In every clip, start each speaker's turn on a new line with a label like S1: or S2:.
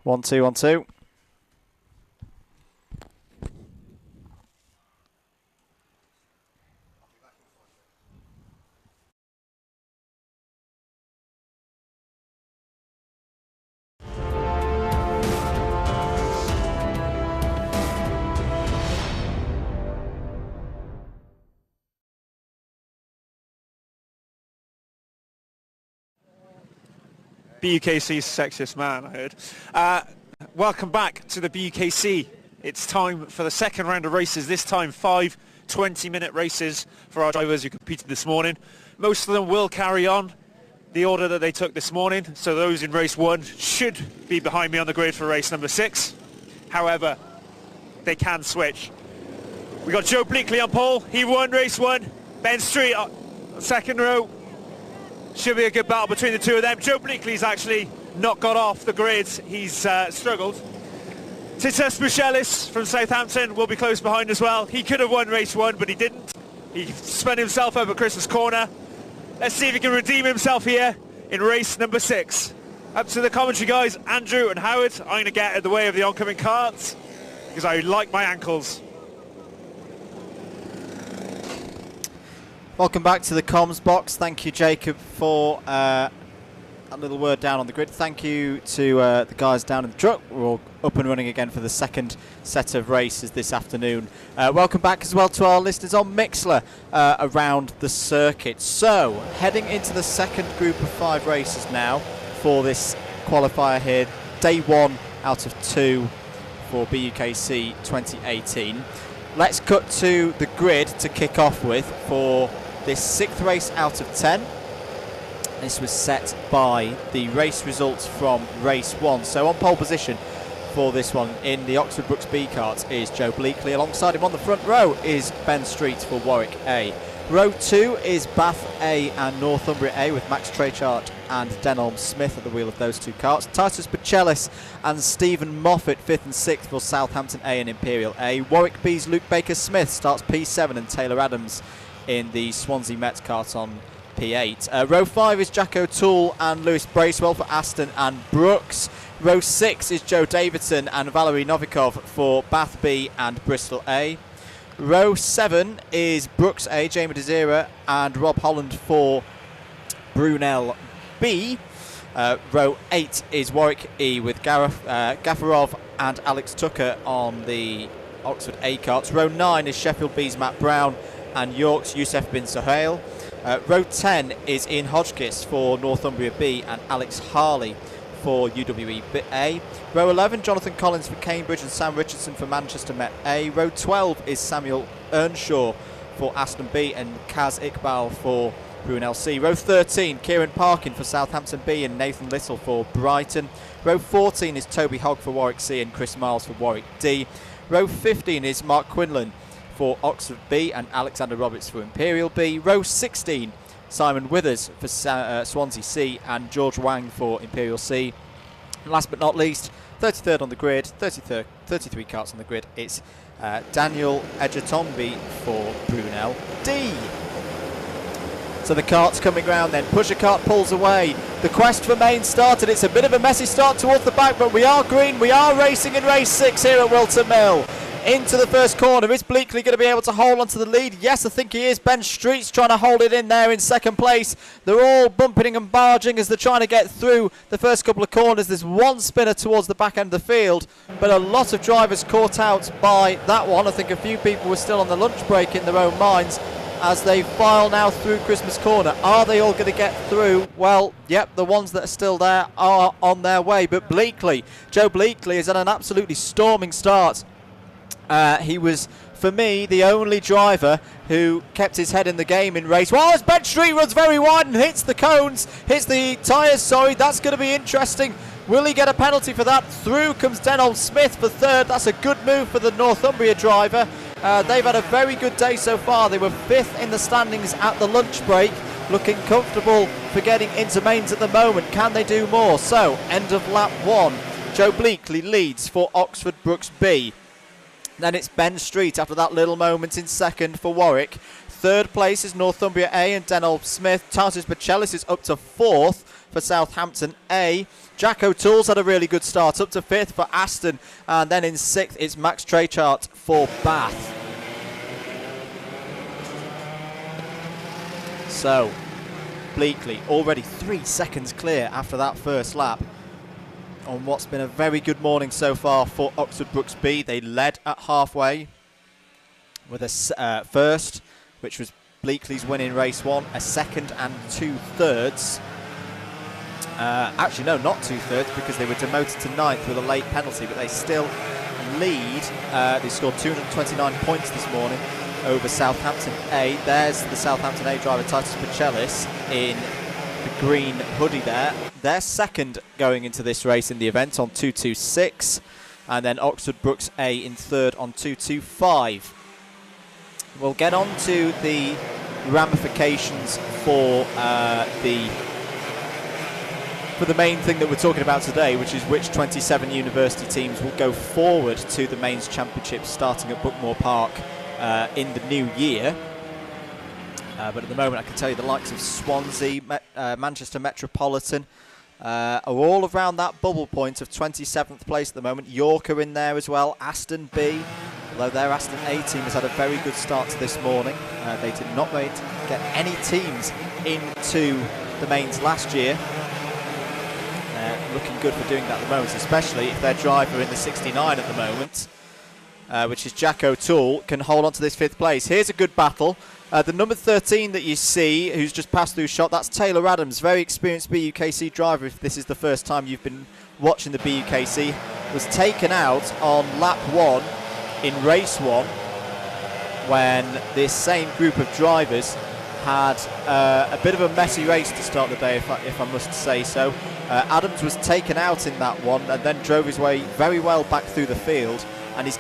S1: One, two, 1, 2.
S2: BUKC's sexiest man, I heard. Welcome back to the BUKC. It's time for the second round of races, this time 5 20-minute races for our drivers who competed this morning. Most of them will carry on the order that they took this morning, so those in race 1 should be behind me on the grid for race number 6. However, they can switch. We got Joe Bleakley on pole, he won race 1. Ben Street, second row. Should be a good battle between the two of them. Joe Bleakley's actually not got off the grid. He's struggled. Titus Buchelis from Southampton will be close behind as well. He could have won race 1, but he didn't. He spun himself over Chris's corner. Let's see if he can redeem himself here in race number 6. Up to the commentary guys, Andrew and Howard. I'm going to get in the way of the oncoming carts because I like my ankles.
S1: Welcome back to the comms box. Thank you, Jacob, for a little word down on the grid. Thank you to the guys down in the truck. We're all up and running again for the second set of races this afternoon. Welcome back as well to our listeners on Mixlr around the circuit. So, heading into the second group of 5 races now for this qualifier here. Day 1 out of 2 for BUKC 2018. Let's cut to the grid to kick off with for this 6th race out of 10. This was set by the race results from race 1. So on pole position for this one in the Oxford Brooks B karts is Joe Bleakley. Alongside him on the front row is Ben Street for Warwick A. Row 2 is Bath A and Northumbria A with Max Trechart and Denholm Smith at the wheel of those two karts. Titus Buchelis and Stephen Moffat 5th and 6th for Southampton A and Imperial A. Warwick B's Luke Baker-Smith starts P7 and Taylor Adams in the Swansea Met kart on P8. Row 5 is Jack O'Toole and Lewis Bracewell for Aston and Brooks. Row 6 is Joe Davidson and Valerie Novikov for Bath B and Bristol A. Row 7 is Brooks A, Jamie Desira and Rob Holland for Brunel B. Row 8 is Warwick E with Gaffarov and Alex Tucker on the Oxford A karts. Row 9 is Sheffield B's Matt Brown and York's Youssef bin Sohail. Row 10 is Ian Hodgkiss for Northumbria B and Alex Harley for UWE A. Row 11, Jonathan Collins for Cambridge and Sam Richardson for Manchester Met A. Row 12 is Samuel Earnshaw for Aston B and Kaz Iqbal for Brunel C. Row 13, Kieran Parkin for Southampton B and Nathan Little for Brighton. Row 14 is Toby Hogg for Warwick C and Chris Miles for Warwick D. Row 15 is Mark Quinlan for Oxford B and Alexander Roberts for Imperial B. Row 16, Simon Withers for Swansea C and George Wang for Imperial C. And last but not least, 33rd on the grid, 33 karts on the grid, it's Daniel Edgertonby for Brunel D. So the kart's coming round then, pusher kart pulls away, the quest for main started, it's a bit of a messy start towards the back, but we are green, we are racing in race 6 here at Whilton Mill. Into the first corner, is Bleakley going to be able to hold onto the lead? Yes, I think he is. Ben Street's trying to hold it in there in second place. They're all bumping and barging as they're trying to get through the first couple of corners. There's one spinner towards the back end of the field, but a lot of drivers caught out by that one. I think a few people were still on the lunch break in their own minds. as they file now through Christmas Corner. Are they all going to get through? Well, yep, the ones that are still there are on their way. But Bleakley, Joe Bleakley, has had an absolutely storming start. He was, for me, the only driver who kept his head in the game in race. Well, as Ben Street runs very wide and hits the cones, hits the tyres, sorry, that's going to be interesting. Will he get a penalty for that? Through comes Denholm Smith for third. That's a good move for the Northumbria driver. They've had a very good day so far. They were 5th in the standings at the lunch break, looking comfortable for getting into mains at the moment. Can they do more? So, end of lap 1. Joe Bleakley leads for Oxford Brookes B. Then it's Ben Street after that little moment in second for Warwick. Third place is Northumbria A and Denholm Smith. Tarsus Bachellis is up to 4th for Southampton A. Jack O'Toole's had a really good start, up to 5th for Aston. And then in 6th it's Max Trechart for Bath. So, Bleakley already 3 seconds clear after that first lap on what's been a very good morning so far for Oxford Brookes B. They led at halfway with a first, which was Bleakley's win in race 1, a second and 2/3. Actually, no, not 2/3, because they were demoted to 9th with a late penalty, but they still lead. They scored 229 points this morning over Southampton A. There's the Southampton A driver, Titus Bachellis, in the green hoodie there. They're second going into this race in the event on 2:26, and then Oxford Brookes A in third on 2:25. We'll get on to the ramifications for the main thing that we're talking about today, which is which 27 university teams will go forward to the Mains Championship starting at Bookmoor Park in the new year. But at the moment I can tell you the likes of Swansea, Manchester Metropolitan are all around that bubble point of 27th place at the moment. York are in there as well, Aston B, although their Aston A team has had a very good start to this morning. They did not get any teams into the mains last year. Looking good for doing that at the moment, especially if their driver in the 69 at the moment, which is Jack O'Toole, can hold on to this 5th place. Here's a good battle. The number 13 that you see, who's just passed through shot, that's Taylor Adams, very experienced BUKC driver. If this is the first time you've been watching the BUKC, was taken out on lap 1 in race 1 when this same group of drivers had a bit of a messy race to start the day, if I must say so. Adams was taken out in that one and then drove his way very well back through the field, and he's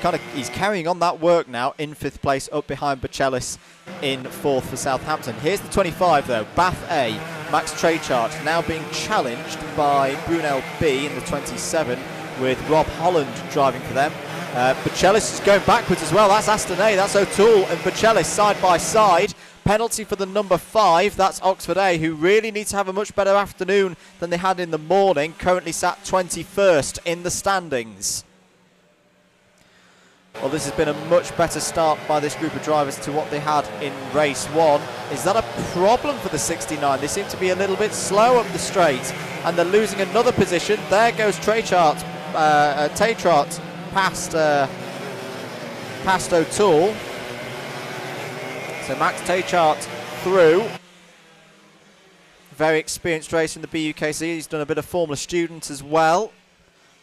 S1: carrying on that work now in 5th place, up behind Bachellis in 4th for Southampton. Here's the 25 though, Bath A, Max Trechart, now being challenged by Brunel B in the 27 with Rob Holland driving for them. Bachellis is going backwards as well. That's Aston A, that's O'Toole and Bachellis side by side. Penalty for the number 5, that's Oxford A, who really need to have a much better afternoon than they had in the morning. Currently sat 21st in the standings. Well, this has been a much better start by this group of drivers to what they had in race 1. Is that a problem for the 69? They seem to be a little bit slow up the straight, and they're losing another position. There goes Trechart past O'Toole. So Max Trechart through. Very experienced racer in the BUKC. He's done a bit of Formula Student as well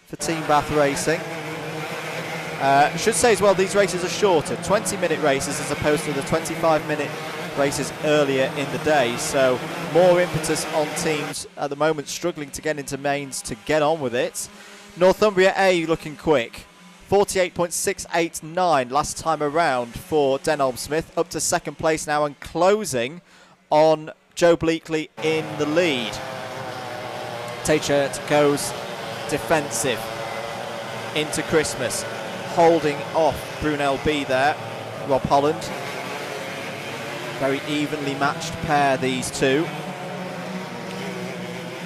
S1: for Team Bath Racing. Should say as well, these races are shorter, 20-minute races as opposed to the 25-minute races earlier in the day. So more impetus on teams at the moment struggling to get into mains to get on with it. Northumbria A looking quick. 48.689 last time around for Denholm Smith, up to 2nd place now and closing on Joe Bleakley in the lead. Trechart goes defensive into Christmas, holding off Brunel B there. Rob Holland, very evenly matched pair, these two.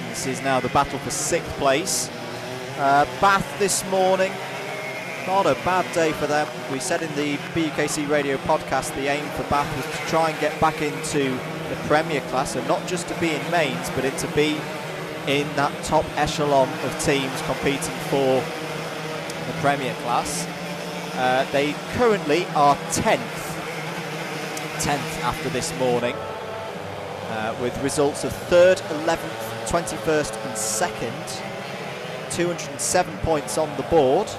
S1: This is now the battle for 6th place. Bath this morning, not a bad day for them. We said in the BUKC radio podcast the aim for Bath was to try and get back into the Premier class, and not just to be in mains, but to be in that top echelon of teams competing for the Premier class. They currently are 10th 10th after this morning, with results of 3rd, 11th, 21st and 2nd. 207 points on the board.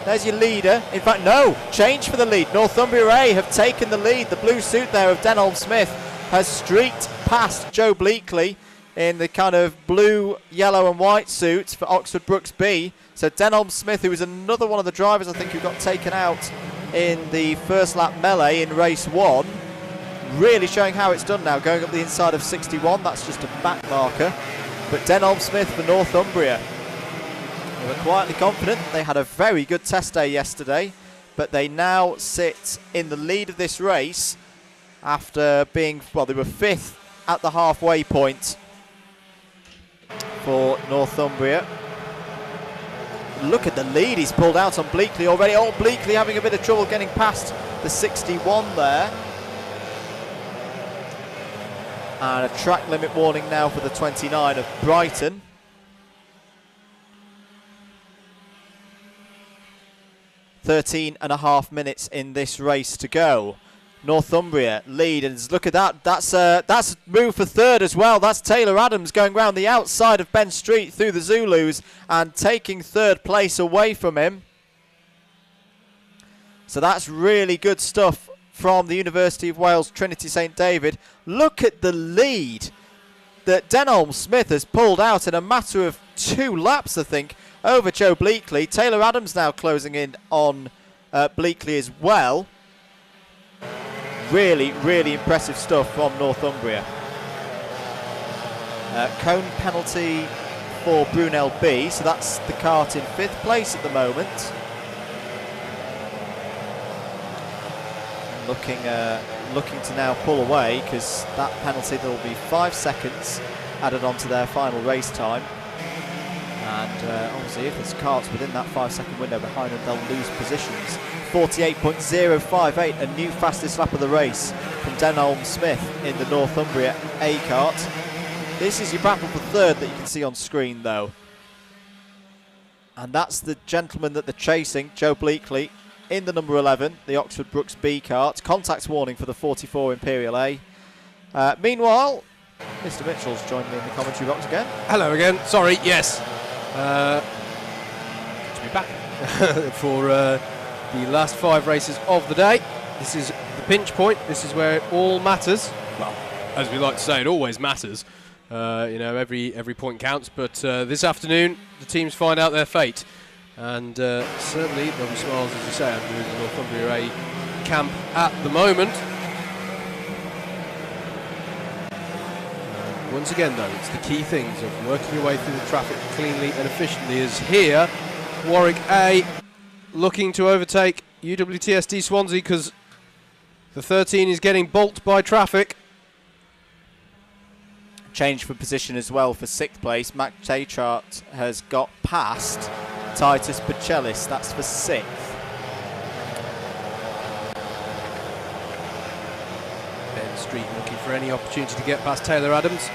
S1: There's your leader. In fact, no, change for the lead. Northumbria A have taken the lead. The blue suit there of Denholm Smith has streaked past Joe Bleakley in the kind of blue, yellow and white suits for Oxford Brookes B. So Denholm Smith, who was another one of the drivers I think who got taken out in the first lap melee in race 1, really showing how it's done now, going up the inside of 61. That's just a back marker. But Denholm Smith for Northumbria. They were quietly confident. They had a very good test day yesterday, but they now sit in the lead of this race after being, well, they were 5th at the halfway point for Northumbria. Look at the lead he's pulled out on Bleakley already. Oh, Bleakley having a bit of trouble getting past the 61 there. And a track limit warning now for the 29 of Brighton. .5 minutes in this race to go. Northumbria lead, and look at that. That's a move for 3rd as well. That's Taylor Adams going round the outside of Ben Street through the Zulus and taking 3rd place away from him. So that's really good stuff from the University of Wales Trinity St David. Look at the lead that Denholm Smith has pulled out in a matter of 2 laps, I think, over Joe Bleakley. Taylor Adams now closing in on Bleakley as well. Really, really impressive stuff from Northumbria. Cone penalty for Brunel B, so that's the kart in 5th place at the moment. Looking to now pull away, because that penalty, there will be 5 seconds added onto their final race time. And obviously if there's karts within that 5-second window behind them, they'll lose positions. 48.058, a new fastest lap of the race from Denholm Smith in the Northumbria A kart. This is your battle for 3rd that you can see on screen though. And that's the gentleman that they're chasing, Joe Bleakley, in the number 11, the Oxford Brookes B kart. Contact warning for the 44 Imperial A. Meanwhile, Mr. Mitchell's joined me in the commentary box again.
S3: Hello again. Sorry, yes. To be back for the last 5 races of the day. This is the pinch point. This is where it all matters. Well, as we like to say, it always matters. You know, every point counts. But this afternoon, the teams find out their fate. And certainly, there'll be smiles, as you say, under the Northumbria A camp at the moment. Once again, though, it's the key things of working your way through the traffic cleanly and efficiently. As here, Warwick A looking to overtake UWTSD Swansea, because the 13 is getting bolted by traffic.
S1: Change for position as well for 6th place. Mac Taychart has got past Titus Pacellis. That's for 6th.
S3: Ben Street looking for any opportunity to get past Taylor Adams.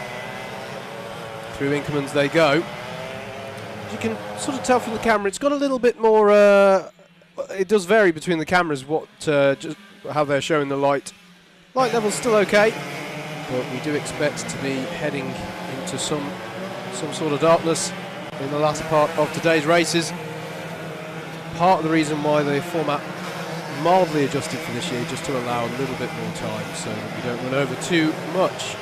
S3: Through Inkermans they go. You can sort of tell from the camera, it's got a little bit more, it does vary between the cameras what just how they're showing the light. Light level's still okay, but we do expect to be heading into some sort of darkness in the latter part of today's races. Part of the reason why the format mildly adjusted for this year, just to allow a little bit more time so that we don't run over too much.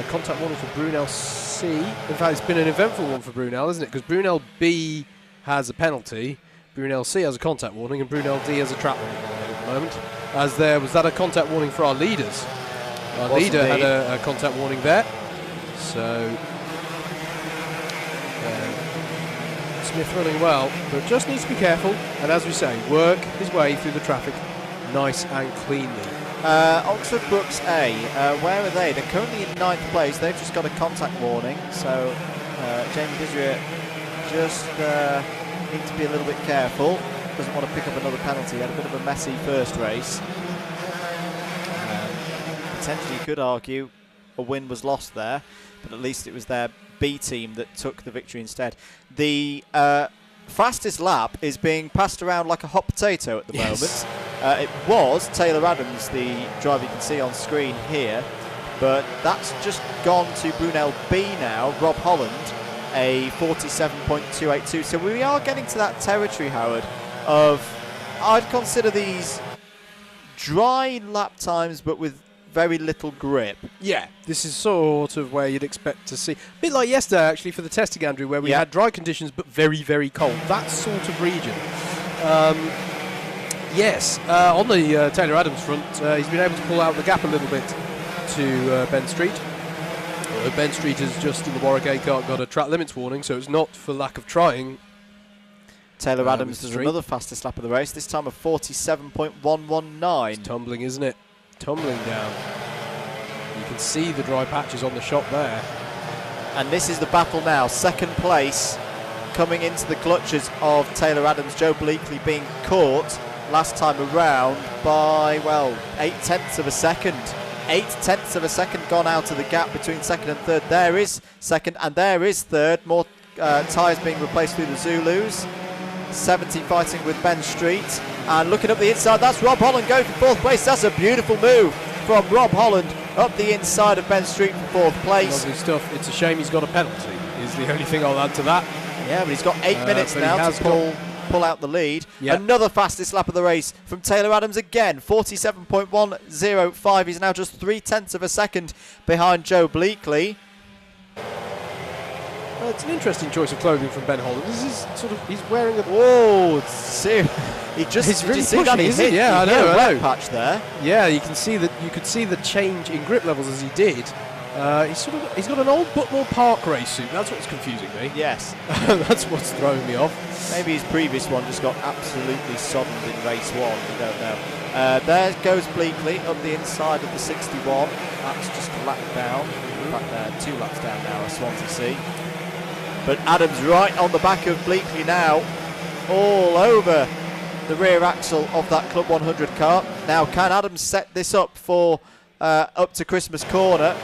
S3: Contact warning for Brunel C. In fact, it's been an eventful one for Brunel, isn't it? Because Brunel B has a penalty, Brunel C has a contact warning, and Brunel D has a trap warning at the moment. As there was that a contact warning for our leaders. Our leader had a contact warning there. So Smith running well, but just needs to be careful, and as we say, work his way through the traffic nice and cleanly.
S1: Oxford Brookes A, where are they? They're currently in 9th place. They've just got a contact warning, so Jamie Disrier just needs to be a little bit careful. Doesn't want to pick up another penalty. He had a bit of a messy first race. Potentially you could argue a win was lost there, but at least it was their B team that took the victory instead. The fastest lap is being passed around like a hot potato at the moment. It was Taylor Adams, the driver you can see on screen here, but that's just gone to Brunel B now. Rob Holland, a 47.282. So we are getting to that territory, Howard, of I'd consider these dry lap times, but with very little grip.
S3: Yeah, this is sort of where you'd expect to see. A bit like yesterday, actually, for the testing, Andrew, where we had dry conditions but very, very cold. That sort of region. Yes, on the Taylor Adams front, he's been able to pull out the gap a little bit to Ben Street. Ben Street has just, in the Warwick A-kart, got a track limits warning, so it's not for lack of trying.
S1: Taylor Adams does another fastest lap of the race, this time of 47.119.
S3: It's tumbling, isn't it? Tumbling down. You can see the dry patches on the shop there.
S1: And this is the battle now. Second place coming into the clutches of Taylor Adams. Joe Bleakley being caught last time around by, well, 0.8 of a second. 0.8 of a second gone out of the gap between second and third. There is second and there is third. More tyres being replaced through the Zulus. 70 fighting with Ben Street. And looking up the inside, that's Rob Holland going for fourth place. That's a beautiful move from Rob Holland up the inside of Ben Street for fourth place.
S3: Lovely stuff. It's a shame he's got a penalty, is the only thing I'll add to that.
S1: Yeah, but he's got 8 minutes now to pull out the lead. Yep. Another fastest lap of the race from Taylor Adams again, 47.105. He's now just 0.3 of a second behind Joe Bleakley.
S3: It's an interesting choice of clothing from Ben Holland. This is sort of, he's wearing a...
S1: Whoa, he just,
S3: he's really pushing,
S1: that? He hit,
S3: yeah, I know.
S1: A wet patch there.
S3: Yeah, you can see that. You could see the change in grip levels as he did. He's got an old Butmore Park race suit. That's what's confusing me.
S1: Yes.
S3: That's what's throwing me off.
S1: Maybe his previous one just got absolutely soddened in race one. We don't know. There goes Bleakley up the inside of the 61. That's just a lap down. In fact, 2 laps down now at Swansea C. But Adams right on the back of Bleakley now, all over the rear axle of that Club 100 car. Now, can Adams set this up for up to Christmas corner?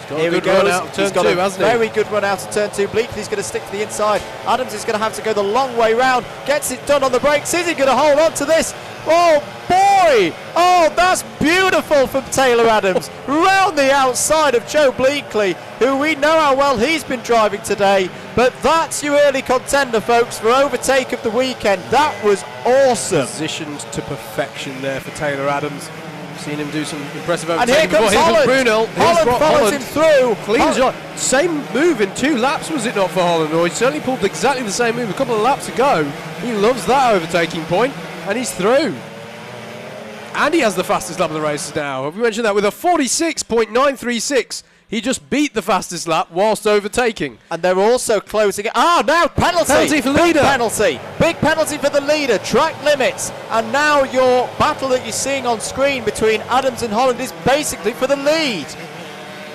S1: Here he goes. He's got a very good run out of turn 2. Bleakley's going to stick to the inside. Adams is going to have to go the long way round. Gets it done on the brakes. Is he going to hold on to this? Oh boy! Oh, that's beautiful from Taylor Adams. Round the outside of Joe Bleakley, who we know how well he's been driving today. But that's your early contender, folks, for overtake of the weekend. That was awesome.
S3: Positioned to perfection there for Taylor Adams. Seen him do some impressive overtaking.
S1: And here comes Holland. Holland follows him through.
S3: Clean shot. Same move in 2 laps, was it not, for Holland? Or he certainly pulled exactly the same move a couple of laps ago. He loves that overtaking point, and he's through. And he has the fastest lap of the race now. Have we mentioned that? With a 46.936. He just beat the fastest lap whilst overtaking.
S1: And they're also closing it. Now penalty!
S3: Penalty for leader!
S1: Big penalty for the leader. Track limits. And now your battle that you're seeing on screen between Adams and Holland is basically for the lead.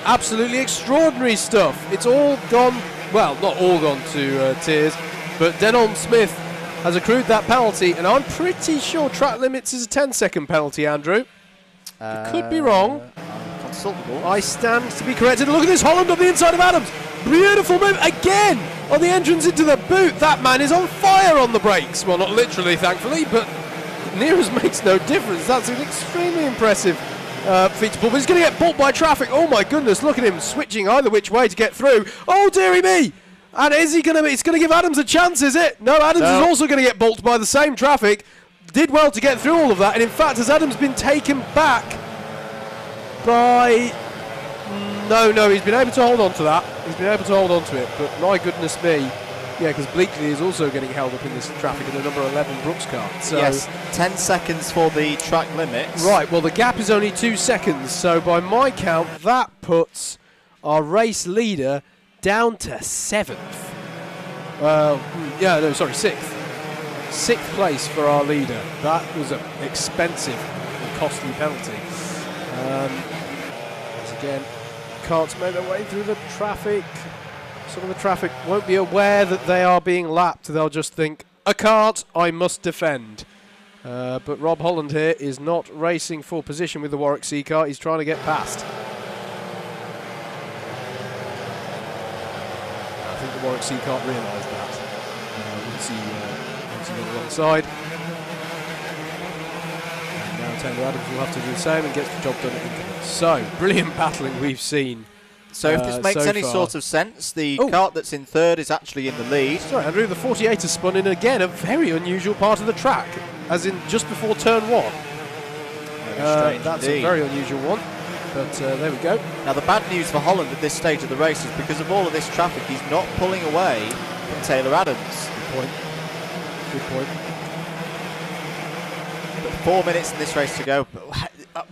S3: Absolutely extraordinary stuff. It's all gone, well, not all gone to tears, but Denholm Smith has accrued that penalty, and I'm pretty sure track limits is a 10-second penalty, Andrew. You could be wrong. I stand to be corrected. Look at this, Holland on the inside of Adams. Beautiful move again on the entrance into the boot. That man is on fire on the brakes. Well, not literally, thankfully, but near as makes no difference. That's an extremely impressive feature pull. But he's going to get bumped by traffic. Oh my goodness, look at him switching either which way to get through. Oh dearie me. And is he going to? It's going to give Adams a chance, is it? No, Adams is also going to get bolted by the same traffic. Did well to get through all of that, and in fact, has Adams been taken back by? No, he's been able to hold on to that. He's been able to hold on to it, but my goodness me, yeah, because Bleakley is also getting held up in this traffic in the number 11 Brooks car. So
S1: yes, 10 seconds for the track limits.
S3: Right, well, the gap is only 2 seconds, so by my count, that puts our race leader down to 7th. Sixth. 6th place for our leader. That was an expensive and costly penalty. Once again, carts make their way through the traffic. Some of the traffic won't be aware that they are being lapped. They'll just think, a cart, I must defend. But Rob Holland here is not racing for position with the Warwick C car. He's trying to get past. I think the Warwick C car realised that. Once he got alongside. Taylor Adams will have to do the same and gets the job done at Increments. So, brilliant battling we've seen.
S1: So if this makes
S3: so
S1: any
S3: far.
S1: sort of sense, the kart that's in third is actually in the lead.
S3: Sorry, Andrew, the 48 has spun in again, a very unusual part of the track, as in just before turn 1. That's
S1: indeed.
S3: a very unusual one, but there we go.
S1: Now the bad news for Holland at this stage of the race is because of all of this traffic, he's not pulling away from Taylor Adams.
S3: Good point. Good point.
S1: But 4 minutes in this race to go.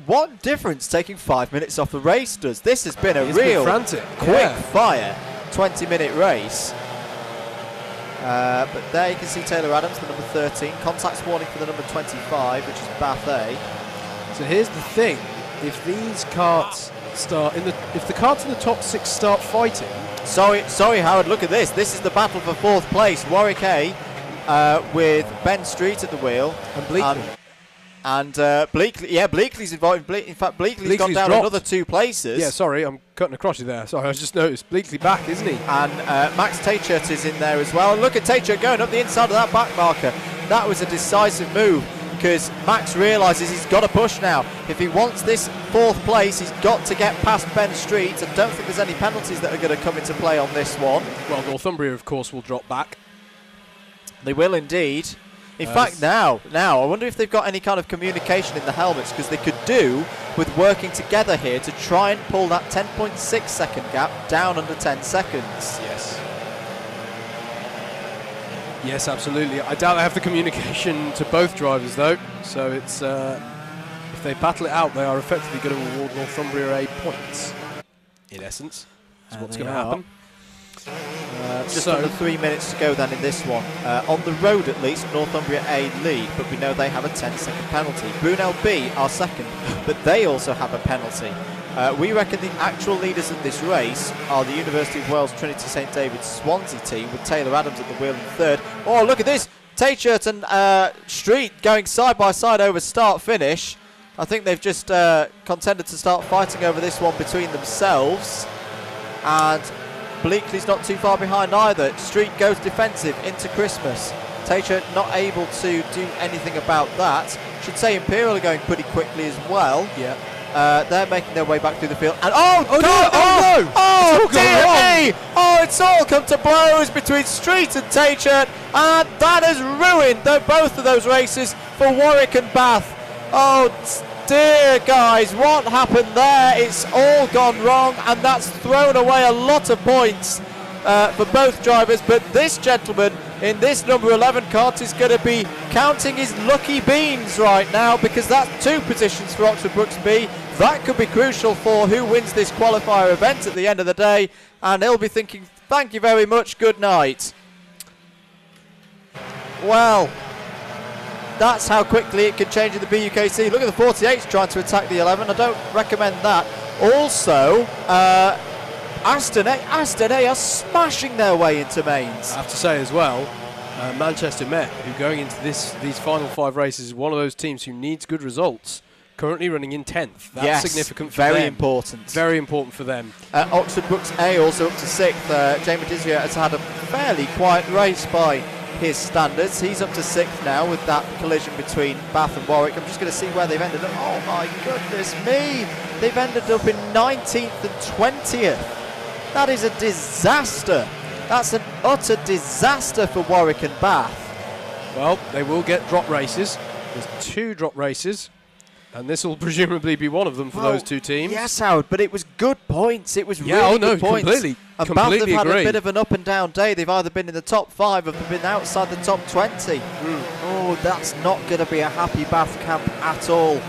S1: What difference taking 5 minutes off the race does? This has been a real
S3: frantic,
S1: quick fire 20-minute race. But there you can see Taylor Adams, the number 13. Contacts warning for the number 25, which is Bath A.
S3: So here's the thing: if these karts if the karts in the top 6 start fighting.
S1: Sorry, Howard. Look at this. This is the battle for 4th place. Warwick A with Ben Street at the wheel
S3: And Bleakley.
S1: And Bleakley, Bleakley's involved. In fact, Bleakley's gone down
S3: dropped.
S1: another 2 places.
S3: Yeah, sorry, I'm cutting across you there. Sorry, I just noticed. Bleakley back, isn't he?
S1: And Max Teichert is in there as well. And look at Teichert going up the inside of that back marker. That was a decisive move because Max realises he's got to push now. If he wants this 4th place, he's got to get past Ben Street. I don't think there's any penalties that are going to come into play on this one.
S3: Well, Northumbria, of course, will drop back.
S1: They will indeed. In fact, now, I wonder if they've got any kind of communication in the helmets, because they could do with working together here to try and pull that 10.6 second gap down under 10 seconds.
S3: Yes. Yes, absolutely. I doubt they have the communication to both drivers, though. So it's if they battle it out, they are effectively going to award Northumbria A points. In essence, is what's going to happen.
S1: Just under 3 minutes to go then in this one. On the road at least, Northumbria A lead, but we know they have a 10-second penalty. Brunel B are second, but they also have a penalty. We reckon the actual leaders of this race are the University of Wales Trinity St David's Swansea team, with Taylor Adams at the wheel in third. Oh, look at this! Teichert and Street going side by side over start-finish. I think they've just contended to start fighting over this one between themselves. And Bleakley's not too far behind either. Street goes defensive into Christmas. Teichert not able to do anything about that. Should say Imperial are going pretty quickly as well.
S3: Yeah.
S1: They're making their way back through the field. And dear me! Oh, it's all come to blows between Street and Teichert, and that has ruined both of those races for Warwick and Bath. Oh dear, guys, what happened there? It's all gone wrong, and that's thrown away a lot of points for both drivers. But this gentleman in this number 11 kart is going to be counting his lucky beans right now, because that's 2 positions for Oxford Brookes B. That could be crucial for who wins this qualifier event at the end of the day, and he'll be thinking, thank you very much, good night. Well, that's how quickly it can change in the BUKC. Look at the 48s trying to attack the 11. I don't recommend that. Also, Aston A are smashing their way into mains.
S3: I have to say as well, Manchester Met, who going into these final 5 races is one of those teams who needs good results, currently running in 10th. That's significant for them.
S1: Very important.
S3: Very important for them.
S1: Oxford Brookes A also up to 6th. Jamie Dizier has had a fairly quiet race by his standards. He's up to 6th now with that collision between Bath and Warwick. I'm just going to see where they've ended up. Oh my goodness me! They've ended up in 19th and 20th. That is a disaster. That's an utter disaster for Warwick and Bath.
S3: Well, they will get drop races. There's 2 drop races, and this will presumably be one of them for those 2 teams.
S1: Yes, Howard, but it was good points. It was really good points.
S3: Completely.
S1: And Bath have had a bit of an up and down day. They've either been in the top 5 or they've been outside the top 20. Oh, that's not going to be a happy Bath camp at all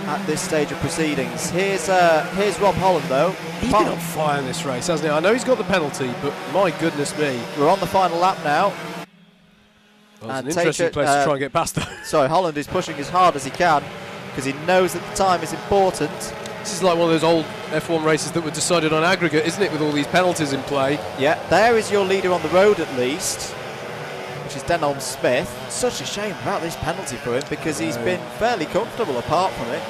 S1: at this stage of proceedings. Here's Rob Holland, though.
S3: He's been on fire in this race, hasn't he? I know he's got the penalty, but my goodness me.
S1: We're on the final lap now.
S3: Well, it's an interesting place to try and get past, though.
S1: Sorry, Holland is pushing as hard as he can because he knows that the time is important.
S3: This is like one of those old F1 races that were decided on aggregate, isn't it, with all these penalties in play?
S1: Yeah, there is your leader on the road at least, which is Denholm Smith. Such a shame about this penalty for him because he's been fairly comfortable apart from it.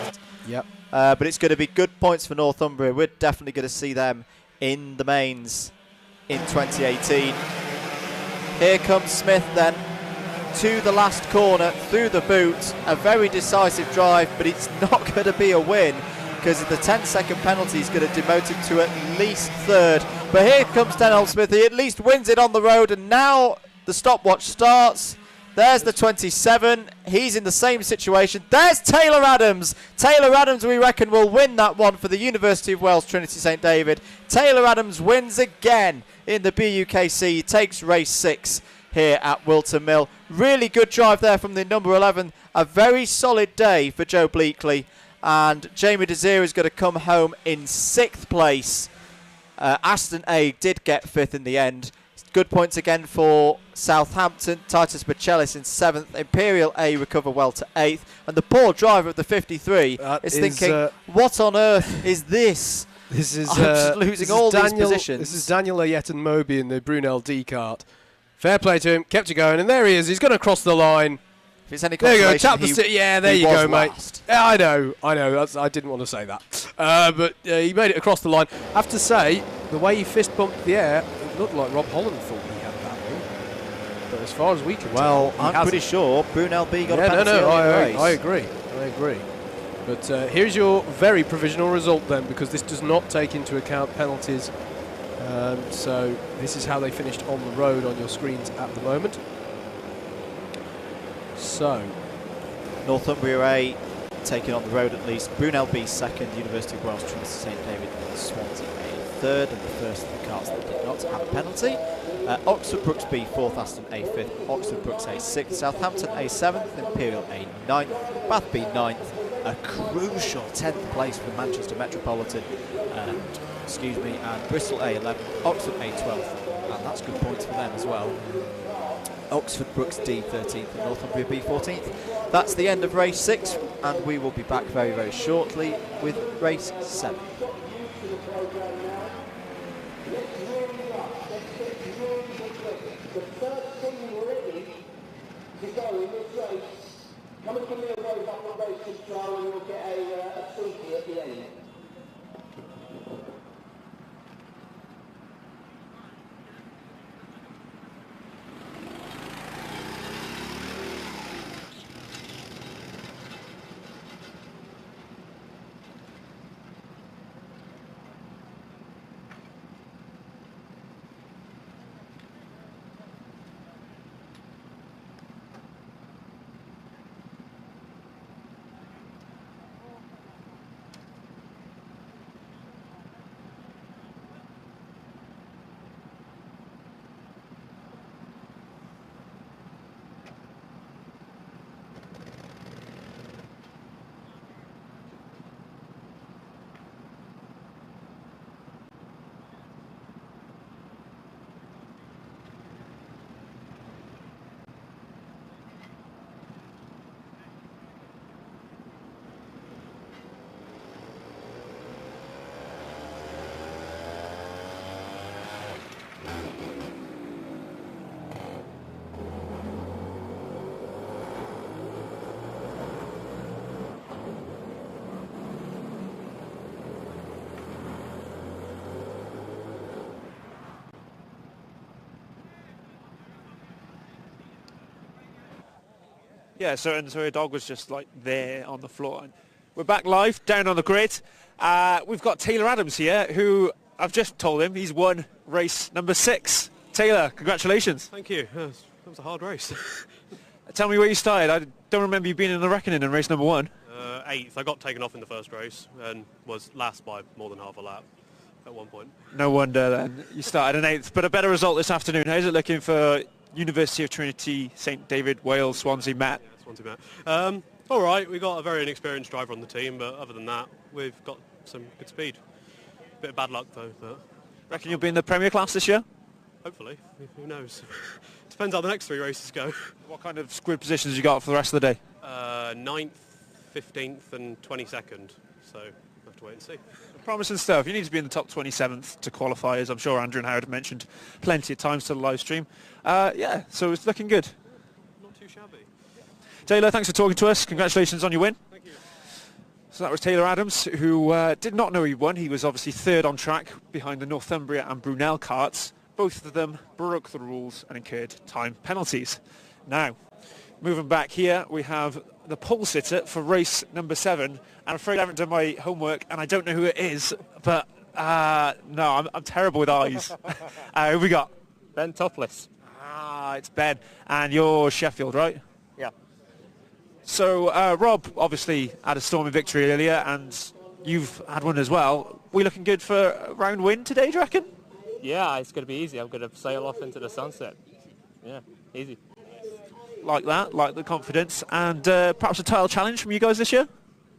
S3: Yep.
S1: But it's going to be good points for Northumbria. We're definitely going to see them in the mains in 2018. Here comes Smith then. to the last corner through the boot. A very decisive drive, but it's not going to be a win because the 10-second penalty is going to demote him to at least third. But here comes Denholm Smith. He at least wins it on the road, and now the stopwatch starts. There's the 27. He's in the same situation. There's Taylor Adams. Taylor Adams, we reckon, will win that one for the University of Wales Trinity St David. Taylor Adams wins again in the BUKC. He takes race 6 here at Whilton Mill. Really good drive there from the number 11. A very solid day for Joe Bleakley. And Jamie Desir is going to come home in 6th place. Aston A did get 5th in the end. Good points again for Southampton. Titus Bachellis in 7th. Imperial A recover well to 8th. And the poor driver of the 53 is thinking, what on earth is this?
S3: This is
S1: I'm just losing all these positions.
S3: This is Daniel Ayet and Moby in the Brunel D kart. Fair play to him. Kept it going. And there he is. He's going to cross the line.
S1: If it's any
S3: there you go.
S1: consolation,
S3: Tap the yeah, there you go,
S1: last.
S3: mate. Yeah, I know. I didn't want to say that. But he made it across the line. I have to say, the way he fist bumped the air, it looked like Rob Holland thought he had that one. But as far as we can tell,
S1: I'm pretty sure Brunel B got a penalty
S3: I agree. But here's your very provisional result then, because this does not take into account penalties. So this is how they finished on the road on your screens at the moment. So
S1: Northumbria A taking on the road at least. Brunel B 2nd, University of Wales Trinity St David and Swansea A 3rd, and the first of the carts that did not have a penalty. Oxford Brooks B 4th, Aston A 5th, Oxford Brooks A 6th, Southampton A 7th, Imperial A 9th, Bath B 9th. A crucial 10th place for Manchester Metropolitan and Bristol A 11th, Oxford A 12th, and that's good points for them as well. Oxford Brooks D 13th and Northumbria B 14th. That's the end of race 6, and we will be back very, very shortly with race 7.
S4: Come and give me a wave up the race control and you'll get a sweetie at the end.
S2: Yeah, so your dog was just like there on the floor. We're back live, down on the grid. We've got Taylor Adams here, who I've just told him he's won race number 6. Taylor, congratulations.
S5: Thank you. That was a hard race.
S2: Tell me where you started. I don't remember you being in the reckoning in race number 1.
S5: 8th. I got taken off in the first race and was last by more than half a lap at one point.
S2: No wonder then. You started in 8th, but a better result this afternoon. How's it looking for University of Trinity St David, Wales, Swansea, Matt?
S5: Yeah, Swansea, Matt. All right, we've got a very inexperienced driver on the team, but other than that, we've got some good speed. Bit of bad luck though, but
S2: Reckon you'll be in the Premier class this year?
S5: hopefully. Who knows? Depends how the next 3 races go.
S2: What kind of grid positions you got for the rest of the day?
S5: 9th, 15th and 22nd, so we'll have to wait and see.
S2: Promising stuff. You need to be in the top 27th to qualifiers. I'm sure Andrew and Howard mentioned plenty of times to the live stream. Yeah, so it's looking good.
S5: Not too shabby.
S2: Taylor, thanks for talking to us. Congratulations on your win.
S5: Thank you.
S2: So that was Taylor Adams, who did not know he won. He was obviously 3rd on track behind the Northumbria and Brunel carts. Both of them broke the rules and incurred time penalties. Now, Moving back here, we have the pole sitter for race number 7. I'm afraid I haven't done my homework and I don't know who it is, but no, I'm terrible with eyes. Who we got?
S6: Ben Topless.
S2: It's Ben. And you're Sheffield, right?
S6: Yeah.
S2: So Rob obviously had a stormy victory earlier and you've had one as well. We looking good for a round win today, do you reckon?
S6: Yeah, it's going to be easy. I'm going to sail off into the sunset. Yeah, easy.
S2: Like that, like the confidence. And perhaps a title challenge from you guys this year?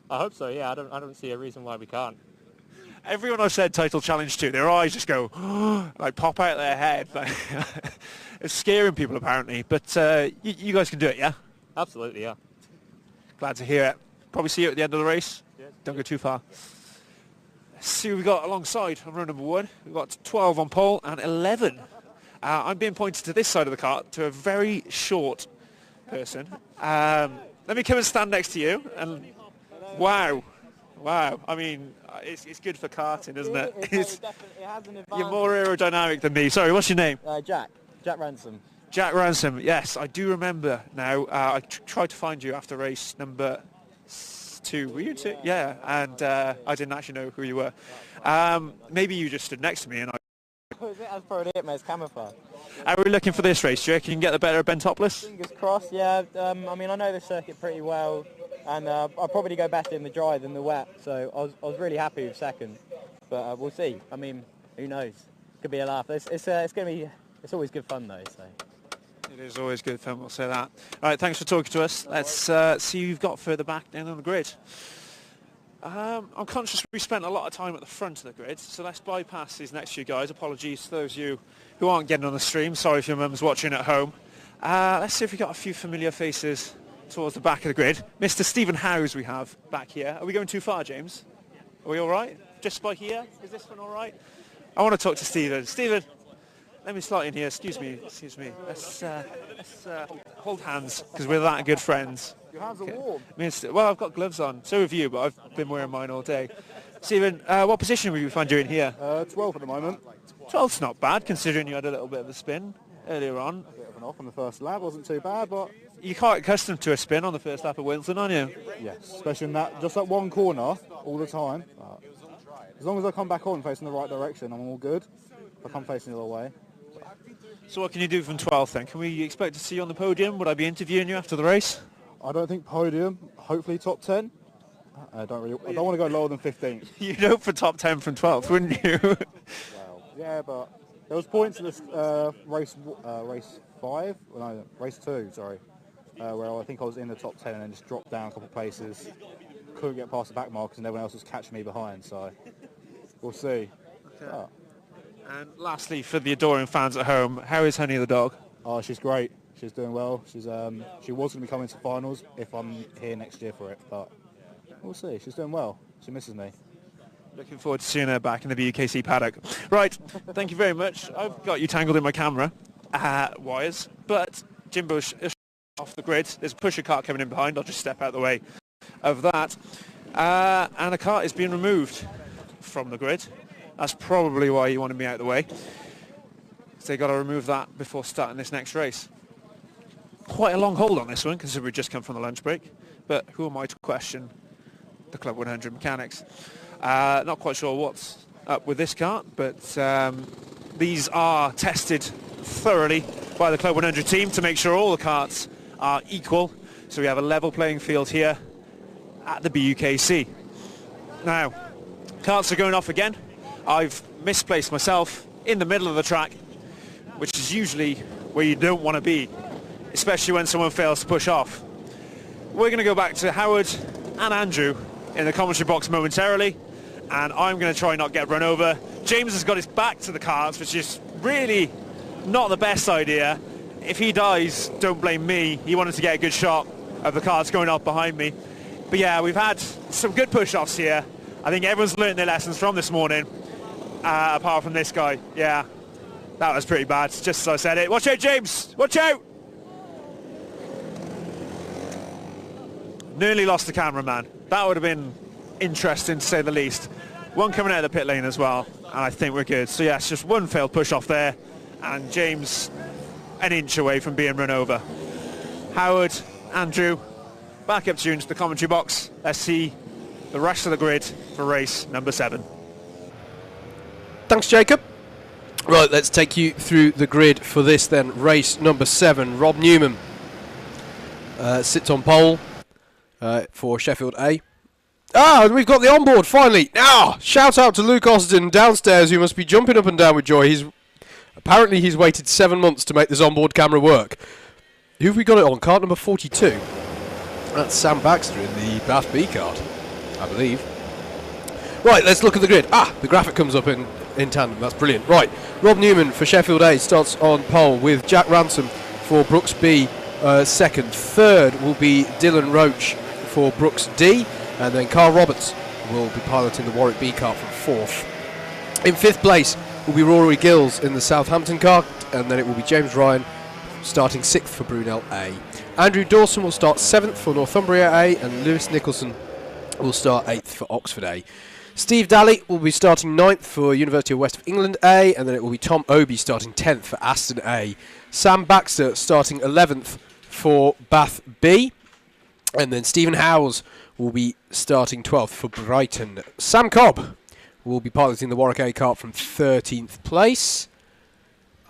S6: I hope so, yeah. I don't see a reason why we can't.
S2: Everyone I've said title challenge to, their eyes just go, like pop out their head. It's scaring people apparently, but you guys can do it, yeah?
S6: Absolutely, yeah.
S2: Glad to hear it. Probably see you at the end of the race.
S6: Yeah.
S2: Don't go too far. Let's see who we've got alongside on row number 1. We've got 12 on pole and 11. I'm being pointed to this side of the cart to a very short person. Let me come and stand next to you. And wow. I mean, it's good for karting, isn't it?
S7: It has an advantage.
S2: You're more aerodynamic than me. Sorry, what's your name?
S7: Jack Ransom.
S2: Jack Ransom. Yes, I do remember now. I tried to find you after race number 2. Were you 2? Yeah, and I didn't actually know who you were. Maybe you just stood next to me and I...
S7: That's probably it, mate. It's camouflage.
S2: Are we looking for this race? Do you reckon you can get the better of Ben Topless?
S7: Fingers crossed, yeah. I mean, I know the circuit pretty well, and I'll probably go better in the dry than the wet, so I was really happy with second. But we'll see. I mean, who knows? Could be a laugh. It's always good fun, though, so...
S2: It is always good fun, we'll say that. All right, thanks for talking to us. Let's see who you've got further back down on the grid. I'm conscious we spent a lot of time at the front of the grid, so let's bypass these next few guys. Apologies to those of you who aren't getting on the stream. Sorry if your mum's watching at home. Let's see if we've got a few familiar faces towards the back of the grid. Mr. Stephen Howes we have back here. Are we going too far, James? Are we all right? Just by here? Is this one all right? I want to talk to Stephen. Stephen, let me slide in here. Excuse me. Let's hold hands because we're that good friends.
S8: Your hands are warm.
S2: Well, I've got gloves on. So have you, but I've been wearing mine all day. Stephen, what position will you find you in here?
S8: 12 at the moment.
S2: 12's not bad, considering you had a little bit of a spin earlier on.
S8: A bit of an off on the first lap. Wasn't too bad, but...
S2: You're quite accustomed to a spin on the first lap of Whilton, aren't you?
S8: Yes, especially in just that one corner all the time. As long as I come back on facing the right direction, I'm all good. If I come facing the other way.
S2: So what can you do from 12th then? Can we expect to see you on the podium? Would I be interviewing you after the race?
S8: I don't think podium. Hopefully top 10. I don't want to go lower than 15.
S2: You'd hope for top 10 from 12th, wouldn't you?
S8: Well, yeah, but there was points in this race 2, sorry, where I think I was in the top 10 and then just dropped down a couple of paces. Couldn't get past the back markers and everyone else was catching me behind, so we'll see.
S2: Okay. Oh. And lastly, for the adoring fans at home, how is Honey the dog?
S8: Oh, she's great. She's doing well. She was going to be coming to finals if I'm here next year for it, but we'll see. She's doing well. She misses me.
S2: Looking forward to seeing her back in the BUKC paddock. Right, thank you very much. I've got you tangled in my camera wires, but Jimbo's off the grid. There's a pusher cart coming in behind. I'll just step out of the way of that. And a cart is being removed from the grid. That's probably why you wanted me out of the way. So they've got to remove that before starting this next race. Quite a long hold on this one, considering we've just come from the lunch break. But who am I to question the Club 100 mechanics? Not quite sure what's up with this kart, but these are tested thoroughly by the Club 100 team to make sure all the karts are equal. So we have a level playing field here at the BUKC. Now, karts are going off again. I've misplaced myself in the middle of the track, which is usually where you don't want to be, especially when someone fails to push off. We're going to go back to Howard and Andrew in the commentary box momentarily, and I'm going to try not get run over. James has got his back to the cars, which is really not the best idea. If he dies, don't blame me. He wanted to get a good shot of the cars going off behind me. But yeah, we've had some good push-offs here. I think everyone's learned their lessons from this morning, apart from this guy. Yeah, that was pretty bad, just as I said it. Watch out, James! Watch out! Nearly lost the cameraman. That would have been interesting, to say the least. One coming out of the pit lane as well, and I think we're good. So yeah, it's just one failed push-off there, and James an inch away from being run over. Howard, Andrew, back up to you into the commentary box. Let's see the rest of the grid for race number 7.
S3: Thanks, Jacob. Right, let's take you through the grid for this then. Race number 7. Rob Newman sits on pole for Sheffield A. And we've got the onboard finally. Shout out to Luke Austin downstairs, who must be jumping up and down with joy. Apparently he's waited 7 months to make this onboard camera work. Who have we got it on? Card number 42. That's Sam Baxter in the Bath B card, I believe. Right, let's look at the grid. The graphic comes up in tandem. That's brilliant. Right, Rob Newman for Sheffield A starts on pole with Jack Ransom for Brooks B second. Third will be Dylan Roach for Brooks D, and then Carl Roberts will be piloting the Warwick B car from fourth. In fifth place will be Rory Gills in the Southampton car, and then it will be James Ryan starting sixth for Brunel A. Andrew Dawson will start seventh for Northumbria A, and Lewis Nicholson will start eighth for Oxford A. Steve Daly will be starting 9th for University of West of England A, and then it will be Tom Obi starting 10th for Aston A. Sam Baxter starting 11th for Bath B, and then Stephen Howes will be starting 12th for Brighton. Sam Cobb will be piloting the Warwick A kart from 13th place.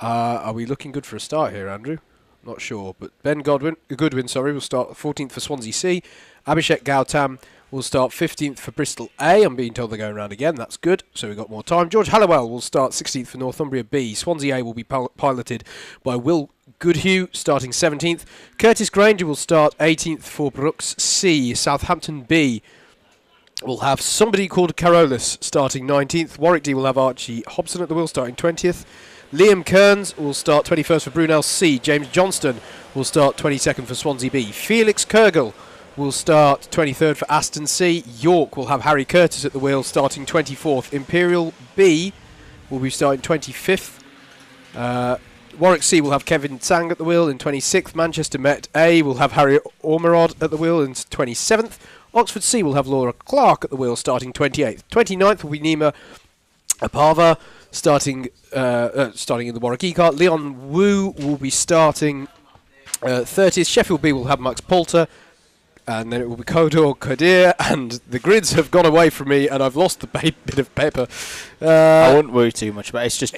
S3: Are we looking good for a start here, Andrew? Not sure, but Ben Goodwin will start 14th for Swansea C. Abhishek Gautam will start 15th for Bristol A. I'm being told they're going around again. That's good, so we've got more time. George Halliwell will start 16th for Northumbria B. Swansea A will be piloted by Will Goodhue, starting 17th. Curtis Granger will start 18th for Brooks C. Southampton B will have somebody called Carolus starting 19th. Warwick D will have Archie Hobson at the wheel starting 20th. Liam Kearns will start 21st for Brunel C. James Johnston will start 22nd for Swansea B. Felix Kurgel will start 23rd for Aston C. York will have Harry Curtis at the wheel starting 24th. Imperial B will be starting 25th. Warwick C will have Kevin Tsang at the wheel in 26th. Manchester Met A will have Harry Ormerod at the wheel in 27th. Oxford C will have Laura Clark at the wheel starting 28th. 29th will be Nima Apava starting in the Warwick E kart. Leon Wu will be starting 30th. Sheffield B will have Max Poulter. And then it will be Kodor Kadir, and the grids have gone away from me, and I've lost the bit of paper.
S1: I wouldn't worry too much about it. It's just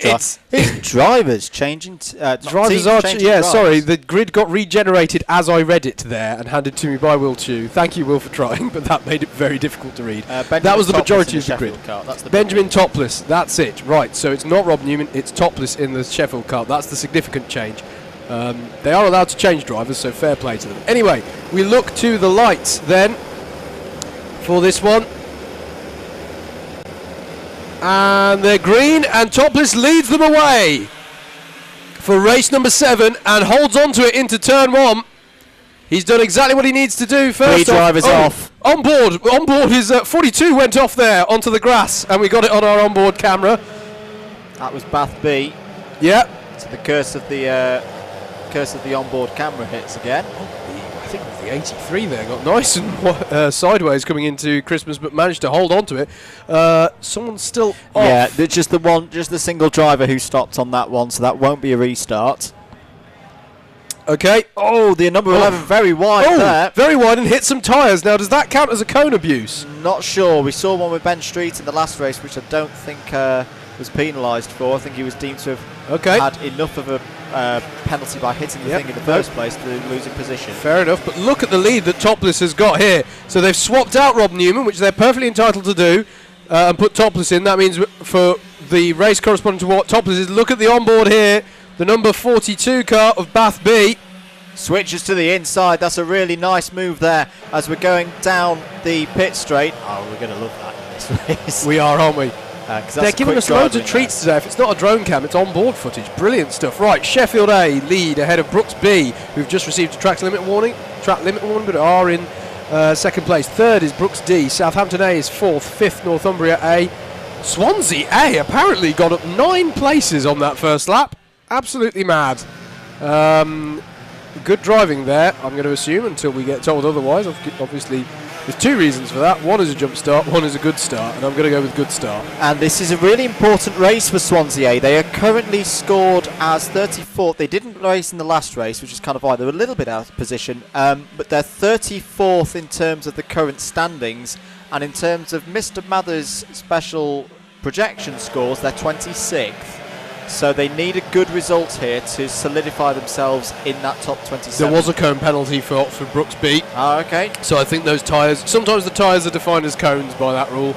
S1: drivers changing.
S3: Drivers are sorry. The grid got regenerated as I read it there and handed to me by Will Chu. Thank you, Will, for trying, but that made it very difficult to read. That was the majority of the grid. Benjamin Topless. That's it. Right. So it's not Rob Newman. It's Topless in the Sheffield car. That's the significant change. They are allowed to change drivers, so fair play to them. Anyway, we look to the lights then for this one. And they're green, and Topless leads them away for race number 7 and holds on to it into turn 1. He's done exactly what he needs to do. First
S1: drivers off.
S3: Onboard is 42 went off there onto the grass, and we got it on our onboard camera.
S1: That was Bath B.
S3: Yeah.
S1: So the curse of the onboard camera hits again.
S3: I think it was the 83 there, got nice and sideways coming into Christmas, but managed to hold on to it. Someone's still off.
S1: Yeah, just the single driver who stopped on that one, so that won't be a restart.
S3: Okay.
S1: Oh, the number 11 very wide there.
S3: Very wide and hit some tyres. Now, does that count as a cone abuse?
S1: Not sure. We saw one with Ben Street in the last race, which I don't think was penalised for. I think he was deemed to have had enough of a penalty by hitting the thing in the first place to losing position.
S3: Fair enough, but look at the lead that Topless has got here. So they've swapped out Rob Newman, which they're perfectly entitled to do, and put Topless in. That means for the race corresponding to what Topless is, look at the onboard here, the number 42 car of Bath B.
S1: Switches to the inside. That's a really nice move there as we're going down the pit straight. Oh, we're going to love that in this race.
S3: We are, aren't we? They're giving us loads of
S1: there.
S3: treats today. If it's not a drone cam, it's onboard footage. Brilliant stuff. Right, Sheffield A lead ahead of Brooks B, who've just received a track limit warning, but are in second place. Third is Brooks D. Southampton A is fourth. Fifth, Northumbria A. Swansea A apparently got up 9 places on that first lap. Absolutely mad. good driving there, I'm going to assume, until we get told otherwise. Obviously, there's two reasons for that. One is a jump start, one is a good start, and I'm going to go with good start.
S1: And this is a really important race for Swansea. They are currently scored as 34th. They didn't race in the last race, which is kind of why they were a little bit out of position. But they're 34th in terms of the current standings. And in terms of Mr. Mather's special projection scores, they're 26th. So they need a good result here to solidify themselves in that top 27.
S3: There was a cone penalty for Brooksby.
S1: Oh, okay.
S3: So I think those tyres, sometimes the tyres are defined as cones by that rule.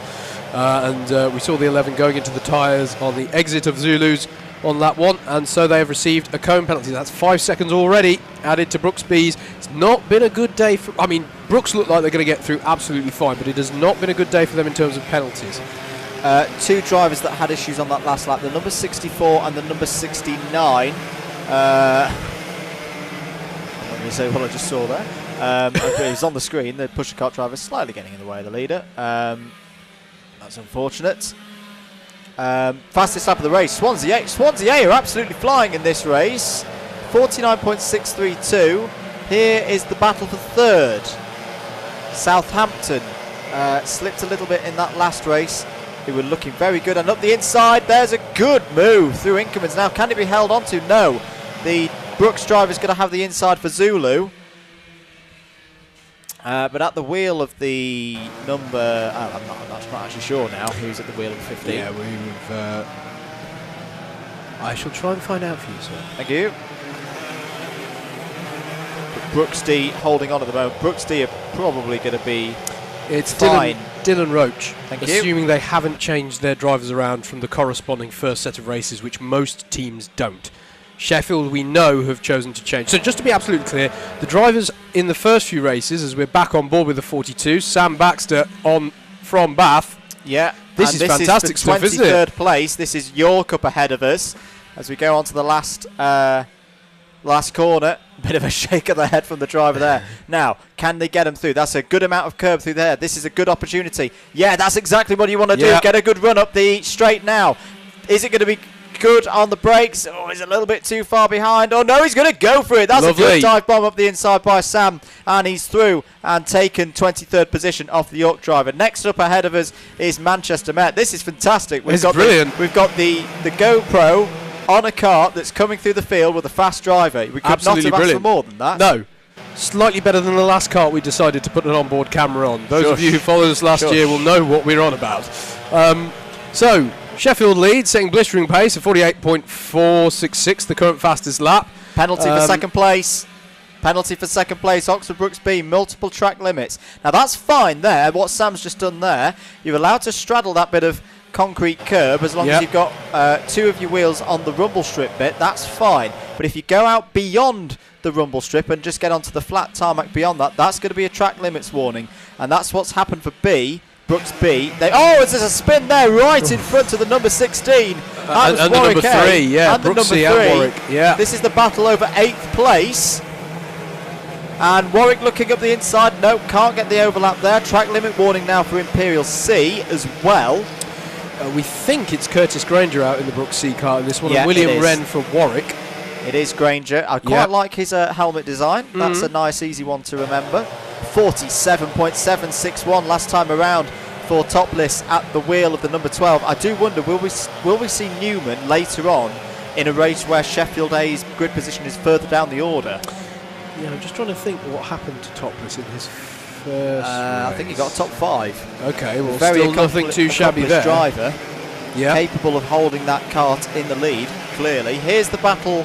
S3: And we saw the 11 going into the tyres on the exit of Zulus on lap 1. And so they have received a cone penalty. That's 5 seconds already added to Brooksby's. It's not been a good day for... I mean, Brooks look like they're going to get through absolutely fine, but it has not been a good day for them in terms of penalties.
S1: Two drivers that had issues on that last lap, the number 64 and the number 69. I'm not going to say what I just saw there. It was on the screen. The pusher cart driver slightly getting in the way of the leader. That's unfortunate. Fastest lap of the race, Swansea. Swansea are absolutely flying in this race. 49.632. Here is the battle for third. Southampton slipped a little bit in that last race. They were looking very good, and up the inside there's a good move through Inkermans. Now can it be held onto? No. The Brooks driver is going to have the inside for Zulu, but at the wheel of the number I'm not actually sure now who's at the wheel of 15.
S3: Yeah, I shall try and find out for you, sir.
S1: Thank you. Brooks D holding on at the moment. Brooks D are probably going to be fine.
S3: Dylan Roach,
S1: Thank
S3: assuming
S1: you.
S3: they haven't changed their drivers around from the corresponding first set of races, which most teams don't. Sheffield, we know, have chosen to change. So just to be absolutely clear, the drivers in the first few races, as we're back on board with the 42, Sam Baxter from Bath.
S1: Yeah,
S3: this is fantastic stuff, isn't it?
S1: 23rd place. This is York up ahead of us as we go on to the last corner. Bit of a shake of the head from the driver there. Now, can they get him through? That's a good amount of curb through there. This is a good opportunity. Yeah, that's exactly what you want to do.
S3: Yeah.
S1: Get a good run up the straight now. Is it going to be good on the brakes? Oh, he's a little bit too far behind. Oh, no, he's going to go for it. That's
S3: Lovely.
S1: a good dive bomb up the inside by Sam. And he's through and taken 23rd position off the York driver. Next up ahead of us is Manchester Met. This is fantastic.
S3: It's brilliant.
S1: We've got the GoPro on a cart that's coming through the field with a fast driver. We could
S3: Absolutely
S1: not have asked for
S3: brilliant.
S1: more than that.
S3: No. Slightly better than the last kart we decided to put an onboard camera on. Those of you who followed us last year will know what we're on about. So, Sheffield leads, setting blistering pace of 48.466, the current fastest lap.
S1: Penalty for second place. Penalty for second place, Oxford Brooks B, multiple track limits. Now that's fine there, what Sam's just done there. You're allowed to straddle that bit of concrete curb as long as you've got two of your wheels on the rumble strip bit, that's fine. But if you go out beyond the rumble strip and just get onto the flat tarmac beyond that, that's going to be a track limits warning. And that's what's happened for B, Brooks B. There's a spin there right in front of the number 16.
S3: And the number 3,
S1: And the number 3.
S3: And Warwick, yeah.
S1: This is the battle over 8th place. And Warwick looking up the inside. Nope, can't get the overlap there. Track limit warning now for Imperial C as well.
S3: We think it's Curtis Granger out in the Brooks C car in this one, and William Wren for Warwick.
S1: It is Granger. I quite like his helmet design. That's a nice, easy one to remember. 47.761 last time around for Topless at the wheel of the number 12. I do wonder, will we see Newman later on in a race where Sheffield A's grid position is further down the order?
S3: Yeah, I'm just trying to think what happened to Topless in his first
S1: I think he got top 5.
S3: Okay, well,
S1: Very
S3: still nothing too shabby there.
S1: Driver, capable of holding that cart in the lead, clearly. Here's the battle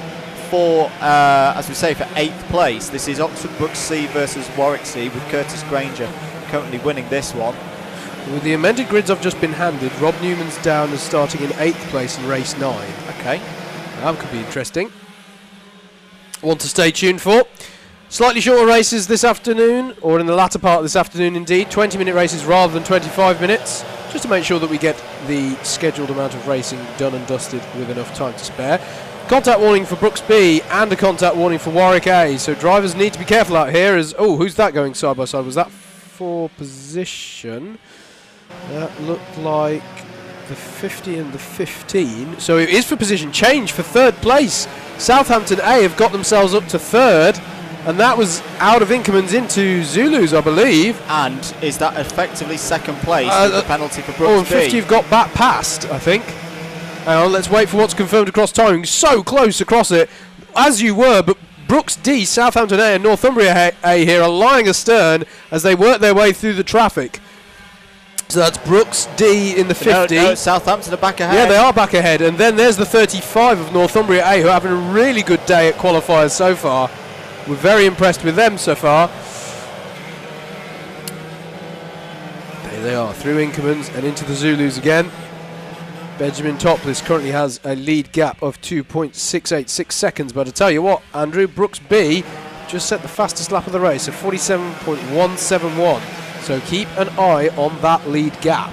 S1: for, as we say, for 8th place. This is Oxford Brooks C versus Warwick C, with Curtis Granger currently winning this one.
S3: With the amended grids I've just been handed, Rob Newman's down as starting in 8th place in race 9.
S1: Okay.
S3: That could be interesting. One to stay tuned for. Slightly shorter races this afternoon, or in the latter part of this afternoon indeed. 20-minute races rather than 25 minutes, just to make sure that we get the scheduled amount of racing done and dusted with enough time to spare. Contact warning for Brooks B and a contact warning for Warwick A, so drivers need to be careful out here. As who's that going side by side? Was that for position? That looked like the 50 and the 15. So it is for position change for 3rd place. Southampton A have got themselves up to 3rd. And that was out of Inkerman's into Zulu's, I believe.
S1: And is that effectively second place with the penalty for Brooks B?
S3: 50 have got back past, I think. Hang on, let's wait for what's confirmed across timing. So close across it, as you were, but Brooks D, Southampton A and Northumbria A here are lying astern as they work their way through the traffic. So that's Brooks D in the 50.
S1: No, Southampton are back ahead.
S3: Yeah, they are back ahead. And then there's the 35 of Northumbria A, who are having a really good day at qualifiers so far. We're very impressed with them so far. There they are, through Inkermans and into the Zulus again. Benjamin Topless currently has a lead gap of 2.686 seconds. But I tell you what, Andrew, Brooks B just set the fastest lap of the race at 47.171. So keep an eye on that lead gap.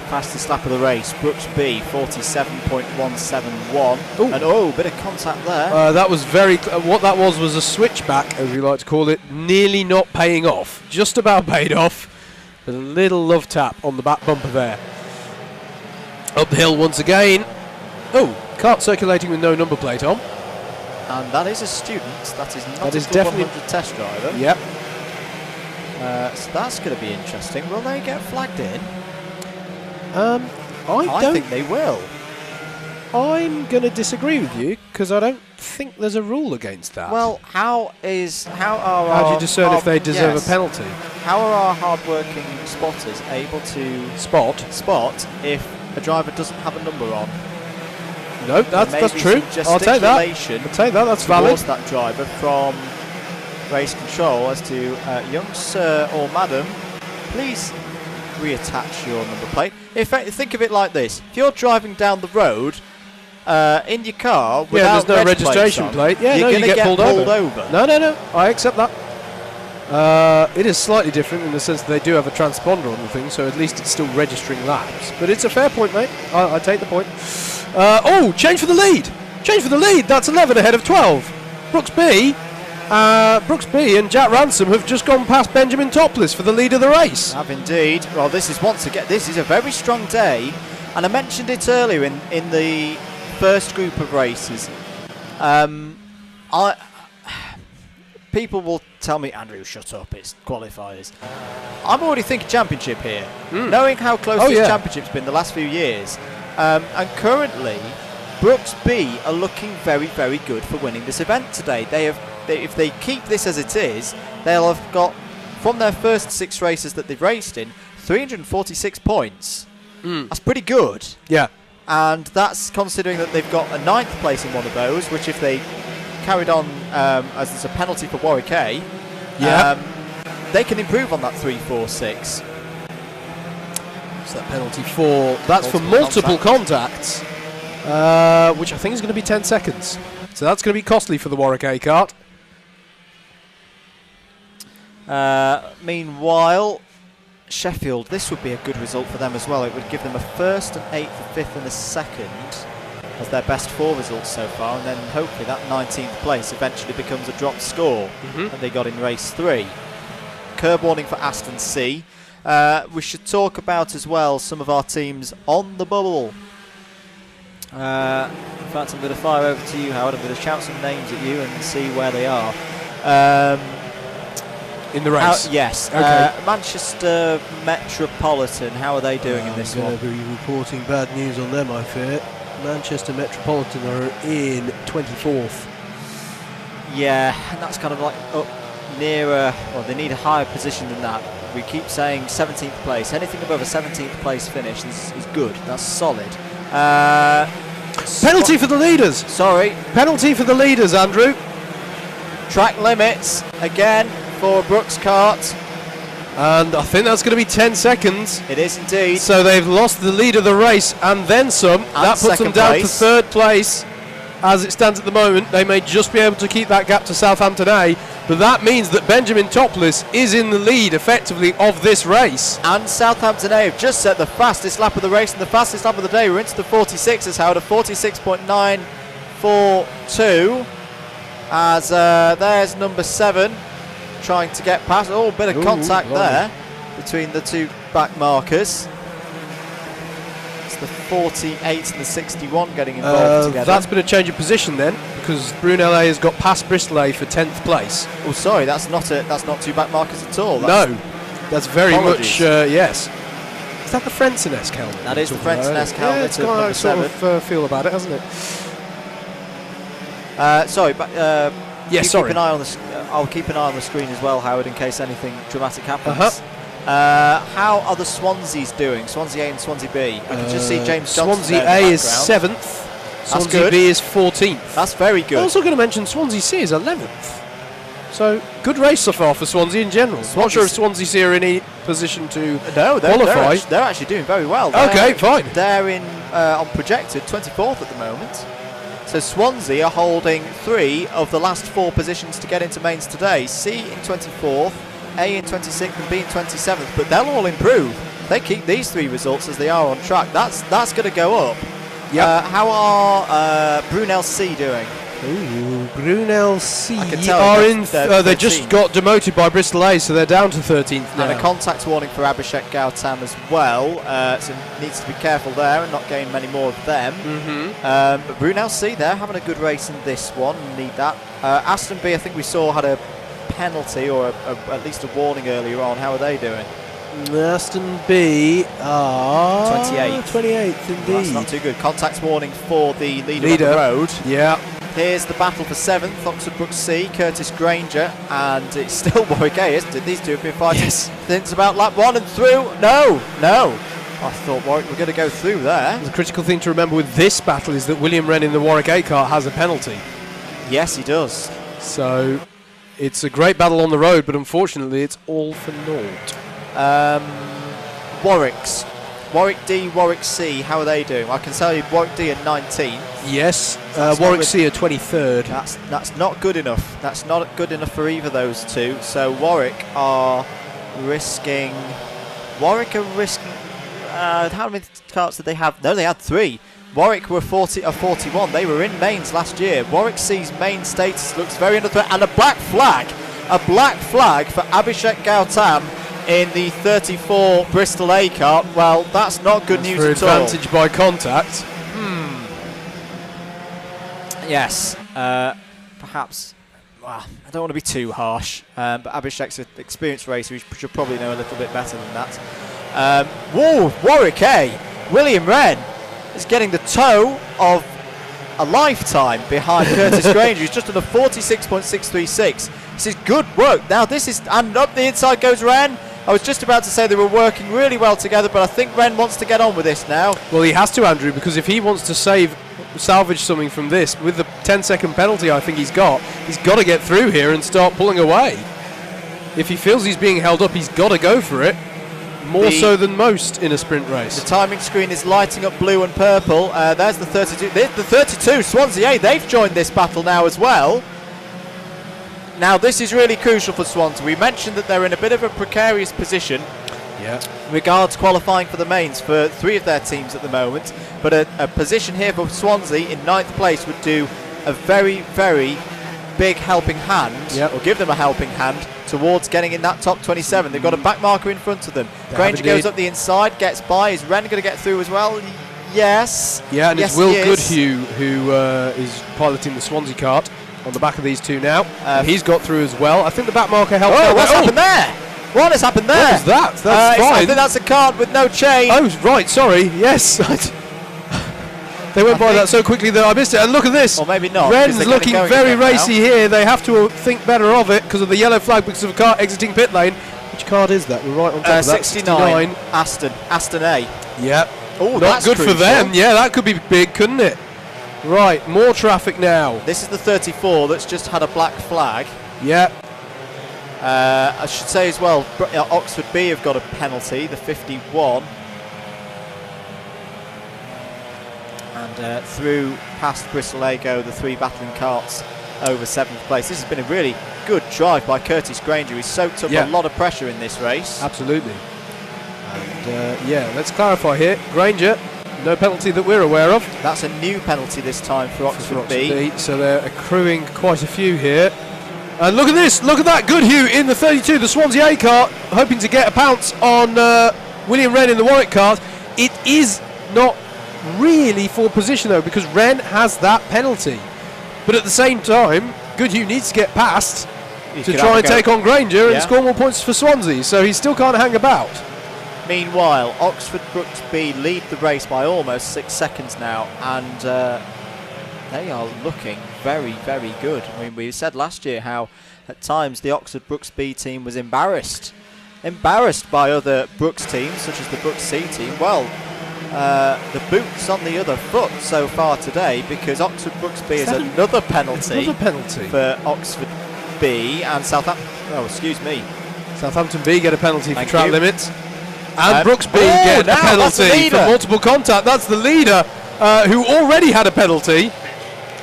S1: Fastest lap of the race, Brooks B, 47.171. And bit of contact there.
S3: That was very. What that was a switchback, as we like to call it, nearly not paying off. Just about paid off. A little love tap on the back bumper there. Up the hill once again. Oh, kart circulating with no number plate on.
S1: And that is a student. That is not a
S3: definitely
S1: 100 test driver.
S3: Yep.
S1: So that's going to be interesting. Will they get flagged in?
S3: I
S1: think they will.
S3: I'm going to disagree with you because I don't think there's a rule against that.
S1: Well, how do you
S3: discern if they deserve a penalty?
S1: How are our hard-working spotters able to spot if a driver doesn't have a number on?
S3: No, that's true. I'll take that. That's valid.
S1: Towards that driver from race control as to young sir or madam, please reattach your number plate. Think of it like this: if you're driving down the road in your car without
S3: there's no registration plate,
S1: you're going to get pulled over.
S3: No, I accept that. It is slightly different in the sense that they do have a transponder on the thing, so at least it's still registering laps. But it's a fair point, mate. I take the point. Change for the lead. That's 11 ahead of 12. Brooks B and Jack Ransom have just gone past Benjamin Topless for the lead of the race.
S1: Have indeed. Well, this is a very strong day, and I mentioned it earlier in the first group of races. People will tell me, Andrew, shut up, it's qualifiers. I'm already thinking championship here, knowing how close this championship's been the last few years. And currently, Brooks B are looking very, very good for winning this event today. If they keep this as it is, they'll have got, from their first 6 races that they've raced in, 346 points. That's pretty good.
S3: Yeah.
S1: And that's considering that they've got a 9th place in one of those, which if they carried on as there's a penalty for Warwick A, they can improve on that 346.
S3: So that penalty that's for multiple contacts, which I think is going to be 10 seconds. So that's going to be costly for the Warwick A kart.
S1: Meanwhile, Sheffield, this would be a good result for them as well. It would give them a 1st, an 8th, a 5th and a 2nd as their best 4 results so far, and then hopefully that 19th place eventually becomes a dropped score that they got in race 3. Curb warning for Aston C. We should talk about as well some of our teams on the bubble. In fact, I'm going to fire over to you, Howard. I'm going to shout some names at you and see where they are.
S3: In the race?
S1: Yes.
S3: Okay.
S1: Manchester Metropolitan, how are they doing in this one?
S3: I'm going to be reporting bad news on them, I fear. Manchester Metropolitan are in 24th.
S1: Yeah, and that's kind of like up nearer, well, they need a higher position than that. We keep saying 17th place. Anything above a 17th place finish is good. That's solid.
S3: Penalty for the leaders.
S1: Sorry.
S3: Penalty for the leaders, Andrew.
S1: Track limits again for Brooks kart.
S3: And I think that's going to be 10 seconds.
S1: It is indeed.
S3: So they've lost the lead of the race and then some.
S1: And
S3: that puts them down to 3rd place. As it stands at the moment, they may just be able to keep that gap to Southampton A, but that means that Benjamin Topless is in the lead effectively of this race.
S1: And Southampton A have just set the fastest lap of the race and the fastest lap of the day. We're into the 46s, Howard, a 46.942. As there's number 7 trying to get past. Oh, bit of contact there between the 2 back markers. the 48 and the 61 getting involved together.
S3: That's been a change of position then, because Brunel A has got past Bristol A for 10th place.
S1: Oh, sorry, that's not two back markers at all.
S3: That's very
S1: apologies.
S3: much yes. Is that the Frentzen-esque helmet?
S1: That is the Frentzen-esque helmet.
S3: Yeah, it's got a sort of feel about it, hasn't it?
S1: Sorry, but
S3: sorry.
S1: Keep an eye on I'll keep an eye on the screen as well, Howard, in case anything dramatic happens. How are the Swanseas doing? Swansea A and Swansea B. I can just see James Johnson.
S3: Swansea A is 7th. Swansea B is 14th.
S1: That's very good.
S3: I'm also going to mention Swansea C is 11th. So good race so far for Swansea in general. Not sure if Swansea C are in any position to qualify.
S1: They're actually doing very well.
S3: Okay, fine.
S1: They're in on projected 24th at the moment. So Swansea are holding 3 of the last 4 positions to get into mains today. C in 24th, A in 26th and B in 27th, but they'll all improve. They keep these 3 results as they are on track. That's going to go up.
S3: Yep.
S1: How are Brunel C doing?
S3: Ooh, Brunel C
S1: I can tell
S3: are in. They just got demoted by Bristol A, so they're down to 13th now.
S1: And a contact warning for Abhishek Gautam as well, so needs to be careful there and not gain many more of them. But Brunel C, they're having a good race in this one, need that. Aston B, I think we saw, had a penalty or at least a warning earlier on. How are they doing?
S3: Aston B are
S1: 28th
S3: indeed.
S1: Well, that's not too good. Contact warning for the leader on the road.
S3: Yeah.
S1: Here's the battle for 7th, Oxford Brook C, Curtis Granger, and it's still Warwick A, isn't it? These two have been fighting since about lap 1 and through. No. I thought Warwick were going to go through there.
S3: The critical thing to remember with this battle is that William Wren in the Warwick A car has a penalty.
S1: Yes, he does.
S3: So it's a great battle on the road, but unfortunately it's all for naught.
S1: Warwick D, Warwick C, how are they doing? I can tell you Warwick D are 19th.
S3: Yes, Warwick C are 23rd.
S1: That's not good enough. That's not good enough for either of those two. So Warwick are risking... how many carts did they have? No, they had 3. Warwick were 41. They were in mains last year. Warwick C's main status looks very under threat. And a black flag for Abhishek Gautam in the 34 Bristol A car. Well, that's not good news at all.
S3: Advantage by contact.
S1: Yes, perhaps. Well, I don't want to be too harsh, but Abhishek's an experienced racer. He should probably know a little bit better than that. Warwick A. William Wren is getting the toe of a lifetime behind Curtis Granger. He's just on a 46.636. This is good work. Now this is, and up the inside goes Wren. I was just about to say they were working really well together, but I think Wren wants to get on with this now.
S3: Well, he has to, Andrew, because if he wants to salvage something from this, with the 10-second penalty I think he's got to get through here and start pulling away. If he feels he's being held up, he's got to go for it. More so than most in a sprint race.
S1: The timing screen is lighting up blue and purple. There's the 32. The 32, Swansea A, they've joined this battle now as well. Now this is really crucial for Swansea. We mentioned that they're in a bit of a precarious position regards qualifying for the mains for 3 of their teams at the moment. But a position here for Swansea in 9th place would do a very, very big helping hand, or give them a helping hand towards getting in that top 27. They've got a back marker in front of them. Granger goes up the inside, gets by. Is Wren going to get through as well? Yes.
S3: Yeah, and
S1: yes,
S3: it's Will Goodhue who is piloting the Swansea kart on the back of these two now. He's got through as well. I think the back marker helped.
S1: What's happened there? What has happened there?
S3: What was that? That's fine.
S1: I think that's a kart with no chain.
S3: Oh, right, sorry. Yes. They went by that so quickly that I missed it. And look at this.
S1: Or maybe not.
S3: Wren's looking very racy here. They have to think better of it because of the yellow flag because of a car exiting pit lane. Which card is that? We're right on top of that.
S1: 69. Aston A.
S3: Yeah.
S1: Oh,
S3: not
S1: that's
S3: good
S1: crucial.
S3: for them. Yeah, that could be big, couldn't it? Right, more traffic now.
S1: This is the 34 that's just had a black flag.
S3: Yeah.
S1: I should say as well, Oxford B have got a penalty, the 51. And through past Bristol A go the 3 battling carts over 7th place. This has been a really good drive by Curtis Granger. He's soaked up a lot of pressure in this race.
S3: Absolutely. And let's clarify here. Granger, no penalty that we're aware of.
S1: That's a new penalty this time for Oxford B.
S3: So they're accruing quite a few here. And look at this, look at that, Goodhue in the 32, the Swansea A kart, hoping to get a pounce on William Wren in the Warwick kart. It is not really for position though, because Wren has that penalty. But at the same time, Goodhue needs to get past to try and take on Granger and score more points for Swansea, so he still can't hang about.
S1: Meanwhile, Oxford Brooksby lead the race by almost 6 seconds now, and they are looking very, very good. I mean, we said last year how at times the Oxford Brooksby team was embarrassed by other Brooks teams, such as the BUKC team. Well, the boot's on the other foot so far today, because Oxford Brooksby is another penalty for Oxford B, and Southampton
S3: B get a penalty for track limits, and Brooksby get a penalty for multiple contact. That's the leader, who already had a penalty,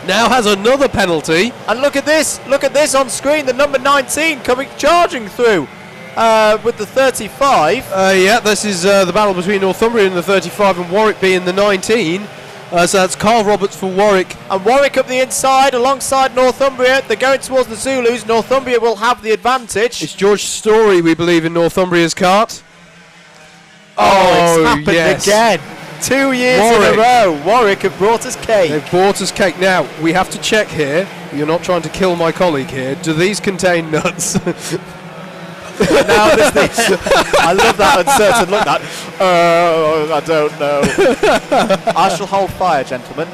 S3: now has another penalty.
S1: And look at this on screen, the number 19 coming charging through with the 35.
S3: Yeah, this is the battle between Northumbria in the 35 and Warwick B in the 19. So that's Carl Roberts for Warwick.
S1: And Warwick up the inside alongside Northumbria. They're going towards the Zulus. Northumbria will have the advantage.
S3: It's George Story, we believe, in Northumbria's cart.
S1: Oh, it's happened again. 2 years in a row. Warwick have brought us cake.
S3: They've brought us cake. Now, we have to check here. You're not trying to kill my colleague here. Do these contain nuts?
S1: Now I love that uncertain look. I don't know. I shall hold fire, gentlemen.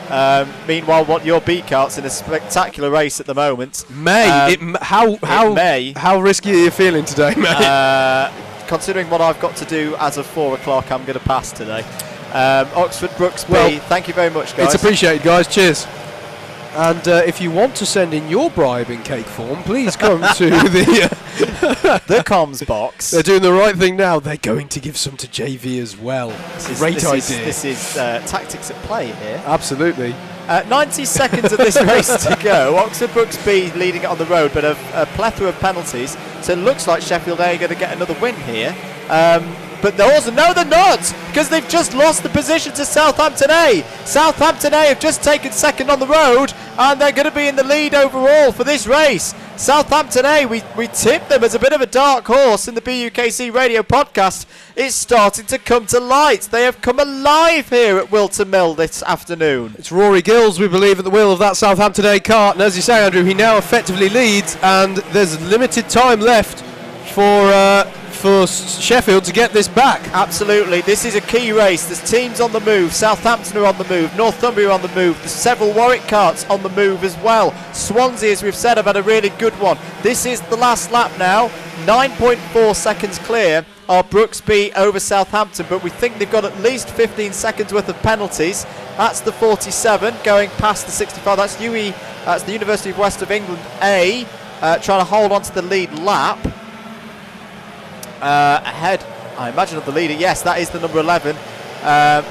S1: Meanwhile, what your B cart's in a spectacular race at the moment.
S3: How risky are you feeling today, mate?
S1: Considering what I've got to do as of 4 o'clock, I'm going to pass today. Oxford Brooksby, thank you very much, guys.
S3: It's appreciated, guys. Cheers. And if you want to send in your bribe in cake form, please come to
S1: the comms box.
S3: They're doing the right thing now. They're going to give some to JV as well. Great idea.
S1: This is tactics at play here.
S3: Absolutely.
S1: 90 seconds of this race to go. Oxford Brooksby leading it on the road, but a plethora of penalties. So it looks like Sheffield A are going to get another win here. But they're not, because they've just lost the position to Southampton A. Southampton A have just taken second on the road, and they're going to be in the lead overall for this race. Southampton A, we tipped them as a bit of a dark horse in the BUKC radio podcast. It's starting to come to light. They have come alive here at Whilton Mill this afternoon.
S3: It's Rory Gills, we believe, at the wheel of that Southampton A cart. And as you say, Andrew, he now effectively leads, and there's limited time left for Sheffield to get this back.
S1: Absolutely, this is a key race. There's teams on the move. Southampton are on the move, Northumbria are on the move, there's several Warwick carts on the move as well. Swansea, as we've said, have had a really good one. This is the last lap now. 9.4 seconds clear are Brooksby over Southampton, but we think they've got at least 15 seconds worth of penalties. That's the 47 going past the 65. That's that's the University of West of England A, trying to hold on to the lead lap. Ahead, I imagine, of the leader. Yes, that is the number 11,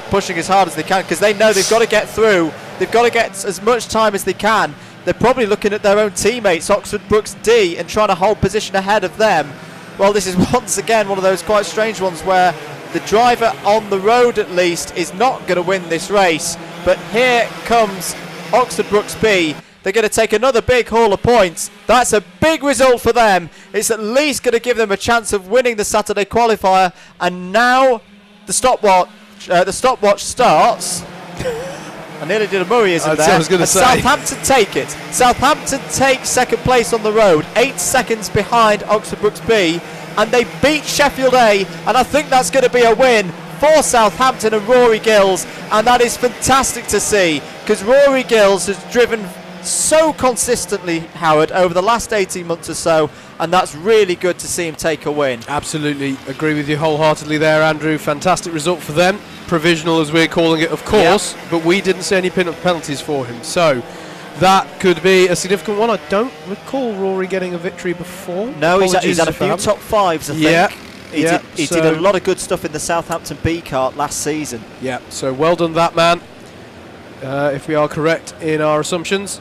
S1: pushing as hard as they can, because they know they've got to get through. They've got to get as much time as they can. They're probably looking at their own teammates, Oxford Brooks D, and trying to hold position ahead of them. Well, this is once again one of those quite strange ones where the driver on the road, at least, is not going to win this race. But here comes Oxford Brooks B. They're going to take another big haul of points. That's a big result for them. It's at least going to give them a chance of winning the Saturday qualifier. And now the stopwatch starts. I nearly did a Murrayism there.
S3: I was going to say.
S1: Southampton take it. Southampton take second place on the road, 8 seconds behind Oxford Brooks B, and they beat Sheffield A. And I think that's going to be a win for Southampton and Rory Gills, and that is fantastic to see, because Rory Gills has driven so consistently, Howard, over the last 18 months or so, and that's really good to see him take a win.
S3: Absolutely agree with you wholeheartedly there, Andrew. Fantastic result for them. Provisional, as we're calling it, of course, but we didn't see any penalties for him, so that could be a significant one. I don't recall Rory getting a victory before.
S1: No, he's had a few top fives, I think.
S3: Yeah.
S1: He did a lot of good stuff in the Southampton B cart last season.
S3: Yeah, so well done that man, if we are correct in our assumptions.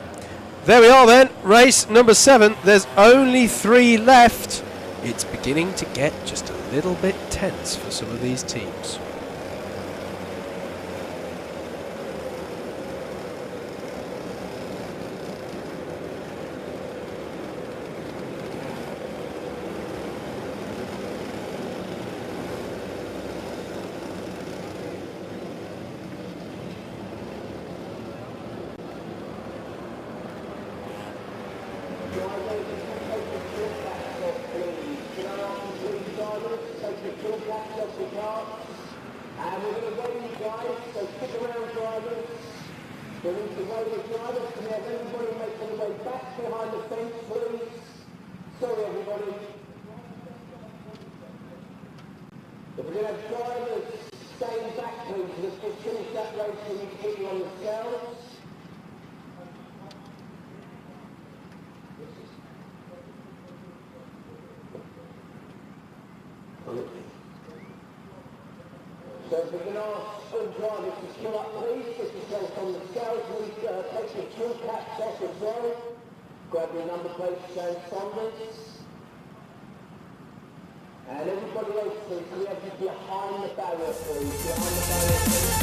S3: There we are then, race number 7. There's only 3 left. It's beginning to get just a little bit tense for some of these teams.
S4: take the fuel caps off the car. And we're going to weigh you guys, so stick around, drivers. We need to weigh the drivers. Can we have everybody make their way back behind the fence, please? Sorry, everybody. If we're going to have drivers staying back, please, let's just finish that race so we can get you on the scales. So if we can ask all drivers to queue up, please, get yourself on the scales, please take your fuel caps off as well. Grab your number plates and standards. And everybody else, please, can we have you behind the barrier, please? Behind the barrier, please.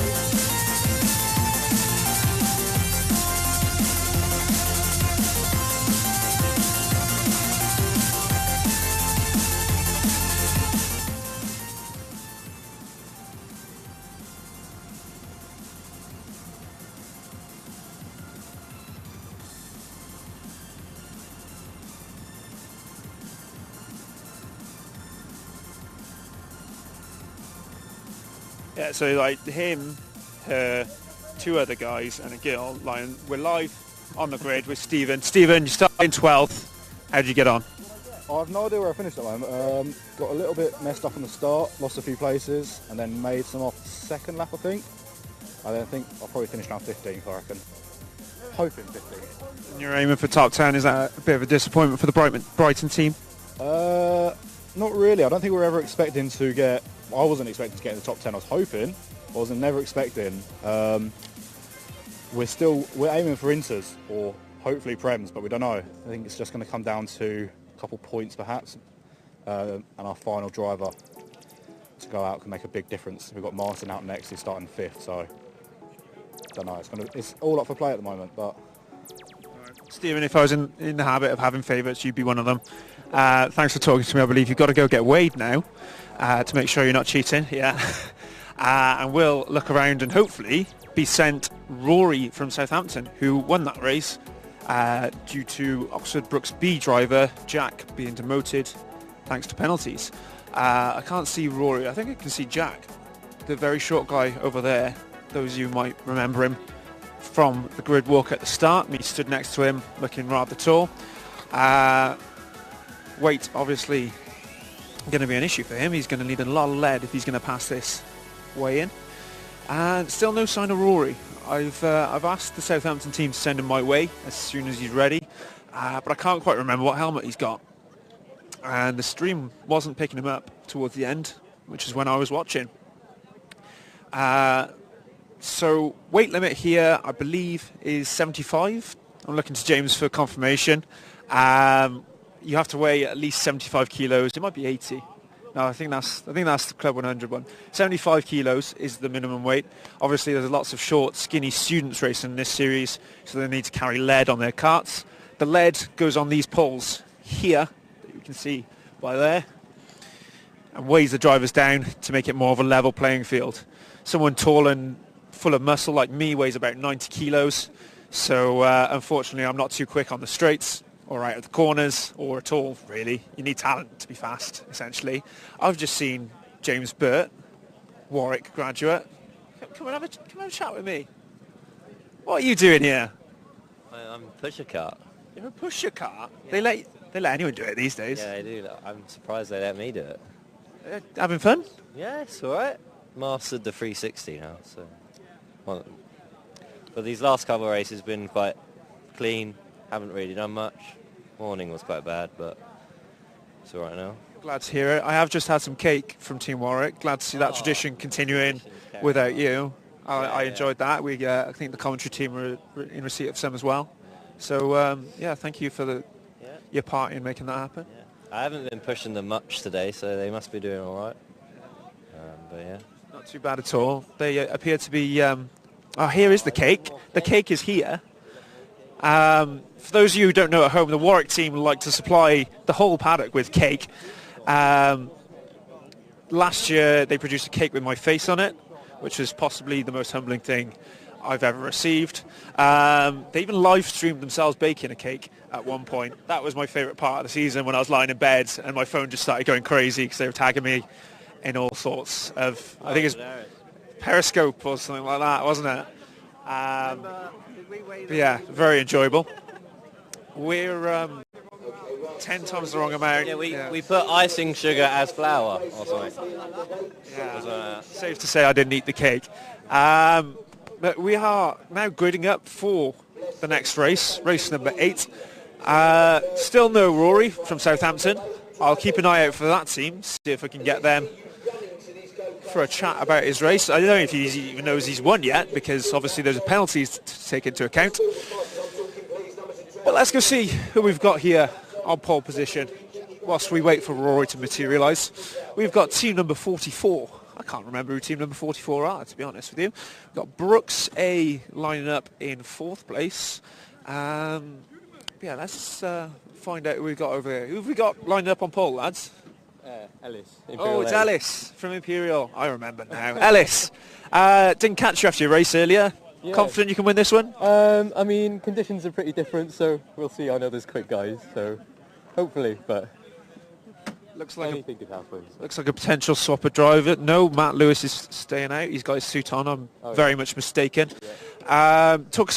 S2: Yeah, so like him, her, two other guys and a girl, we're live on the grid with Stephen. Stephen, you started in 12th. How did you get on?
S8: I have no idea where I finished at the moment. Got a little bit messed up on the start, lost a few places, and then made some off the second lap, I think. I then think I'll probably finish around 15th, I reckon. Hoping 15th.
S2: And you're aiming for top 10. Is that a bit of a disappointment for the Brighton team?
S8: Not really. I don't think we were ever expecting to get... I wasn't expecting to get in the top 10. I was hoping. I wasn't never expecting. We're aiming for Inters or hopefully Prems, but we don't know. I think it's just going to come down to a couple points perhaps, and our final driver to go out can make a big difference. We've got Martin out next, who's starting 5th, so don't know. It's all up for play at the moment, but.
S2: Stephen, if I was in the habit of having favourites, you'd be one of them. Thanks for talking to me. I believe you've got to go get weighed now to make sure you're not cheating. Yeah. And we'll look around and hopefully be sent Rory from Southampton, who won that race due to Oxford Brook's B driver, Jack, being demoted thanks to penalties. I can't see Rory. I think I can see Jack, the very short guy over there. Those of you might remember him from the grid walk at the start. Me stood next to him looking rather tall. Weight obviously going to be an issue for him. He's going to need a lot of lead if he's going to pass this weigh in. And still no sign of Rory. I've asked the Southampton team to send him my way as soon as he's ready, but I can't quite remember what helmet he's got. And the stream wasn't picking him up towards the end, which is when I was watching. So weight limit here, I believe, is 75. I'm looking to James for confirmation. You have to weigh at least 75 kilos. It might be 80. No, I think that's the Club 100 one. 75 kilos is the minimum weight. Obviously, there's lots of short, skinny students racing in this series, so they need to carry lead on their carts. The lead goes on these poles here, that you can see by there, and weighs the drivers down to make it more of a level playing field. Someone tall and full of muscle like me weighs about 90 kilos, so unfortunately I'm not too quick on the straights or out of the corners or at all, really. You need talent to be fast, essentially. I've just seen James Burt, Warwick graduate. Come and have a chat with me. What are you doing here?
S9: I'm a pusher cart.
S2: You're a pusher cart? Yeah. They let anyone do it these days.
S9: Yeah, they do. I'm surprised they let me do it.
S2: Having fun?
S9: Yeah, it's all right. Mastered the 360 now, so. Well, but these last couple of races have been quite clean. Haven't really done much. Morning was quite bad, but it's all right now.
S2: Glad to hear it. I have just had some cake from Team Warwick. Glad to see that tradition continuing without you. I enjoyed that. I think the commentary team were in receipt of some as well. So yeah, thank you for your part in making that happen.
S9: Yeah. I haven't been pushing them much today, so they must be doing all right. But yeah,
S2: not too bad at all. They appear to be. Oh, here is the cake. The cake is here. For those of you who don't know at home, the Warwick team like to supply the whole paddock with cake. Last year they produced a cake with my face on it, which was possibly the most humbling thing I've ever received. They even live streamed themselves baking a cake at one point. That was my favourite part of the season, when I was lying in bed and my phone just started going crazy because they were tagging me in all sorts of, I think it's Periscope or something like that, wasn't it? But yeah, very enjoyable. We're 10 times the wrong amount.
S9: Yeah, we put icing sugar as flour or something.
S2: Yeah, safe to say I didn't eat the cake. But we are now gridding up for the next race number 8. Still no Rory from Southampton. I'll keep an eye out for that team, see if I can get them for a chat about his race. I don't know if he even knows he's won yet, because obviously there's a penalties to take into account. But let's go see who we've got here on pole position whilst we wait for Rory to materialise. We've got team number 44. I can't remember who team number 44 are, to be honest with you. We've got Brooks A lining up in 4th place. Yeah, let's find out who we've got over here. Who have we got lined up on pole, lads?
S7: Ellis.
S2: Oh, it's Ellis from Imperial. I remember now. Ellis, didn't catch you after your race earlier.
S10: Yeah.
S2: Confident you can win this one?
S10: I mean, conditions are pretty different, so we'll see. I know there's quick guys, so hopefully, but
S2: looks like
S10: anything could happen.
S2: Looks like a potential swapper driver. No, Matt Lewis is staying out. He's got his suit on. I'm very much mistaken.
S10: Yeah.
S2: Talk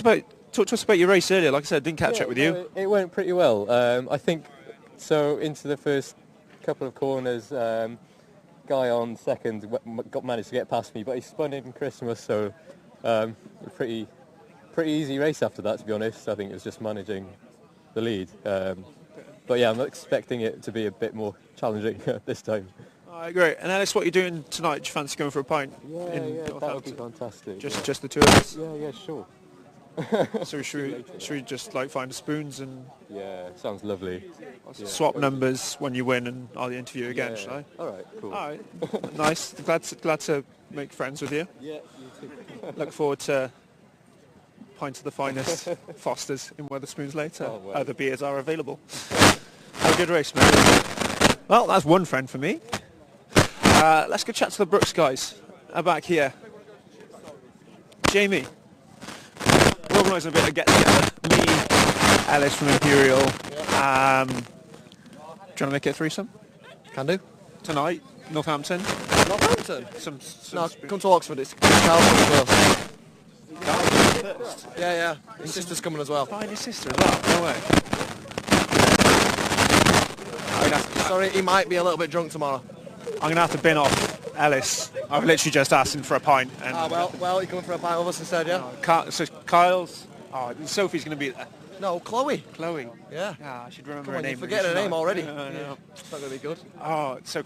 S2: to us about your race earlier. Like I said, I didn't catch up with you.
S10: It went pretty well. I think so. Into the first couple of corners, guy on second managed to get past me, but he spun in Christmas, so a pretty easy race after that, to be honest. I think it was just managing the lead. But yeah, I'm not expecting it to be a bit more challenging this time.
S2: All right, great. And Alice, what are you doing tonight? Do you fancy going for a pint?
S10: Yeah, that would be fantastic.
S2: Just the two of us?
S10: Yeah, sure.
S2: So should we just like find the spoons and
S10: sounds lovely.
S2: Swap numbers when you win, and I'll interview you again, shall I?
S10: All right, cool.
S2: All right, nice. Glad to make friends with you.
S10: Yeah, you too.
S2: Look forward to pints of the finest Fosters in Wetherspoons later.
S10: Oh, wow.
S2: Other beers are available. Have a good race, mate. Well, that's one friend for me. Let's go chat to the Brooks guys. Back here. Jamie. We're organising a bit of get-together. Me, Alice from Imperial. Do you want to make it a threesome?
S11: Can do.
S2: Tonight, Northampton.
S11: Northampton?
S2: No,
S11: come to Oxford. It's Carlton as well. Yeah. His sister's coming as well.
S2: Oh, and his sister as well? No way.
S11: Sorry, he might be a little bit drunk tomorrow.
S2: I'm going to have to bin off Ellis. I've literally just asked him for a pint. And
S11: well, you're coming for a pint with us instead, yeah?
S2: So Kyle's... Oh, Sophie's going to be there.
S11: No, Chloe.
S2: Chloe.
S11: Yeah.
S2: I should remember
S11: Come
S2: her
S11: on,
S2: name.
S11: you're forgetting her name already.
S2: No.
S11: It's not going to be good.
S2: Oh, so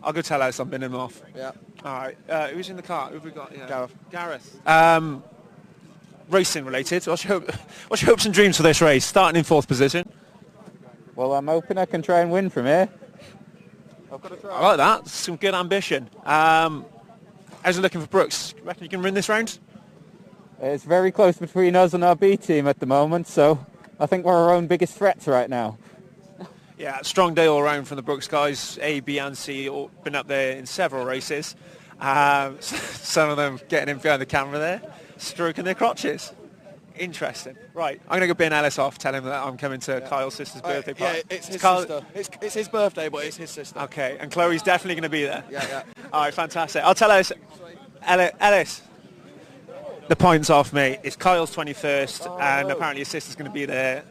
S2: I'll go tell Alice I'm binning him off.
S11: Yeah.
S2: All right. Who's in the car? Who have we got? Yeah.
S11: Gareth.
S2: Racing related. What's your hopes and dreams for this race? Starting in 4th position.
S7: Well, I'm hoping I can try and win from here.
S2: I've got to try. I like that. Some good ambition. How's it looking for Brooks? You reckon you can win this round?
S7: It's very close between us and our B team at the moment, so I think we're our own biggest threats right now.
S2: Yeah, strong day all around from the Brooks guys. A, B and C all been up there in several races. Some of them getting in behind the camera there, stroking their crotches. Interesting. Right, I'm going to go bin Alice off, tell him that I'm coming to Kyle's sister's birthday party.
S11: Yeah, it's his sister. It's his birthday, but it's his sister.
S2: Okay, and Chloe's definitely going to be there.
S11: Yeah.
S2: All right, fantastic. I'll tell Alice, the point's off, mate. It's Kyle's 21st, and apparently his sister's going to be there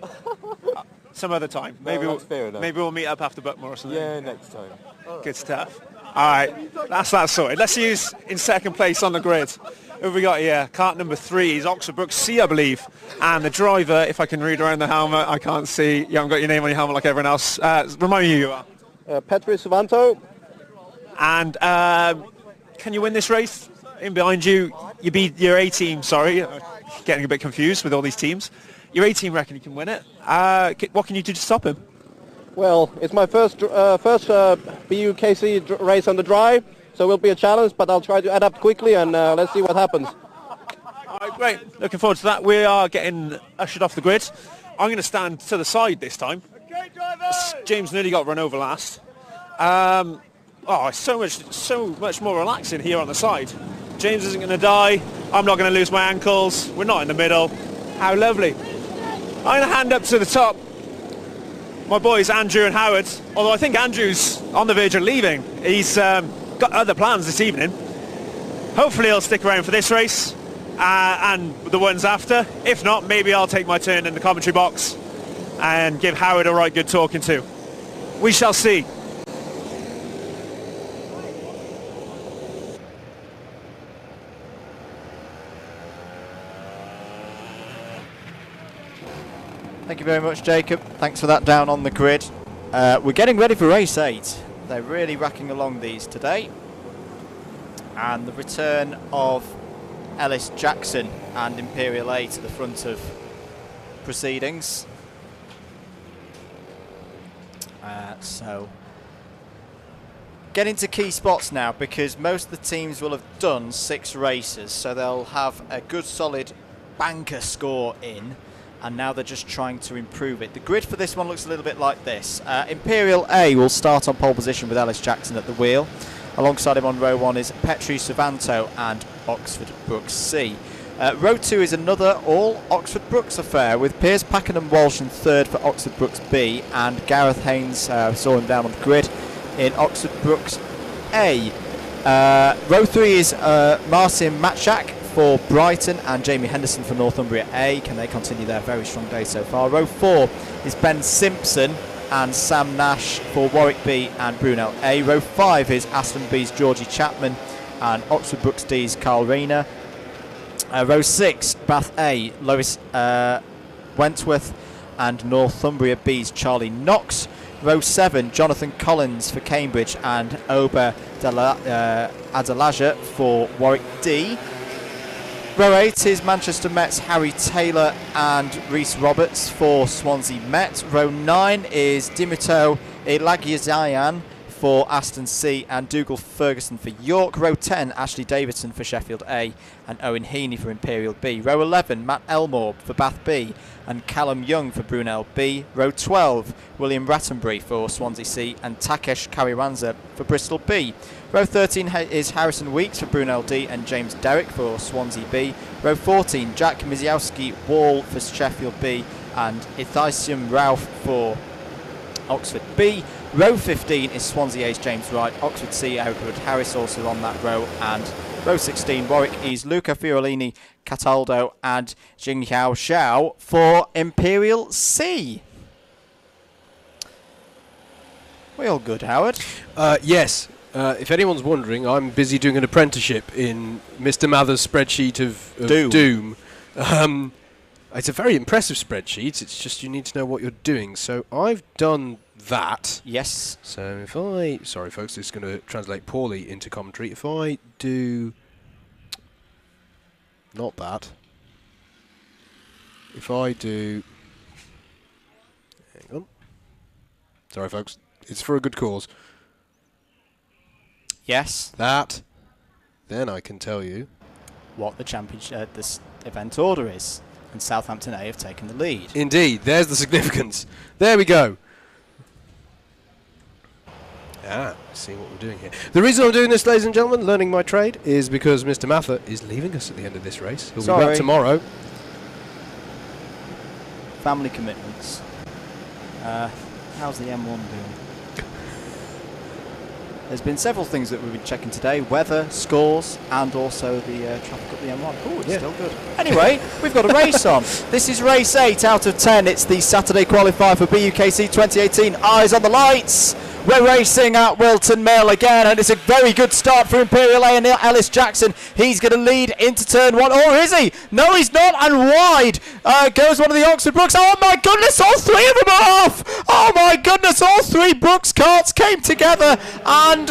S2: some other time. Maybe we'll meet up after Buckmore or something.
S10: Yeah, next time.
S2: Good stuff. All right, that's that sorted. Let's use in 2nd place on the grid. Who have we got here? Cart number 3 is Oxford Brooks C, I believe. And the driver, if I can read around the helmet, I can't see. You haven't got your name on your helmet like everyone else. Remind me who you are.
S12: Petri Savanto.
S2: And can you win this race? In behind you, you beat your A team. Sorry, getting a bit confused with all these teams. Your A team reckon you can win it. What can you do to stop him?
S12: Well, it's my first BUKC race on the dry, so it will be a challenge, but I'll try to adapt quickly and let's see what happens.
S2: All right, great. Looking forward to that. We are getting ushered off the grid. I'm going to stand to the side this time. Okay, driver! James nearly got run over last. It's so much more relaxing here on the side. James isn't going to die. I'm not going to lose my ankles. We're not in the middle. How lovely. I'm going to hand up to the top. My boys Andrew and Howard, although I think Andrew's on the verge of leaving. He's got got other plans this evening. Hopefully he'll stick around for this race and the ones after. If not, maybe I'll take my turn in the commentary box and give Howard a right good talking to. We shall see.
S1: Thank you very much, Jacob. Thanks for that down on the grid. We're getting ready for race 8. They're really racking along these today. And the return of Ellis Jackson and Imperial A to the front of proceedings. So get into key spots now, because most of the teams will have done 6 races, so they'll have a good solid banker score in, and now they're just trying to improve it. The grid for this one looks a little bit like this. Imperial A will start on pole position with Ellis Jackson at the wheel. Alongside him on row 1 is Petri Savanto and Oxford BUKC. Row 2 is another all Oxford Brooks affair, with Piers Pakenham Walsh in third for Oxford Brooks B, and Gareth Haynes, saw him down on the grid, in Oxford Brooks A. Row 3 is Martin Matchak for Brighton and Jamie Henderson for Northumbria A. Can they continue their very strong day so far? Row 4 is Ben Simpson and Sam Nash for Warwick B and Brunel A. Row 5 is Aston B's Georgie Chapman and Oxford Brooks D's Carl Rayner. Row 6, Bath A, Lois Wentworth and Northumbria B's Charlie Knox. Row 7, Jonathan Collins for Cambridge and Ober Adelaja for Warwick D. Row 8 is Manchester Met's Harry Taylor and Rhys Roberts for Swansea Met. Row 9 is Dimito Elagiazayan for Aston C and Dougal Ferguson for York. Row 10, Ashley Davidson for Sheffield A and Owen Heaney for Imperial B. Row 11, Matt Elmore for Bath B and Callum Young for Brunel B. Row 12, William Rattenbury for Swansea C and Takesh Kariwanza for Bristol B. Row 13 is Harrison Weeks for Brunel D and James Derrick for Swansea B. Row 14, Jack Miziowski Wall for Sheffield B and Ithaisium Ralph for Oxford B. Row 15 is Swansea A's James Wright, Oxford C, Edward Harris also on that row, and row 16, Warwick E's Luca Fiorellini, Cataldo and Jingxiao Xiao for Imperial C. We all good, Howard?
S3: Yes. If anyone's wondering, I'm busy doing an apprenticeship in Mr. Mather's spreadsheet of Doom. It's a very impressive spreadsheet. It's just you need to know what you're doing. So I've done that.
S1: Yes.
S3: So if I... Sorry, folks, this is going to translate poorly into commentary. If I do... Not that. If I do... Hang on. Sorry, folks. It's for a good cause.
S1: Yes.
S3: That. Then I can tell you
S1: what the championship, this event order is. And Southampton A have taken the lead.
S3: Indeed. There's the significance. There we go. See what we're doing here. The reason I'm doing this, ladies and gentlemen, learning my trade, is because Mr. Mather is leaving us at the end of this race. He'll be back tomorrow.
S1: Family commitments. How's the M1 doing? There's been several things that we've been checking today. Weather, scores, and also the traffic up the M1. Oh, it's still good. Anyway, we've got a race on. This is race 8 out of 10. It's the Saturday qualifier for BUKC 2018. Eyes on the lights. We're racing at Whilton Mill again, and it's a very good start for Imperial A and Ellis Jackson. He's going to lead into turn 1, or is he? No, he's not, and wide goes one of the Oxford Brooks. Oh my goodness, all 3 of them are off! Oh my goodness, all 3 Brooks carts came together, and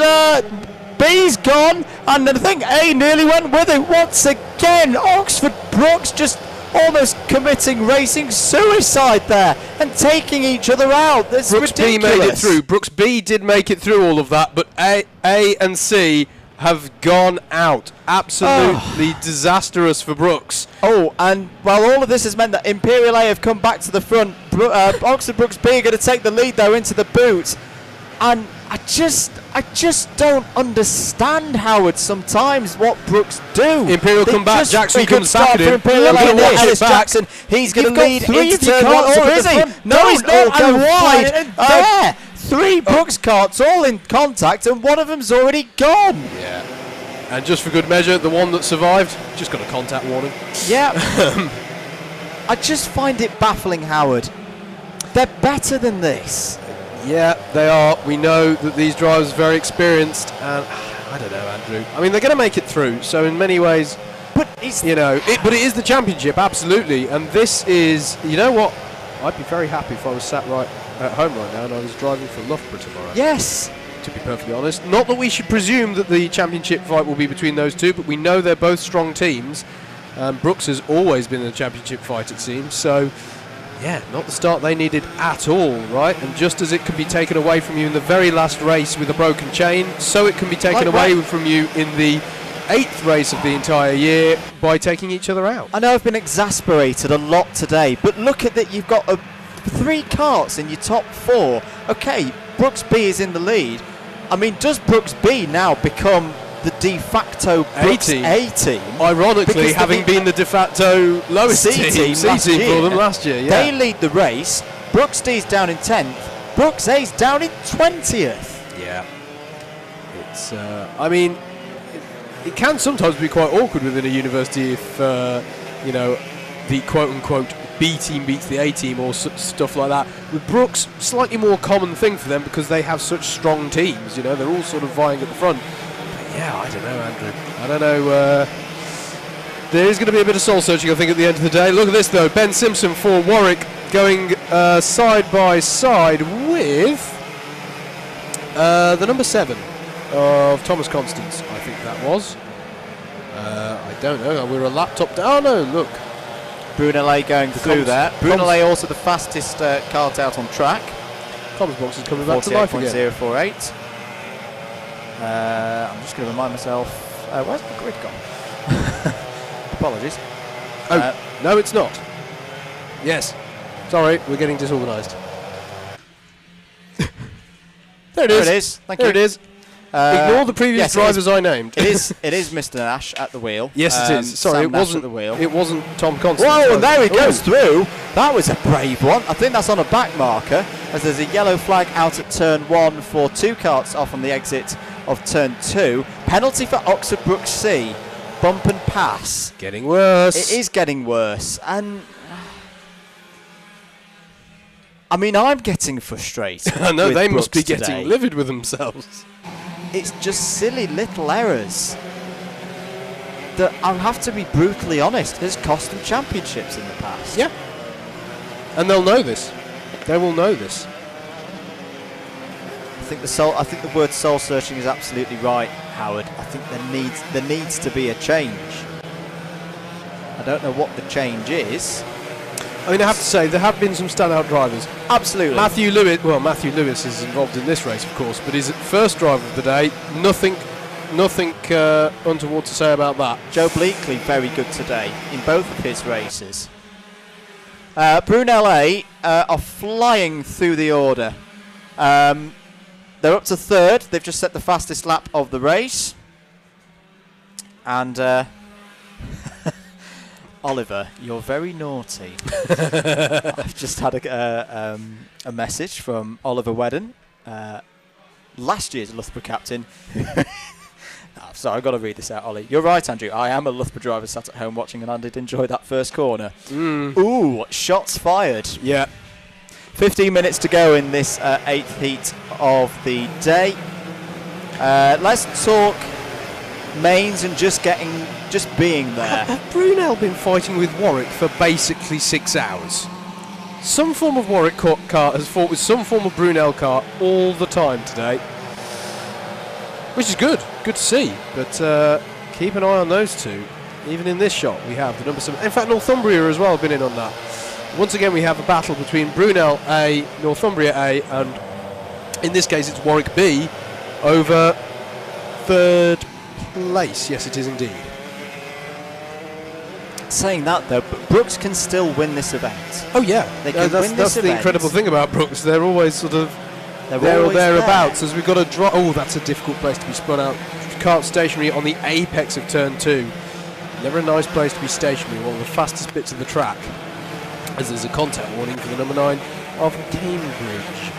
S1: B's gone, and I think A nearly went with it once again. Oxford Brooks just almost committing racing suicide there and taking each other out. That's
S3: Brooks
S1: ridiculous.
S3: B made it through. Brooks B did make it through all of that, but A and C have gone out. Absolutely disastrous for Brooks.
S1: Oh, and while all of this has meant that Imperial A have come back to the front, Oxford Brooks B are going to take the lead though into the boot. And I just don't understand, Howard, sometimes what Brooks do.
S3: Imperial come back, Jackson comes back at him.
S1: Imperial Ellis Jackson, he's going to lead into turn 1, or is he? No, he's not, and wide. 3 Brooks carts all in contact, and one of them's already gone.
S3: Yeah. And just for good measure, the one that survived just got a contact warning.
S1: Yeah. I just find it baffling, Howard. They're better than this.
S3: Yeah, they are. We know that these drivers are very experienced, and I don't know, Andrew. I mean, they're going to make it through, so in many ways,
S1: but it's
S3: but it is the championship, absolutely. And this is, you know what? I'd be very happy if I was sat right at home right now and I was driving for Loughborough tomorrow.
S1: Yes.
S3: To be perfectly honest, not that we should presume that the championship fight will be between those two, but we know they're both strong teams. Brooks has always been in the championship fight, it seems. So, yeah, not the start they needed at all, right? And just as it can be taken away from you in the very last race with a broken chain, so it can be taken away from you in the 8th race of the entire year by taking each other out.
S1: I know I've been exasperated a lot today, but look at that. You've got 3 karts in your top 4. Okay, Brooks B is in the lead. I mean, does Brooks B now become the de facto Brooks A team?
S3: Ironically, having been the de facto lowest C team for them last year. Yeah.
S1: They lead the race. Brooks D's down in 10th. Brooks A's down in 20th.
S3: Yeah. It's, I mean, it can sometimes be quite awkward within a university if, you know, the quote-unquote B team beats the A team or stuff like that. With Brooks, slightly more common thing for them because they have such strong teams. You know, they're all sort of vying at the front. But yeah, I don't know, Andrew. I don't know. There is going to be a bit of soul searching, I think, at the end of the day. Look at this, though. Ben Simpson for Warwick going side by side with the number 7 of Thomas Constance. I think that was. I don't know. We're a laptop. Oh no! Look.
S1: Brunellet going through there. Brunellet also the fastest kart out on track.
S3: Thomas Box is coming back to life again.
S1: 48.048. I'm just going to remind myself. Where's the grid gone? Apologies.
S3: Oh, no, it's not. Yes. Sorry, we're getting disorganised. There it is.
S1: There it is. Thank you.
S3: There it is. Ignore the previous drivers I named.
S1: It is Mr. Nash at the wheel.
S3: Yes, it is. Sorry, it wasn't
S1: at the wheel.
S3: It wasn't Tom Constance.
S1: Whoa, and there he goes through. That was a brave one. I think that's on a back marker, as there's a yellow flag out at turn 1 for 2 karts off on the exit of turn 2. Penalty for Oxford Brooks C. Bump and pass.
S3: Getting worse.
S1: It is getting worse, and I mean, I'm getting frustrated.
S3: I know, they must be
S1: today.
S3: getting livid with themselves.
S1: It's just silly little errors that I'll have to be brutally honest, has cost them championships in the past.
S3: Yeah. And they'll know this. They will know this.
S1: I think the word soul searching is absolutely right, Howard. I think there needs to be a change. I don't know what the change is.
S3: I mean, I have to say, there have been some standout drivers.
S1: Absolutely.
S3: Matthew Lewis is involved in this race, of course, but his first driver of the day, nothing untoward to say about that.
S1: Joe Bleakley, very good today in both of his races. Brunellet are flying through the order. They're up to 3rd. They've just set the fastest lap of the race. And Oliver, you're very naughty. I've just had a message from Oliver Wedden, last year's Loughborough captain. Sorry, I've got to read this out, Ollie. You're right, Andrew. I am a Loughborough driver sat at home watching, and I did enjoy that first corner. Ooh, shots fired.
S3: Yeah.
S1: 15 minutes to go in this 8th heat of the day. Let's talk mains and just being there.
S3: Have Brunel been fighting with Warwick for basically 6 hours? Some form of Warwick car has fought with some form of Brunel car all the time today. Which is good to see. But keep an eye on those two. Even in this shot we have the number 7. In fact, Northumbria as well have been in on that. Once again we have a battle between Brunel A, Northumbria A, and in this case it's Warwick B over 3rd place. Yes, it is indeed.
S1: Saying that though, Brooks can still win this event.
S3: Oh yeah,
S1: they can win this
S3: that's the
S1: event.
S3: incredible thing about Brooks. They're always sort of there or thereabouts. As we've got a drop. Oh, that's a difficult place to be spun out. Kart stationary on the apex of turn 2. Never a nice place to be stationary. One of the fastest bits of the track. As there's a contact warning for the number 9 of Cambridge,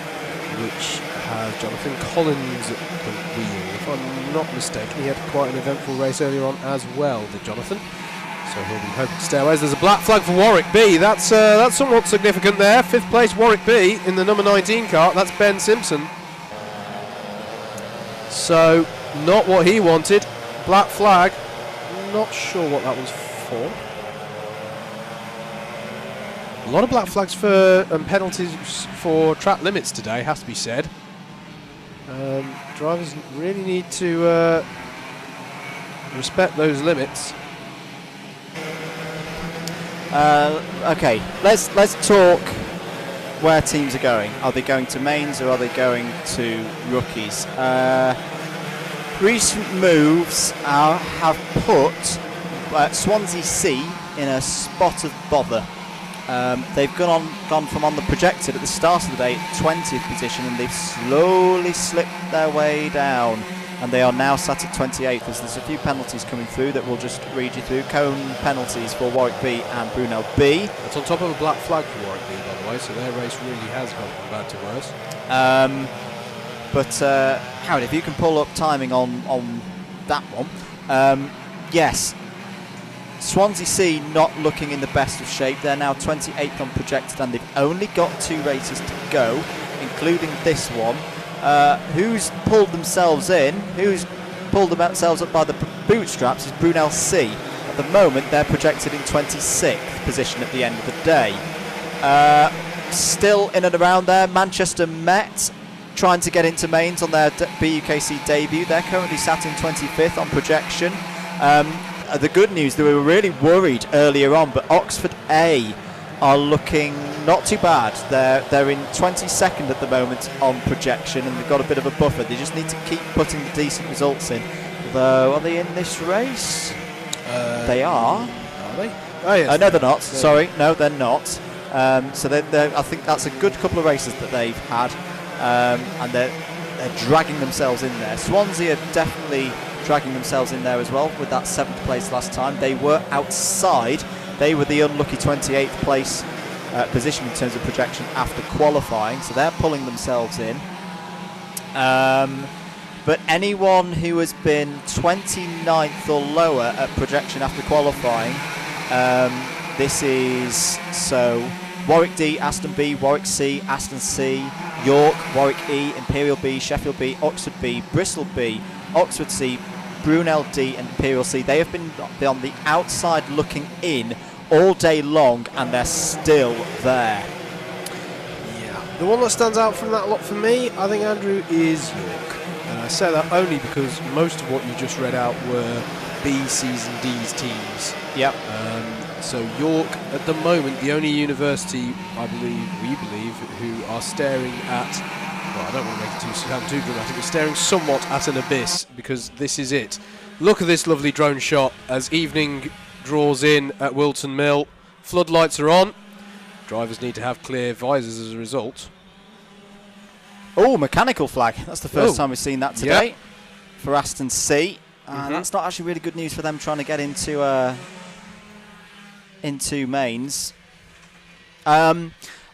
S3: which has Jonathan Collins at the wheel. If I'm not mistaken, he had quite an eventful race earlier on as well, did Jonathan? So he'll be hoping to stay away. There's a black flag for Warwick B. That's somewhat significant there. 5th place Warwick B in the number 19 car. That's Ben Simpson. So not what he wanted. Black flag. Not sure what that was for. A lot of black flags for and penalties for track limits today, has to be said. Drivers really need to respect those limits.
S1: Okay, let's talk where teams are going. Are they going to mains or are they going to rookies? Recent moves have put Swansea C in a spot of bother. They've gone from on the projected at the start of the day 20th position, and they've slowly slipped their way down, and they are now sat at 28th. There's a few penalties coming through that we'll just read you through. Cone penalties for Warwick B and Brunel B.
S3: It's on top of a black flag for Warwick B, by the way, so their race really has gone from bad to worse.
S1: But Howard, if you can pull up timing on that one. Yes, Swansea C not looking in the best of shape. They're now 28th on projected, and they've only got 2 races to go, including this one. Who's pulled themselves in, who's pulled themselves up by the bootstraps is Brunel C. At the moment, they're projected in 26th position at the end of the day. Still in and around there, Manchester Met trying to get into mains on their BUKC debut. They're currently sat in 25th on projection. The good news, they were really worried earlier on, but Oxford A are looking not too bad. They're in 22nd at the moment on projection, and they've got a bit of a buffer. They just need to keep putting the decent results in. Though, are they in this race? They are.
S3: Are they? Oh, yes.
S1: No, they're not. Sorry, no, they're not. So I think that's a good couple of races that they've had, and they're dragging themselves in there. Swansea are definitely dragging themselves in there as well with that 7th place last time. They were outside. They were the unlucky 28th place position in terms of projection after qualifying, so they're pulling themselves in. But anyone who has been 29th or lower at projection after qualifying, this is so Warwick D, Aston B, Warwick C, Aston C, York, Warwick E, Imperial B, Sheffield B, Oxford B, Bristol B, Oxford C, Brunel D and Imperial C. They have been on the outside looking in all day long, and they're still there.
S3: Yeah. The one that stands out from that lot for me, I think, Andrew, is York. And I say that only because most of what you just read out were B, C's and D's teams.
S1: Yep.
S3: So York, at the moment, the only university, we believe, who are staring at, well, I don't want to make it sound too dramatic, but staring somewhat at an abyss, because this is it. Look at this lovely drone shot as evening draws in at Whilton Mill. Floodlights are on. Drivers need to have clear visors as a result.
S1: Oh, mechanical flag. That's the first time we've seen that today for Aston C. That's not actually really good news for them trying to get into mains.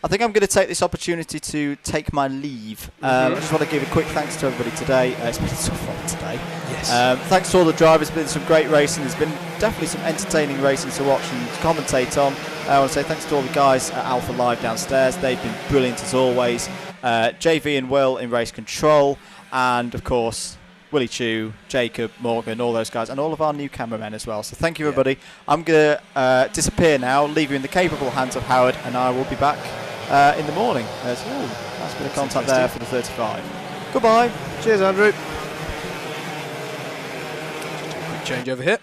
S1: I think I'm going to take this opportunity to take my leave. I just want to give a quick thanks to everybody today. It's been so fun today.
S3: Yes.
S1: Thanks to all the drivers. There's been some great racing. There's been definitely some entertaining racing to watch and to commentate on. I want to say thanks to all the guys at Alpha Live downstairs. They've been brilliant as always. JV and Will in race control, and of course Willie Chew, Jacob, Morgan, all those guys, and all of our new cameramen as well. So thank you, everybody. I'm going to disappear now, leave you in the capable hands of Howard, and I will be back in the morning. There's nice bit of contact there for the 35. Goodbye.
S3: Cheers, Andrew. Quick change over here.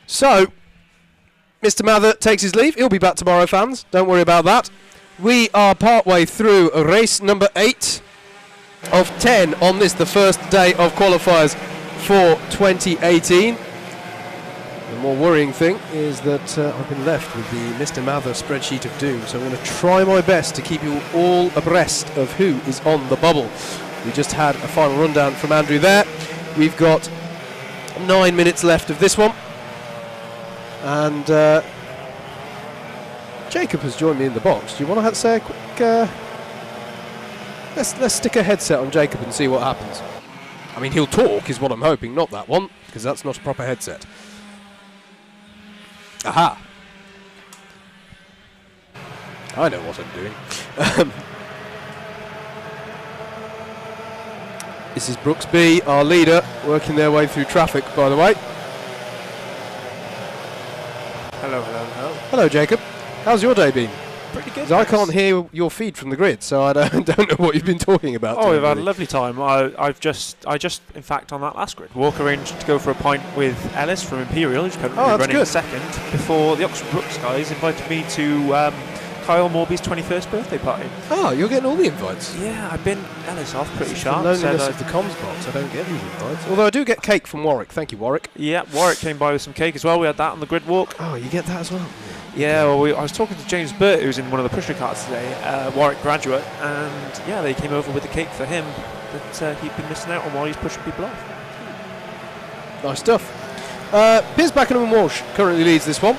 S3: So, Mr. Mather takes his leave. He'll be back tomorrow, fans. Don't worry about that. We are partway through race number 8 of 10 on this, the first day of qualifiers for 2018. The more worrying thing is that I've been left with the Mr. Mather spreadsheet of doom, so I'm going to try my best to keep you all abreast of who is on the bubble. We just had a final rundown from Andrew there. We've got 9 minutes left of this one, and Jacob has joined me in the box. Do you want to say a quick... Let's stick a headset on Jacob and see what happens. I mean, he'll talk is what I'm hoping, not that one, because that's not a proper headset. Aha! I know what I'm doing. This is Brooks B, our leader, working their way through traffic, by the way.
S2: Hello, hello, hello.
S3: Hello, Jacob. How's your day been?
S2: Pretty good.
S3: 'Cause I can't hear your feed from the grid, so I don't know what you've been talking about.
S2: Oh, we've had a lovely time. I just, in fact, on that last grid walk, arranged to go for a pint with Ellis from Imperial, who's currently running second, before the Oxford Brooks guys invited me to Kyle Morby's 21st birthday party.
S3: Oh, you're getting all the invites.
S2: Yeah, I've been Ellis off pretty sharp.
S3: The loneliness of the comms box, I don't get these invites. Although I do get cake from Warwick. Thank you, Warwick.
S2: Yeah, Warwick came by with some cake as well. We had that on the grid walk.
S3: Oh, you get that as well?
S2: Yeah, well, I was talking to James Burt, who's in one of the pusher carts today, Warwick graduate, and yeah, they came over with a cake for him that he'd been missing out on while he's pushing people off.
S3: Nice stuff. Piers Beckenham and Walsh currently leads this one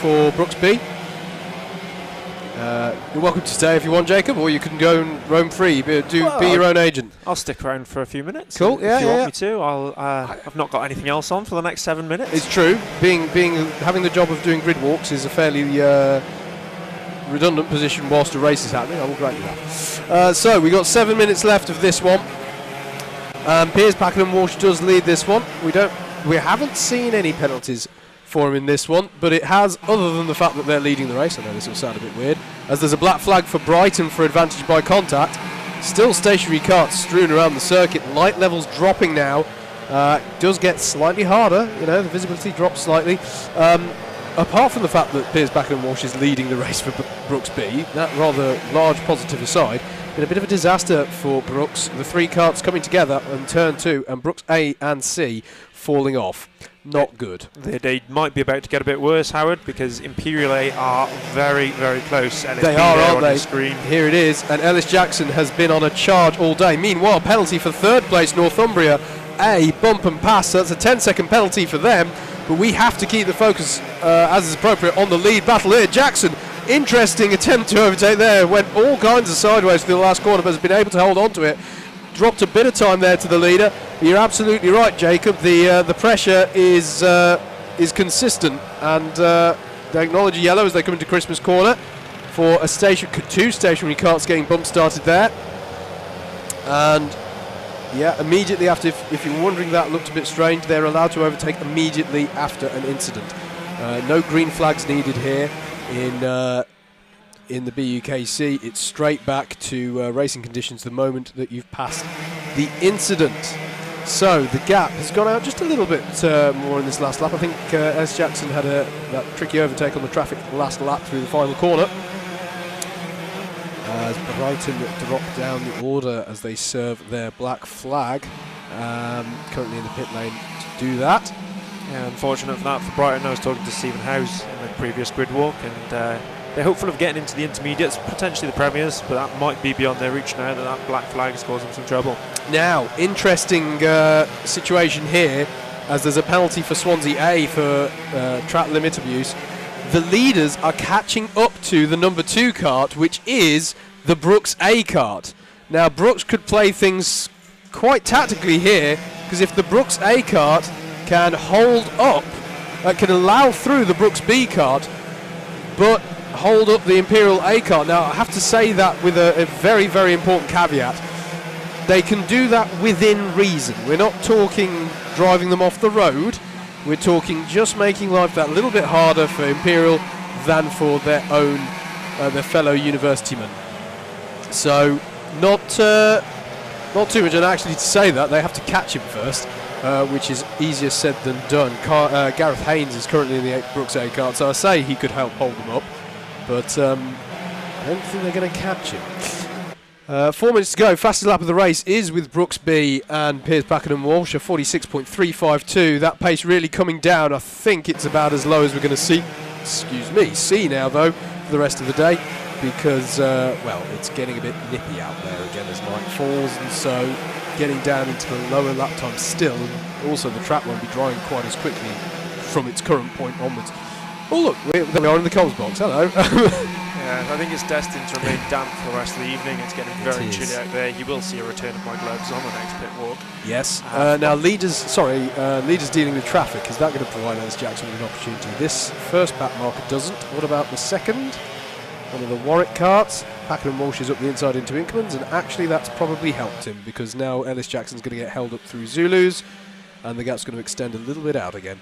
S3: for Brooks B. You're welcome to stay if you want, Jacob, or you can go and roam free. Be your own agent.
S2: I'll stick around for a few minutes.
S3: Cool.
S2: If you want me to, I've not got anything else on for the next 7 minutes.
S3: It's true. Having the job of doing grid walks is a fairly redundant position whilst a race is happening. I will grant you that. So we got 7 minutes left of this one. Piers Beckenham Walsh does lead this one. We haven't seen any penalties for him in this one, but it has, other than the fact that they're leading the race. I know this will sound a bit weird, as there's a black flag for Brighton for advantage by contact. Still stationary carts strewn around the circuit. Light levels dropping now. Does get slightly harder, the visibility drops slightly. Apart from the fact that Piers Beckenham Walsh is leading the race for Brooks B, that rather large positive aside, been a bit of a disaster for Brooks. The three carts coming together on turn 2, and Brooks A and C falling off. Not good.
S2: They might be about to get a bit worse, Howard, because Imperial A are very, very close. And
S3: they are, aren't they?
S2: Screen.
S3: Here it is, and Ellis Jackson has been on a charge all day. Meanwhile, penalty for third place Northumbria A, bump and pass. So that's a 10-second penalty for them, but we have to keep the focus, as is appropriate, on the lead battle here. Jackson, interesting attempt to overtake there, went all kinds of sideways to the last corner, but has been able to hold on to it. Dropped a bit of time there to the leader. But you're absolutely right, Jacob. The pressure is consistent, and they acknowledge a yellow as they come into Christmas corner for two stationary carts getting bump started there. And yeah, immediately after, if you're wondering, that looked a bit strange, they're allowed to overtake immediately after an incident. No green flags needed here in the BUKC. It's straight back to racing conditions the moment that you've passed the incident. So the gap has gone out just a little bit more in this last lap. I think S. Jackson had that tricky overtake on the traffic last lap through the final corner. As Brighton drop down the order as they serve their black flag. Currently in the pit lane to do that.
S2: Yeah, unfortunate for that for Brighton. I was talking to Stephen Howes in the previous grid walk, and they're hopeful of getting into the intermediates, potentially the premiers, but that might be beyond their reach now that black flag is causing some trouble.
S3: Now, interesting situation here, as there's a penalty for Swansea A for track limit abuse. The leaders are catching up to the number 2 cart, which is the Brooks A cart. Now, Brooks could play things quite tactically here, because if the Brooks A cart can hold up, can allow through the Brooks B cart, but hold up the Imperial A cart. Now, I have to say that with a very, very important caveat. They can do that within reason. We're not talking driving them off the road. We're talking just making life that little bit harder for Imperial than for their own, their fellow universitymen. So, not too much, and actually to say that, they have to catch him first, which is easier said than done. Gareth Haynes is currently in the Brooks A cart, so I say he could help hold them up, but I don't think they're going to catch him. 4 minutes to go. Fastest lap of the race is with Brooks B and Piers Pakenham Walsh, a 46.352. That pace really coming down. I think it's about as low as we're going to see now, though, for the rest of the day, because, well, it's getting a bit nippy out there again as night falls, and so getting down into the lower lap time still, and also the track won't be drying quite as quickly from its current point onwards. Oh look, we are in the Coles box, hello.
S2: Yeah, I think it's destined to remain damp for the rest of the evening. It's getting very chilly out there. You will see a return of my gloves on the next pit walk.
S3: Yes. Now leaders dealing with traffic, is that going to provide Ellis Jackson with an opportunity? This first back marker doesn't. What about the second? One of the Warwick carts. Pakenham Walsh is up the inside into Inkermans, and actually that's probably helped him, because now Ellis Jackson's going to get held up through Zulus, and the gap's going to extend a little bit out again.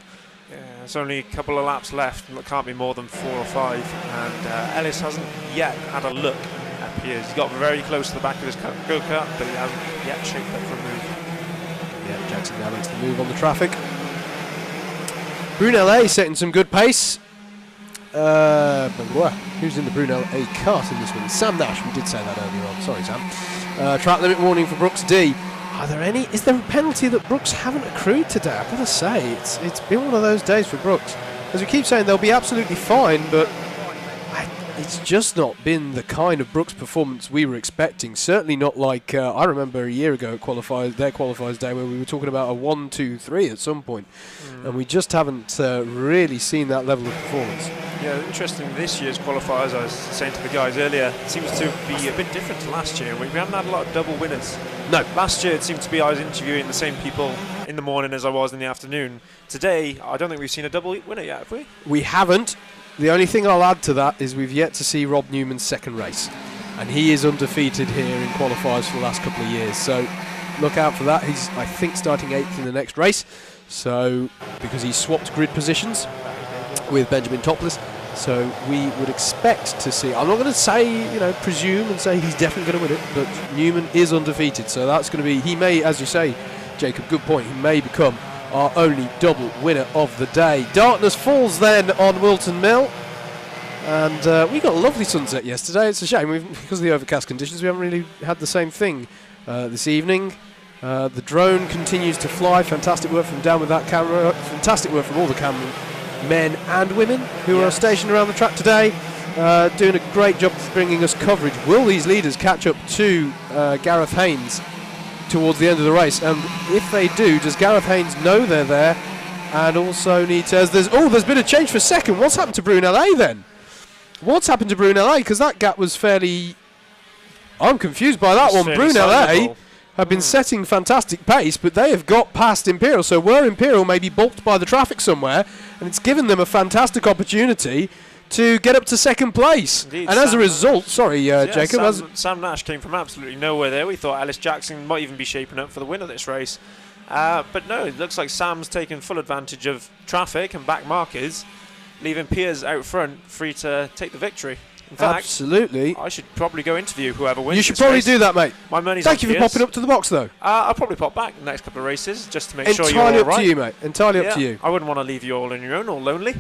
S2: Yeah, there's only a couple of laps left, and it can't be more than 4 or 5, and Ellis hasn't yet had a look at Piers. He got very close to the back of his go-kart, but he hasn't yet shaped up for a move.
S3: Yeah, Jackson now makes the move on the traffic. Brunel A setting some good pace. Who's in the Brunel A kart in this one? Sam Nash, we did say that earlier on. Sorry, Sam. Track limit warning for Brooks D. Is there a penalty that Brooks haven't accrued today? I've got to say, it's been one of those days for Brooks. As we keep saying, they'll be absolutely fine, but it's just not been the kind of Brooks performance we were expecting. Certainly not like I remember a year ago at their qualifiers day, where we were talking about a 1-2-3 at some point, and we just haven't really seen that level of performance.
S2: Yeah, interesting. This year's qualifiers, I was saying to the guys earlier, seems to be a bit different to last year. We haven't had a lot of double winners.
S3: No.
S2: Last year it seemed to be I was interviewing the same people in the morning as I was in the afternoon. Today, I don't think we've seen a double winner yet, have we?
S3: We haven't. The only thing I'll add to that is we've yet to see Rob Newman's second race, and he is undefeated here in qualifiers for the last couple of years, so look out for that. He's, I think, starting 8th in the next race, so because he's swapped grid positions with Benjamin Topless, so we would expect to see, I'm not going to say, presume and say he's definitely going to win it, but Newman is undefeated, so that's going to be, he may, as you say, Jacob, good point, he may become our only double winner of the day. Darkness falls then on Whilton Mill, and we got a lovely sunset yesterday. It's a shame, because of the overcast conditions, we haven't really had the same thing this evening. The drone continues to fly. Fantastic work from down with that camera. Fantastic work from all the camera men and women who are stationed around the track today, doing a great job of bringing us coverage. Will these leaders catch up to Gareth Haynes towards the end of the race? And if they do, does Gareth Haynes know they're there? And also need to, there's been a change for second. What's happened to Brunel A then? What's happened to Brunel A? Because that gap was fairly, I'm confused by that one. Brunel A have been setting fantastic pace, but they have got past Imperial. So were Imperial maybe balked by the traffic somewhere, and it's given them a fantastic opportunity to get up to second place.
S2: Indeed,
S3: and as a result, Jacob.
S2: Sam Nash came from absolutely nowhere there. We thought Ellis Jackson might even be shaping up for the win of this race. But no, it looks like Sam's taken full advantage of traffic and back markers, leaving Piers out front free to take the victory. In fact,
S3: absolutely.
S2: I should probably go interview whoever wins.
S3: You should probably
S2: race.
S3: do that, mate.
S2: My money's
S3: Thank
S2: on
S3: you for
S2: Piers.
S3: popping up to the box, though.
S2: I'll probably pop back the next couple of races just to make sure you're
S3: Entirely
S2: all
S3: up
S2: right.
S3: to you, mate. Entirely up to you.
S2: I wouldn't want to leave you all on your own, all lonely.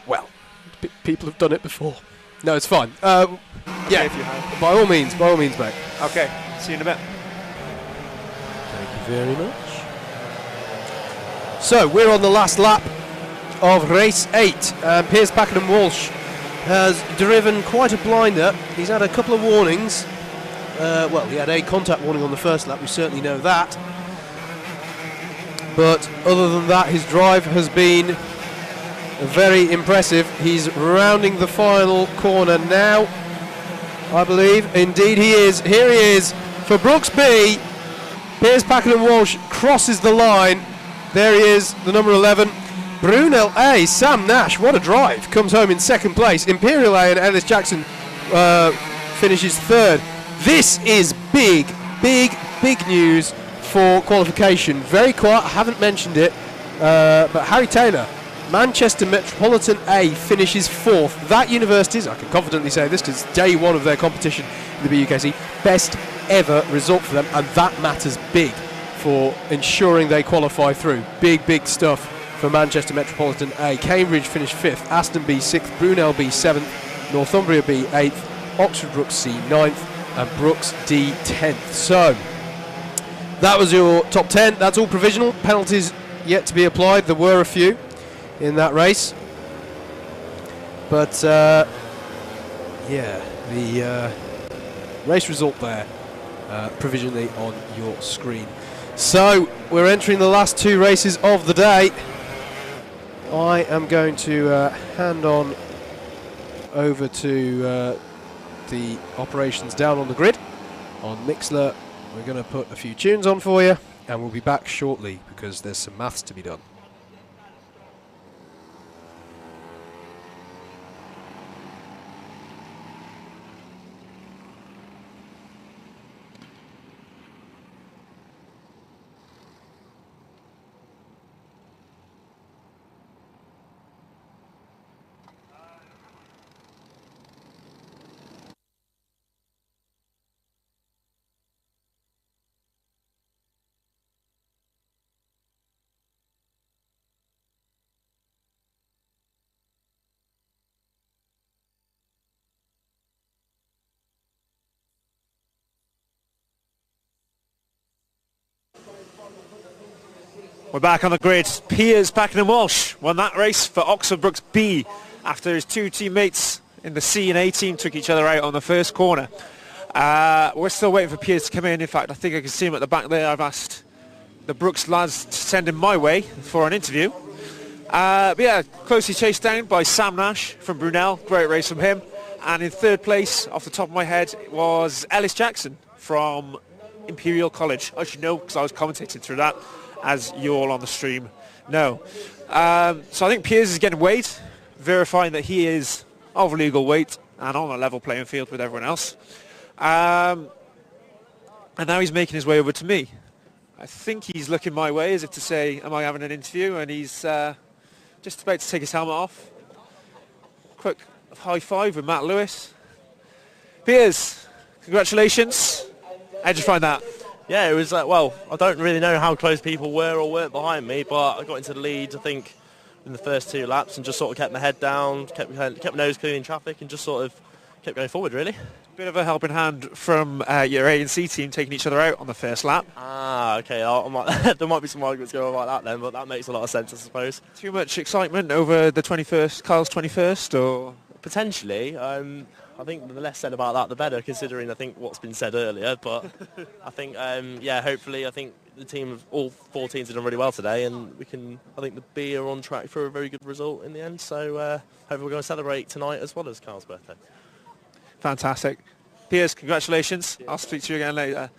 S3: Well, people have done it before. No, it's fine. Yeah,
S2: if you have.
S3: by all means, mate.
S2: Okay, see you in a bit.
S3: Thank you very much. So we're on the last lap of race 8. Piers Pakenham Walsh has driven quite a blinder. He's had a couple of warnings. He had a contact warning on the first lap, we certainly know that. But other than that, his drive has been very impressive. He's rounding the final corner now, I believe. Indeed he is. Here he is for Brooks B. Piers Pakenham Walsh crosses the line. There he is, the number 11. Brunel A, Sam Nash, what a drive, comes home in second place. Imperial A and Ellis Jackson finishes third. This is big news for qualification. Very quiet, I haven't mentioned it, but Harry Taylor, Manchester Metropolitan A, finishes fourth. That university's, I can confidently say this because it's day one of their competition in the BUKC, best ever result for them, and that matters big for ensuring they qualify through. Big stuff for Manchester Metropolitan A. Cambridge finished 5th, Aston B 6th, Brunel B 7th, Northumbria B 8th, Oxford Brook C 9th, and Brooks D 10th. So that was your top 10. That's all provisional. Penalties yet to be applied. There were a few in that race. But yeah, the race result there provisionally on your screen. So we're entering the last two races of the day. I am going to hand on over to the operations down on the grid on Mixler. We're going to put a few tunes on for you, and we'll be back shortly because there's some maths to be done.
S2: We're back on the grid. Piers Pakenham Walsh won that race for Oxford Brooks B after his two teammates in the C and A team took each other out on the first corner. We're still waiting for Piers to come in. In fact, I think I can see him at the back there. I've asked the Brooks lads to send him my way for an interview. But yeah, closely chased down by Sam Nash from Brunel. Great race from him. And in third place, off the top of my head, was Ellis Jackson from Imperial College. I should know because I was commentating through that, as you all on the stream know. So I think Piers is getting weighed, verifying that he is of legal weight and on a level playing field with everyone else. And now he's making his way over to me. I think he's looking my way as if to say, am I having an interview? And he's just about to take his helmet off. Quick high five with Matt Lewis. Piers, congratulations. How did you find that?
S13: Yeah, it was, well, I don't really know how close people were or weren't behind me, but I got into the lead, I think, in the first two laps and just sort of kept my head down, kept my nose clean in traffic and just sort of kept going forward, really.
S2: Bit of a helping hand from your A and C team taking each other out on the first lap.
S13: Ah, okay, there might be some arguments going on like that then, but that makes a lot of sense, I suppose.
S2: Too much excitement over the 21st, Kyle's 21st, or...?
S13: Potentially. I think the less said about that, the better, considering I think what's been said earlier. But I think, yeah, hopefully, I think the team, all four teams, have done really well today, and we can. I think the B are on track for a very good result in the end. So hopefully, we're going to celebrate tonight as well as Carl's birthday.
S2: Fantastic, Piers. Congratulations. I'll speak to you again later.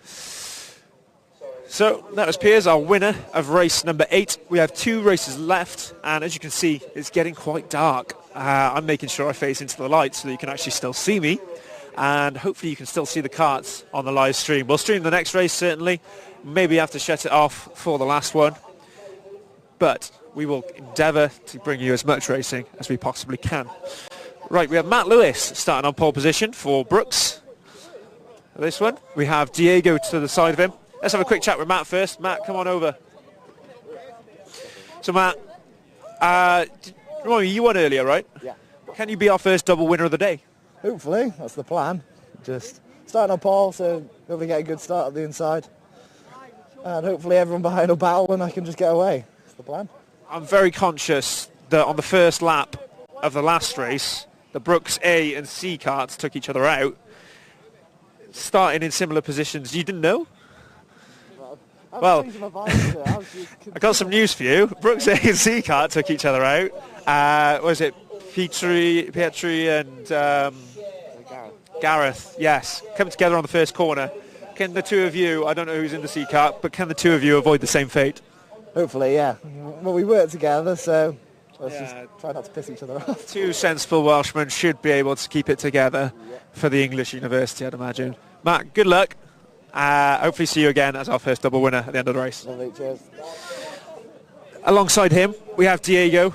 S2: So that was Piers, our winner of race number 8. We have 2 races left, and as you can see, it's getting quite dark. I'm making sure I face into the light so that you can actually still see me, and hopefully you can still see the karts on the live stream. We'll stream the next race, certainly. Maybe have to shut it off for the last one, but we will endeavour to bring you as much racing as we possibly can. Right, we have Matt Lewis starting on pole position for Brooks. This one, we have Diego to the side of him. Let's have a quick chat with Matt first. Matt, come on over. So Matt, you won earlier, right?
S14: Yeah.
S2: Can you be our first double winner of the day?
S14: Hopefully, that's the plan. Just starting on pole, so hopefully get a good start at the inside. And hopefully everyone behind will battle and I can just get away. That's the plan.
S2: I'm very conscious that on the first lap of the last race, the Brooks A and C karts took each other out, starting in similar positions. You didn't know? Well, I got some news for you. Brooks A and C kart took each other out. Was it Pietri and Gareth? Yes, coming together on the first corner. Can the two of you, I don't know who's in the C kart, but can the two of you avoid the same fate?
S14: Hopefully, yeah. Well, we work together, so let's just try not to piss each other off.
S2: Two sensible Welshmen should be able to keep it together for the English University, I'd imagine. Matt, good luck. Hopefully see you again as our first double winner at the end of the race.
S14: Lovely, cheers.
S2: Alongside him, we have Diego.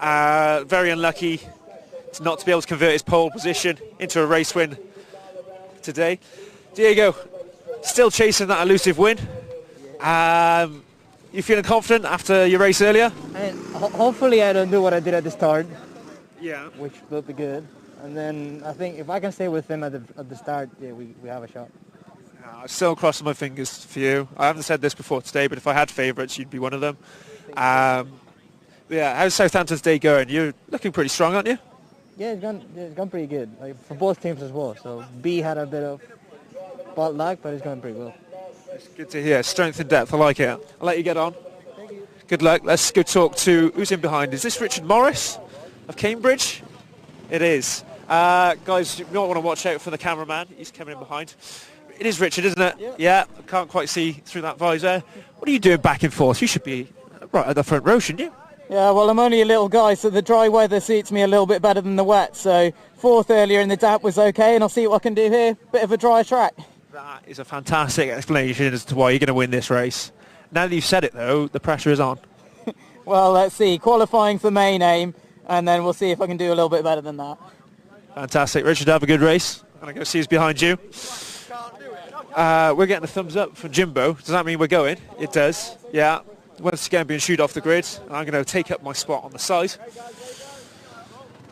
S2: Very unlucky not to be able to convert his pole position into a race win today. Diego, still chasing that elusive win. You feeling confident after your race earlier?
S15: And hopefully I don't do what I did at the start.
S2: Yeah.
S15: Which will be good.
S7: and then I think if I can stay with him at the start, yeah, we have a shot.
S2: I'm still crossing my fingers for you. I haven't said this before today, but if I had favourites, you'd be one of them. Yeah, how's Southampton's day going? You're looking pretty strong, aren't you?
S7: Yeah, it's gone pretty good, like, for both teams as well. So B had a bit of bad luck, but it's going pretty well.
S2: It's good to hear. Strength and depth, I like it. I'll let you get on. Good luck. Let's go talk to who's in behind. Is this Richard Morris of Cambridge? It is. Guys, you might want to watch out for the cameraman. He's coming in behind. It is Richard, isn't it? Yeah. I can't quite see through that visor. What are you doing back and forth? You should be right at the front row, shouldn't you?
S7: Yeah, well, I'm only a little guy, so the dry weather suits me a little bit better than the wet. So fourth earlier in the damp was okay, and I'll see what I can do here. Bit of a dry track.
S2: That is a fantastic explanation as to why you're going to win this race. Now that you've said it, though, the pressure is on.
S7: Well, let's see. Qualifying for main aim, and then we'll see if I can do a little bit better than that.
S2: Fantastic. Richard, have a good race. I'm going to go see who's behind you. We're getting a thumbs up from Jimbo. Does that mean we're going? It does. Yeah. Once again being shoot off the grid. I'm going to take up my spot on the side.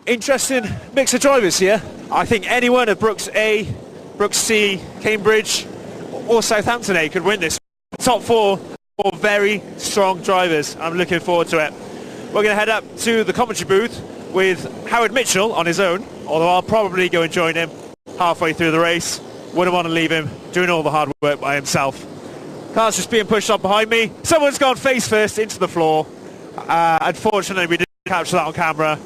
S2: Interesting mix of drivers here. I think anyone at Brooks A, Brooks C, Cambridge or Southampton A could win this. Top four very strong drivers. I'm looking forward to it. We're going to head up to the commentary booth with Howard Mitchell on his own, although I'll probably go and join him halfway through the race. Wouldn't want to leave him doing all the hard work by himself. Car's just being pushed up behind me. Someone's gone face first into the floor. Unfortunately, we didn't capture that on camera.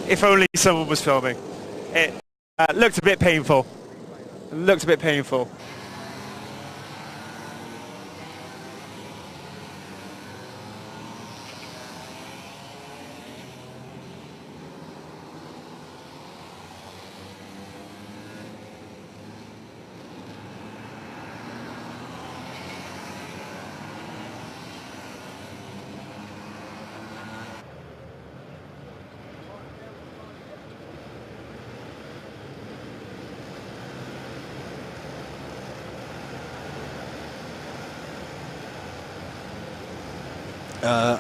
S2: If only someone was filming. It looked a bit painful.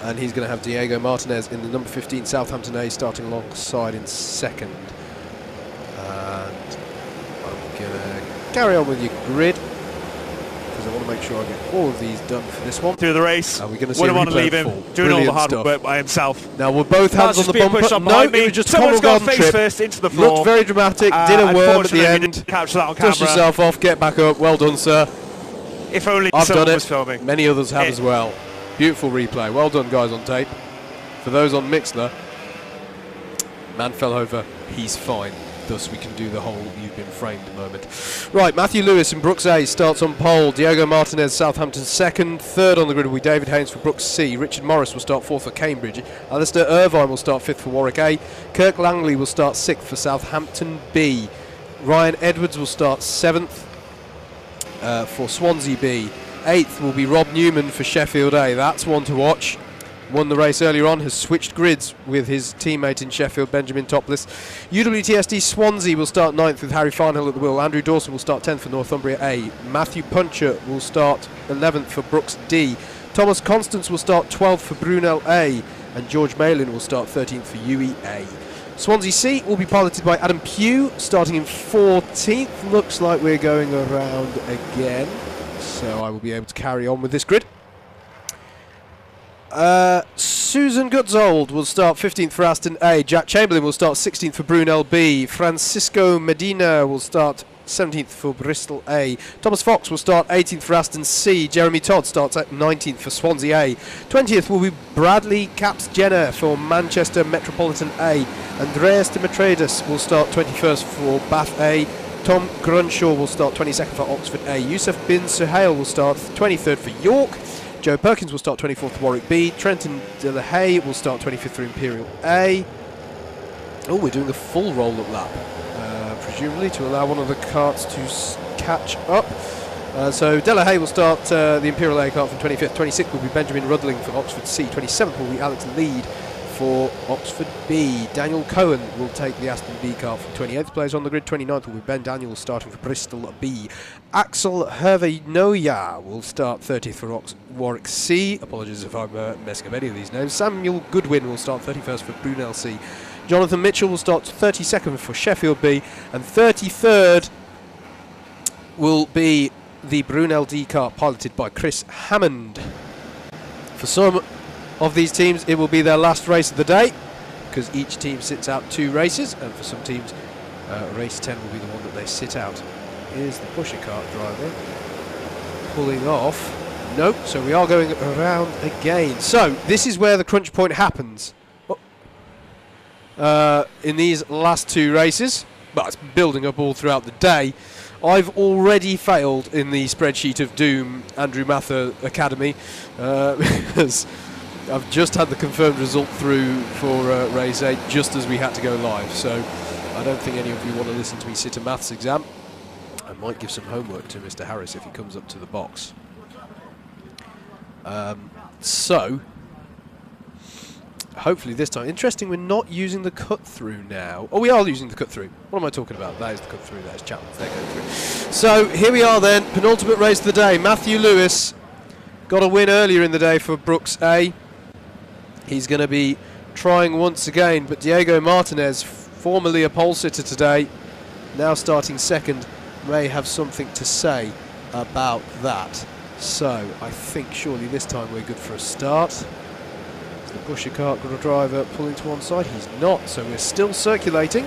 S3: And he's going to have Diego Martinez in the number 15 Southampton A starting alongside in second. And I'm going to carry on with your grid because I want to make sure I get all of these done for this one.
S2: Through the race.
S3: We're going to see
S2: Wouldn't want to leave him doing all the hard work by himself.
S3: Now we're both hands on the bumper. No, it was just a
S2: Someone's
S3: Common
S2: gone
S3: Garden
S2: face
S3: trip.
S2: first into the floor.
S3: Looked very dramatic. Did a worm at the end.
S2: Capture that on camera.
S3: Dust yourself off. Get back up. Well done, sir.
S2: If only
S3: I've
S2: someone
S3: done it.
S2: was filming.
S3: Many others have as well. Beautiful replay. Well done, guys, on tape. For those on Mixler, man fell over. He's fine. Thus, we can do the whole "you've been framed" moment. Right, Matthew Lewis in Brooks A starts on pole. Diego Martinez, Southampton second. Third on the grid will be David Haynes for Brooks C. Richard Morris will start fourth for Cambridge. Alistair Irvine will start fifth for Warwick A. Kirk Langley will start sixth for Southampton B. Ryan Edwards will start seventh for Swansea B. Eighth will be Rob Newman for Sheffield A. That's one to watch. Won the race earlier on, has switched grids with his teammate in Sheffield, Benjamin Topless. UWTSD Swansea will start 9th with Harry Farnhill at the wheel. Andrew Dawson will start 10th for Northumbria A. Matthew Puncher will start 11th for Brooks D. Thomas Constance will start 12th for Brunel A. And George Malin will start 13th for UEA. Swansea C will be piloted by Adam Pugh, starting in 14th. Looks like we're going around again, so I will be able to carry on with this grid. Susan Gutzold will start 15th for Aston A. Jack Chamberlain will start 16th for Brunel B. Francisco Medina will start 17th for Bristol A. Thomas Fox will start 18th for Aston C. Jeremy Todd starts at 19th for Swansea A. 20th will be Bradley Caps Jenner for Manchester Metropolitan A. Andreas Dimitridis will start 21st for Bath A. Tom Grunshaw will start 22nd for Oxford A. Yusuf bin Suhail will start 23rd for York. Joe Perkins will start 24th for Warwick B. Trenton De La Haye will start 25th for Imperial A. Oh, we're doing a full roll-up lap, presumably to allow one of the carts to catch up. So De La Haye will start the Imperial A cart from 25th. 26th will be Benjamin Rudling for Oxford C. 27th will be Alex Lead for Oxford B. Daniel Cohen will take the Aston B cart from 28th place on the grid. 29th will be Ben Daniels starting for Bristol B. Axel Hervey-Noya will start 30th for Warwick C. Apologies if I'm messing up any of these names. Samuel Goodwin will start 31st for Brunel C. Jonathan Mitchell will start 32nd for Sheffield B, and 33rd will be the Brunel D car piloted by Chris Hammond. For some of these teams, it will be their last race of the day, because each team sits out 2 races, and for some teams, race 10 will be the one that they sit out. Here's the pusher cart driver pulling off. Nope, so we are going around again. So this is where the crunch point happens in these last 2 races, but it's building up all throughout the day. I've already failed in the spreadsheet of doom Andrew Mather Academy because I've just had the confirmed result through for race 8 just as we had to go live, so I don't think any of you want to listen to me sit a maths exam. I might give some homework to Mr. Harris if he comes up to the box. So hopefully this time. Interesting, we're not using the cut through now. Oh, we are using the cut through. What am I talking about? That is the cut through. That is Chapman's. They're going through. So here we are then. Penultimate race of the day. Matthew Lewis got a win earlier in the day for Brooks A. He's going to be trying once again, but Diego Martinez, formerly a pole sitter today, now starting second, may have something to say about that. So I think surely this time we're good for a start. Is the pusher cart driver pulling to one side? He's not, so we're still circulating.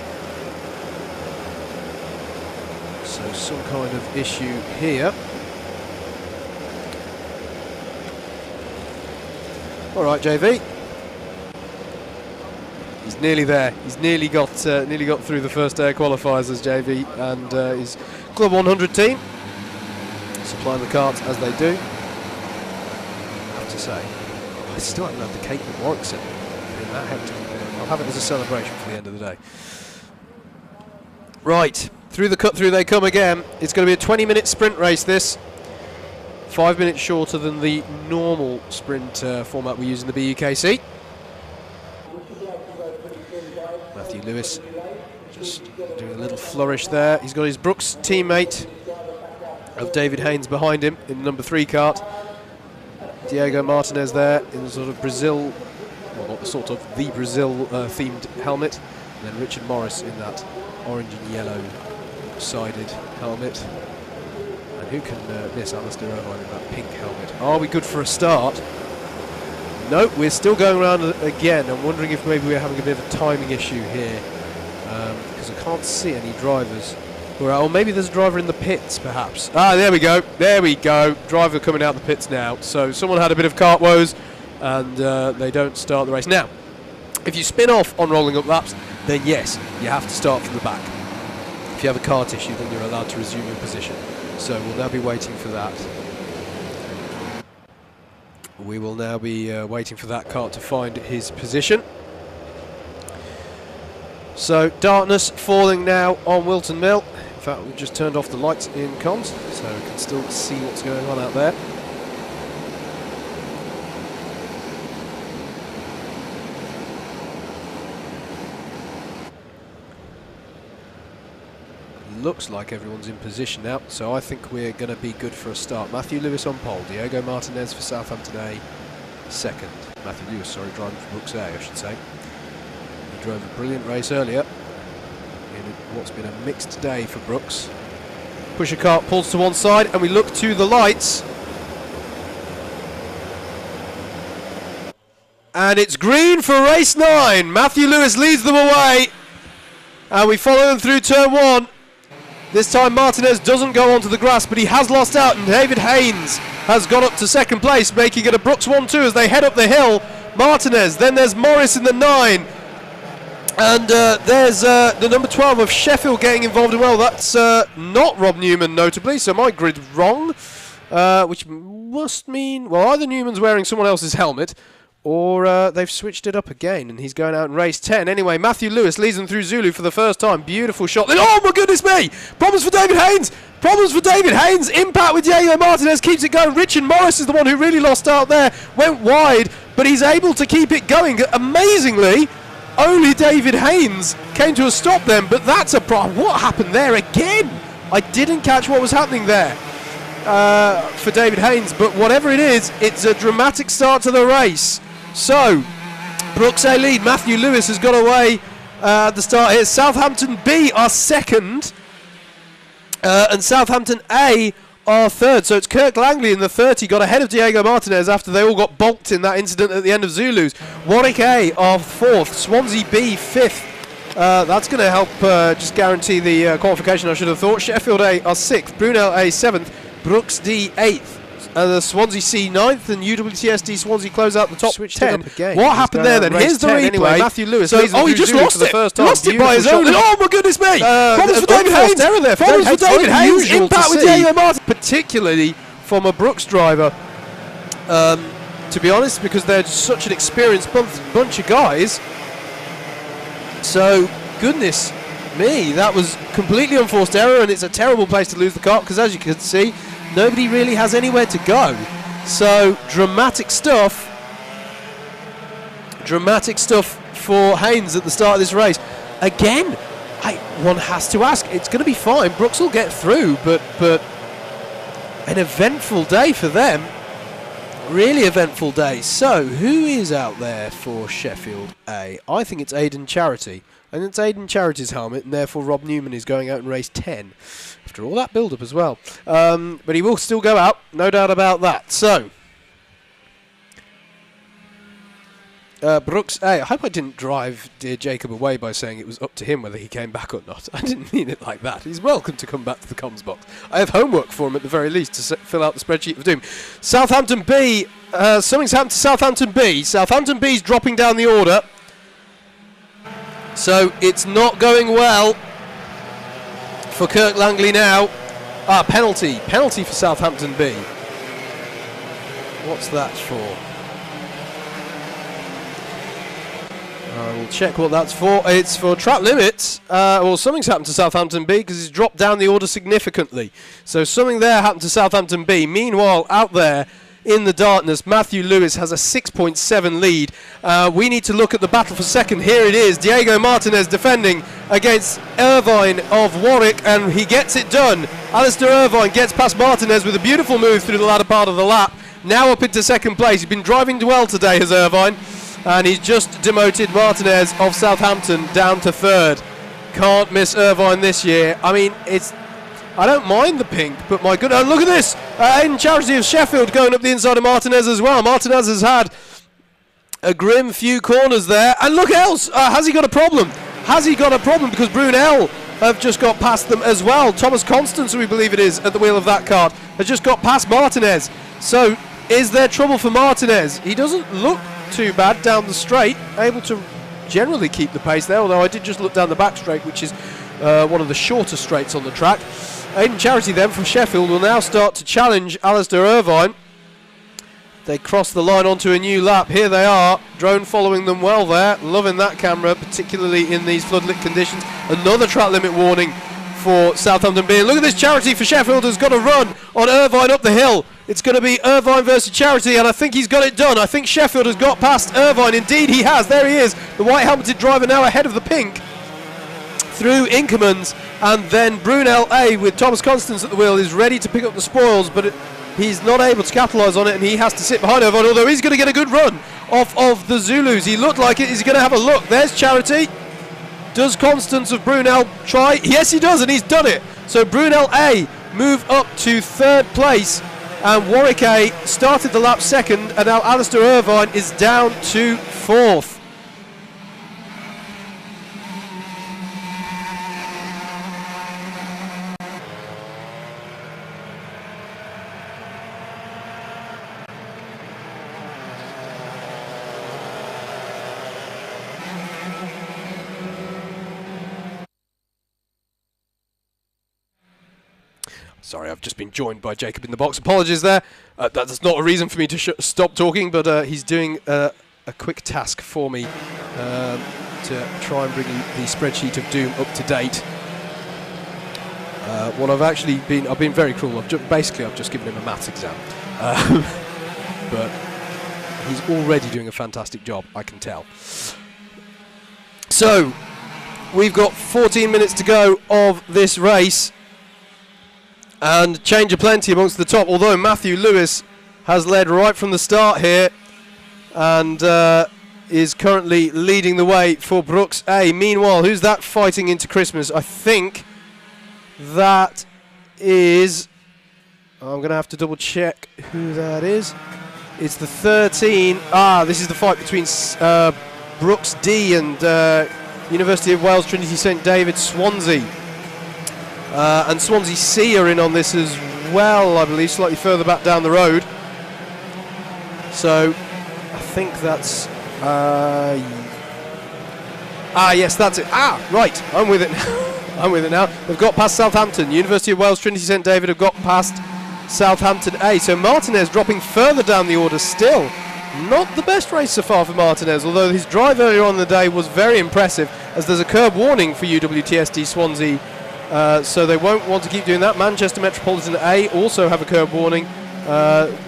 S3: So some kind of issue here. All right, JV. He's nearly there. He's nearly got through the first day of qualifiers as JV and his Club 100 team, supplying the carts as they do. I have to say, I still haven't had the cake with Warwickson. That hectic. I'll have it as a celebration for the end of the day. Right, through the cut through they come again. It's going to be a 20-minute sprint race. This 5 minutes shorter than the normal sprint format we use in the BUKC. Matthew Lewis just doing a little flourish there. He's got his Brooks teammate of David Haynes behind him in the number 3 cart. Diego Martinez there in the sort of Brazil, well, not the sort of, the Brazil themed helmet. And then Richard Morris in that orange and yellow sided helmet. And who can miss Alistair Irvine in that pink helmet? Are we good for a start? Nope, we're still going around again. I'm wondering if maybe we're having a bit of a timing issue here, because I can't see any drivers. Or maybe there's a driver in the pits, perhaps. Ah, there we go. There we go. Driver coming out the pits now. So someone had a bit of kart woes, and they don't start the race. Now, if you spin off on rolling up laps, then yes, you have to start from the back. If you have a kart issue, then you're allowed to resume your position. So we'll now be waiting for that. We will now be waiting for that kart to find his position. So darkness falling now on Whilton Mill. In fact, we've just turned off the lights in comms, so we can still see what's going on out there. Looks like everyone's in position now, so I think we're going to be good for a start. Matthew Lewis on pole, Diego Martinez for Southampton A, second. Matthew Lewis, sorry, driving for Brooks A, I should say. He drove a brilliant race earlier in what's been a mixed day for Brooks. Pusher cart pulls to one side, and we look to the lights. And it's green for race 9. Matthew Lewis leads them away, and we follow them through turn 1. This time Martinez doesn't go onto the grass, but he has lost out, and David Haynes has gone up to second place, making it a Brooks 1-2 as they head up the hill. Martinez, then there's Morris in the 9, and there's the number 12 of Sheffield getting involved as well. That's not Rob Newman, notably, so my grid's wrong, which must mean, well, either Newman's wearing someone else's helmet, or they've switched it up again, and he's going out in race 10. Anyway, Matthew Lewis leads them through Zulu for the first time. Beautiful shot. Oh, my goodness me! Problems for David Haynes! Problems for David Haynes! Impact with Diego Martinez keeps it going. Richard Morris is the one who really lost out there. Went wide, but he's able to keep it going. Amazingly, only David Haynes came to a stop then, but that's a problem. What happened there again? I didn't catch what was happening there for David Haynes, but whatever it is, it's a dramatic start to the race. So, Brooks A lead. Matthew Lewis has got away the start here. Southampton B are second, and Southampton A are third. So it's Kirk Langley in the 30 got ahead of Diego Martinez after they all got bulked in that incident at the end of Zulus. Warwick A are fourth, Swansea B fifth. That's going to help just guarantee the qualification, I should have thought. Sheffield A are 6th, Brunel A 7th, Brooks D 8th, the Swansea C 9th, and UWTSD Swansea close out the top 10. What happened there then? Here's the replay. Anyway, Matthew Lewis. So, he just lost it. Lost it by his own. Oh my goodness me! Problems for David Haynes. Problems for David Haynes. Impact with Diego Martin. Particularly from a Brooks driver. To be honest, because they're such an experienced bunch of guys. So, goodness me, that was completely unforced error, and it's a terrible place to lose the car because, as you can see, nobody really has anywhere to go. So, dramatic stuff for Haynes at the start of this race. Again, one has to ask, it's going to be fine. Brooks will get through, but an eventful day for them. Really eventful day. So, who is out there for Sheffield A? I think it's Aidan Charity. And it's Aidan Charity's helmet, and therefore Rob Newman is going out in race 10. After all that build-up as well. But he will still go out, no doubt about that. So, Brooks A. I hope I didn't drive dear Jacob away by saying it was up to him whether he came back or not. I didn't mean it like that. He's welcome to come back to the comms box. I have homework for him at the very least to fill out the spreadsheet of doom. Southampton B. Something's happened to Southampton B. Southampton B's dropping down the order. So it's not going well for Kirk Langley now. Penalty. Penalty for Southampton B. What's that for? I will check what that's for. It's for track limits. Well, something's happened to Southampton B because he's dropped down the order significantly. So something there happened to Southampton B. Meanwhile, out there in the darkness, Matthew Lewis has a 6.7 lead. We need to look at the battle for second. Here it is. Diego Martinez defending against Irvine of Warwick, and he gets it done. Alistair Irvine gets past Martinez with a beautiful move through the latter part of the lap. Now up into second place. He's been driving well today, has Irvine. And he's just demoted Martinez of Southampton down to third. Can't miss Irvine this year. I mean, I don't mind the pink, but my good... look at this! Aidan Charity of Sheffield going up the inside of Martinez as well. Martinez has had a grim few corners there. And look else! Has he got a problem? Has he got a problem? Because Brunel have just got past them as well. Thomas Constance, we believe it is, at the wheel of that car, has just got past Martinez. So, is there trouble for Martinez? He doesn't look too bad down the straight, able to generally keep the pace there, although I did just look down the back straight, which is one of the shorter straights on the track. Aidan Charity then from Sheffield will now start to challenge Alistair Irvine. They cross the line onto a new lap. Here they are, drone following them well there, loving that camera, particularly in these floodlit conditions. Another track limit warning for Southampton B. Look at this, Charity for Sheffield has got a run on Irvine up the hill. It's going to be Irvine versus Charity, and I think he's got it done. I think Sheffield has got past Irvine. Indeed he has. There he is. The white helmeted driver now ahead of the pink through Inkermans, and then Brunel A with Thomas Constance at the wheel is ready to pick up the spoils, but he's not able to capitalise on it, and he has to sit behind Irvine, although he's going to get a good run off of the Zulus. He looked like it. Is he going to have a look? There's Charity. Does Constance of Brunel try? Yes, he does, and he's done it. So Brunel A move up to third place, and Warwick A started the lap second, and now Alistair Irvine is down to fourth. Sorry, I've just been joined by Jacob in the box. Apologies there. That's not a reason for me to stop talking, but he's doing a quick task for me to try and bring the spreadsheet of doom up to date. What I've been very cruel. I've just given him a maths exam, but he's already doing a fantastic job, I can tell. So we've got 14 minutes to go of this race. And change aplenty amongst the top, although Matthew Lewis has led right from the start here. And is currently leading the way for Brooks A. Meanwhile, who's that fighting into Christmas? I think that is... I'm going to have to double check who that is. It's the 13. This is the fight between Brooks D and University of Wales Trinity St David Swansea. And Swansea C are in on this as well, I believe, slightly further back down the road. So I think that's... yes, that's it. Right, I'm with it now. I'm with it now. They've got past Southampton. University of Wales Trinity St David have got past Southampton A. So Martinez dropping further down the order still. Not the best race so far for Martinez, although his drive earlier on in the day was very impressive, as there's a curb warning for UWTSD Swansea, so they won't want to keep doing that. Manchester Metropolitan A also have a curb warning.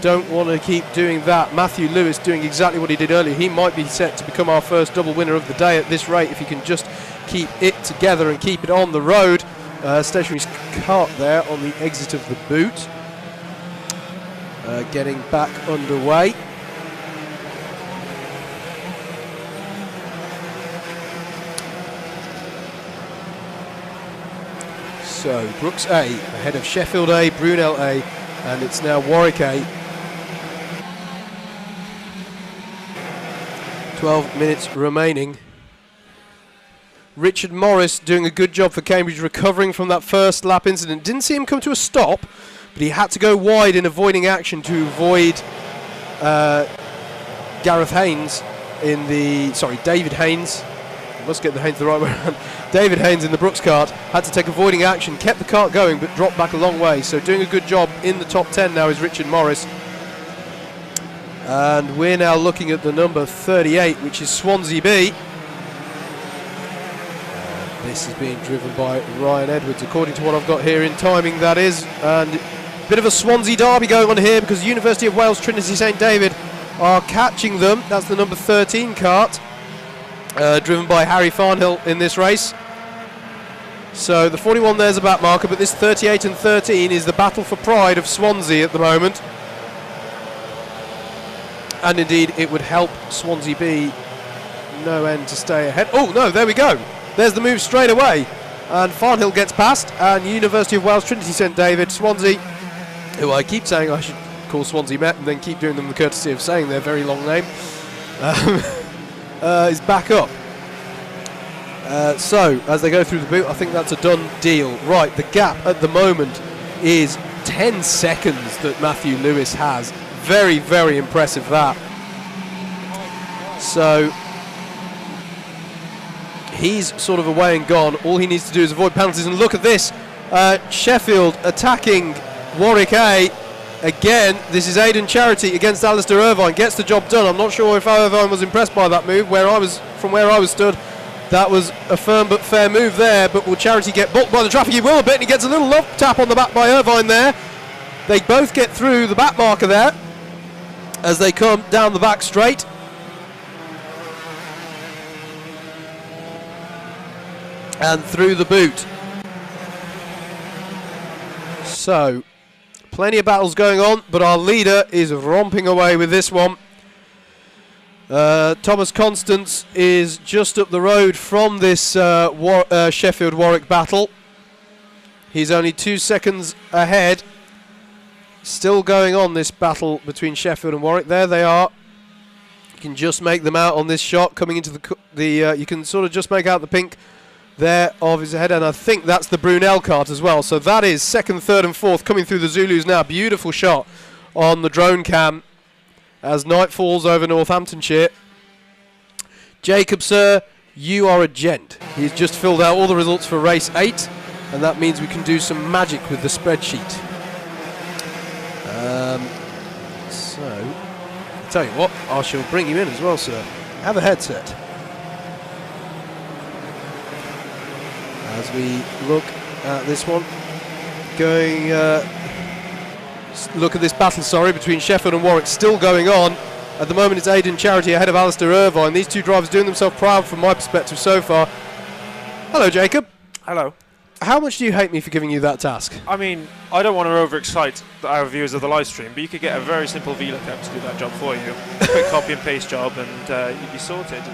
S3: Don't want to keep doing that. Matthew Lewis doing exactly what he did earlier. He might be set to become our first double winner of the day at this rate if he can just keep it together and keep it on the road. Stationary's cart there on the exit of the boot. Getting back underway. So Brooks A ahead of Sheffield A, Brunel A, and it's now Warwick A. 12 minutes remaining. Richard Morris doing a good job for Cambridge, recovering from that first lap incident. Didn't see him come to a stop, but he had to go wide in avoiding action to avoid David Haynes must get the Haynes the right way around. David Haynes in the Brooks cart had to take avoiding action, kept the cart going but dropped back a long way, so doing a good job in the top 10 now is Richard Morris. And we're now looking at the number 38, which is Swansea B. This is being driven by Ryan Edwards, according to what I've got here in timing, that is. And a bit of a Swansea derby going on here, because University of Wales Trinity St David are catching them. That's the number 13 cart, driven by Harry Farnhill in this race. So the 41 there's a back marker, but this 38 and 13 is the battle for pride of Swansea at the moment. And indeed, it would help Swansea B no end to stay ahead. Oh no, there we go. There's the move straight away. And Farnhill gets past, and University of Wales Trinity St David, Swansea, who I keep saying I should call Swansea Met and then keep doing them the courtesy of saying their very long name, is back up. So as they go through the boot, I think that's a done deal. Right, the gap at the moment is 10 seconds that Matthew Lewis has. Very, very impressive that. So he's sort of away and gone. All he needs to do is avoid penalties, and look at this. Sheffield attacking Warwick A. Again, this is Aidan Charity against Alistair Irvine. Gets the job done. I'm not sure if Irvine was impressed by that move. From where I was stood, that was a firm but fair move there. But will Charity get bulked by the traffic? He will a bit, and he gets a little love tap on the back by Irvine there. They both get through the back marker there as they come down the back straight. And through the boot. So plenty of battles going on, but our leader is romping away with this one. Thomas Constance is just up the road from this Sheffield-Warwick battle. He's only 2 seconds ahead. Still going on, this battle between Sheffield and Warwick. There they are. You can just make them out on this shot coming into the you can sort of just make out the pink there of his head, and I think that's the Brunel cart as well. So that is second, third and fourth coming through the Zulus now. Beautiful shot on the drone cam as night falls over Northamptonshire. Jacob, sir, you are a gent. He's just filled out all the results for race 8, and that means we can do some magic with the spreadsheet. So I'll tell you what, I shall bring you in as well, sir. Have a headset. As we look at this one, look at this battle, between Sheffield and Warwick, still going on. At the moment it's Aidan Charity ahead of Alistair Irvine. These two drivers doing themselves proud from my perspective so far. Hello, Jacob.
S15: Hello.
S3: how much do you hate me for giving you that task?
S2: I mean, I don't want to overexcite our viewers of the live stream, but you could get a very simple VLOOKUP to do that job for you. A quick copy and paste job, and you'd be sorted.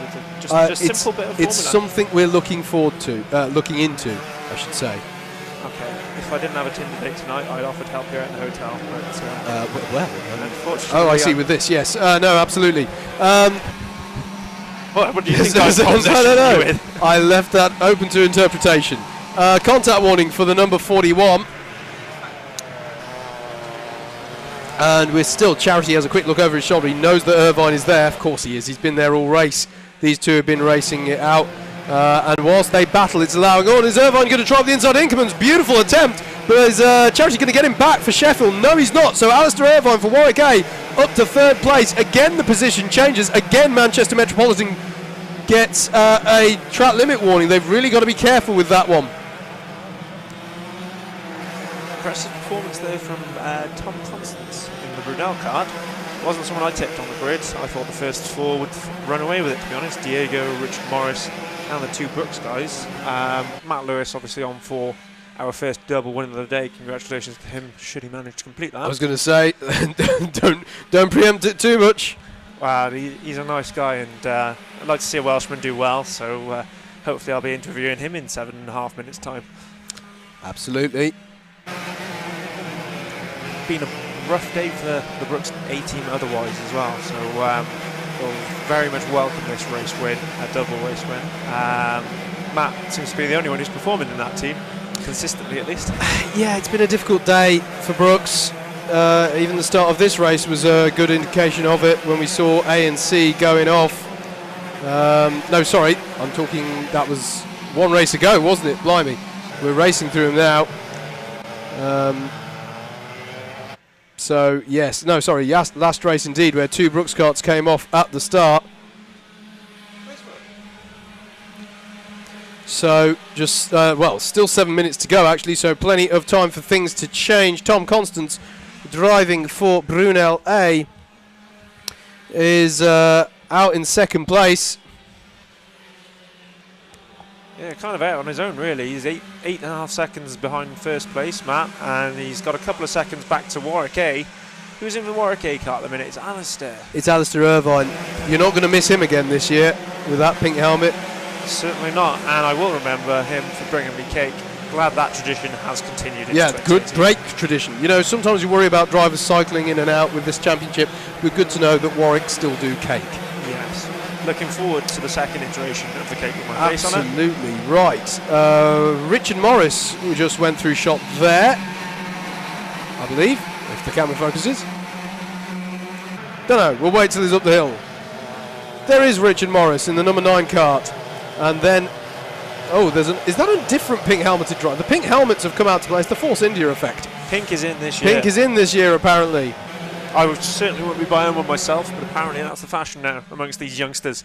S2: Just a simple bit of formula.
S3: It's something we're looking forward to, looking into, I should say.
S2: Okay. If I didn't have a Tinder date tonight, I'd offer to help you out in the hotel. But, unfortunately,
S3: oh, I see. With this, yes. No, absolutely.
S2: What do you think I don't
S3: know. I left that open to interpretation. Contact warning for the number 41. And we're still, Charity has a quick look over his shoulder. He knows that Irvine is there. Of course he is. He's been there all race. These two have been racing it out. And whilst they battle, it's allowing on. Is Irvine going to try the inside? Inkerman's beautiful attempt. But is Charity going to get him back for Sheffield? No, he's not. So Alistair Irvine for Warwick A up to third place. Again, the position changes. Again, Manchester Metropolitan gets a track limit warning. They've really got to be careful with that one.
S2: Impressive performance there from Tom Constance in the Brunel card. Wasn't someone I tipped on the grid. I thought the first four would run away with it, to be honest. Diego, Richard Morris, and the two Brooks guys. Matt Lewis obviously on for our first double win of the day. Congratulations to him, should he manage to complete that.
S3: I was going to say, don't preempt it too much.
S2: Well, he's a nice guy, and I'd like to see a Welshman do well, so hopefully I'll be interviewing him in 7.5 minutes' time.
S3: Absolutely.
S2: Been a rough day for the Brooks A team otherwise as well, so we'll very much welcome this race win, a double race win. Matt seems to be the only one who's performing in that team, consistently at least.
S3: Yeah, it's been a difficult day for Brooks. Even the start of this race was a good indication of it when we saw A and C going off. No, sorry, I'm talking, that was one race ago, wasn't it? Blimey. We're racing through them now. So, yes, no, sorry, last race indeed, where two Brooks carts came off at the start. So, just, well, still 7 minutes to go, actually, so plenty of time for things to change. Tom Constance, driving for Brunel A, is out in second place.
S2: Yeah, kind of out on his own, really. He's 8.5 seconds behind first place, Matt, and he's got a couple of seconds back to Warwick A. Who's in the Warwick A car at the minute? It's Alistair.
S3: It's Alistair Irvine. You're not going to miss him again this year with that pink helmet.
S2: Certainly not, and I will remember him for bringing me cake. Glad that tradition has continued.
S3: Yeah, good, great tradition. You know, sometimes you worry about drivers cycling in and out with this championship. We're good to know that Warwick still do cake.
S2: Yes. Looking forward to the second iteration of the cake with my face on it.
S3: Absolutely right. Richard Morris, who just went through shot there, I believe, if the camera focuses. Don't know, we'll wait till he's up the hill. There is Richard Morris in the number 9 cart. And then, oh, is that a different pink helmeted driver? The pink helmets have come out to play. It's the Force India effect.
S2: Pink is in this year.
S3: Pink is in this year, apparently.
S2: I certainly wouldn't be buying one myself, but apparently that's the fashion now amongst these youngsters.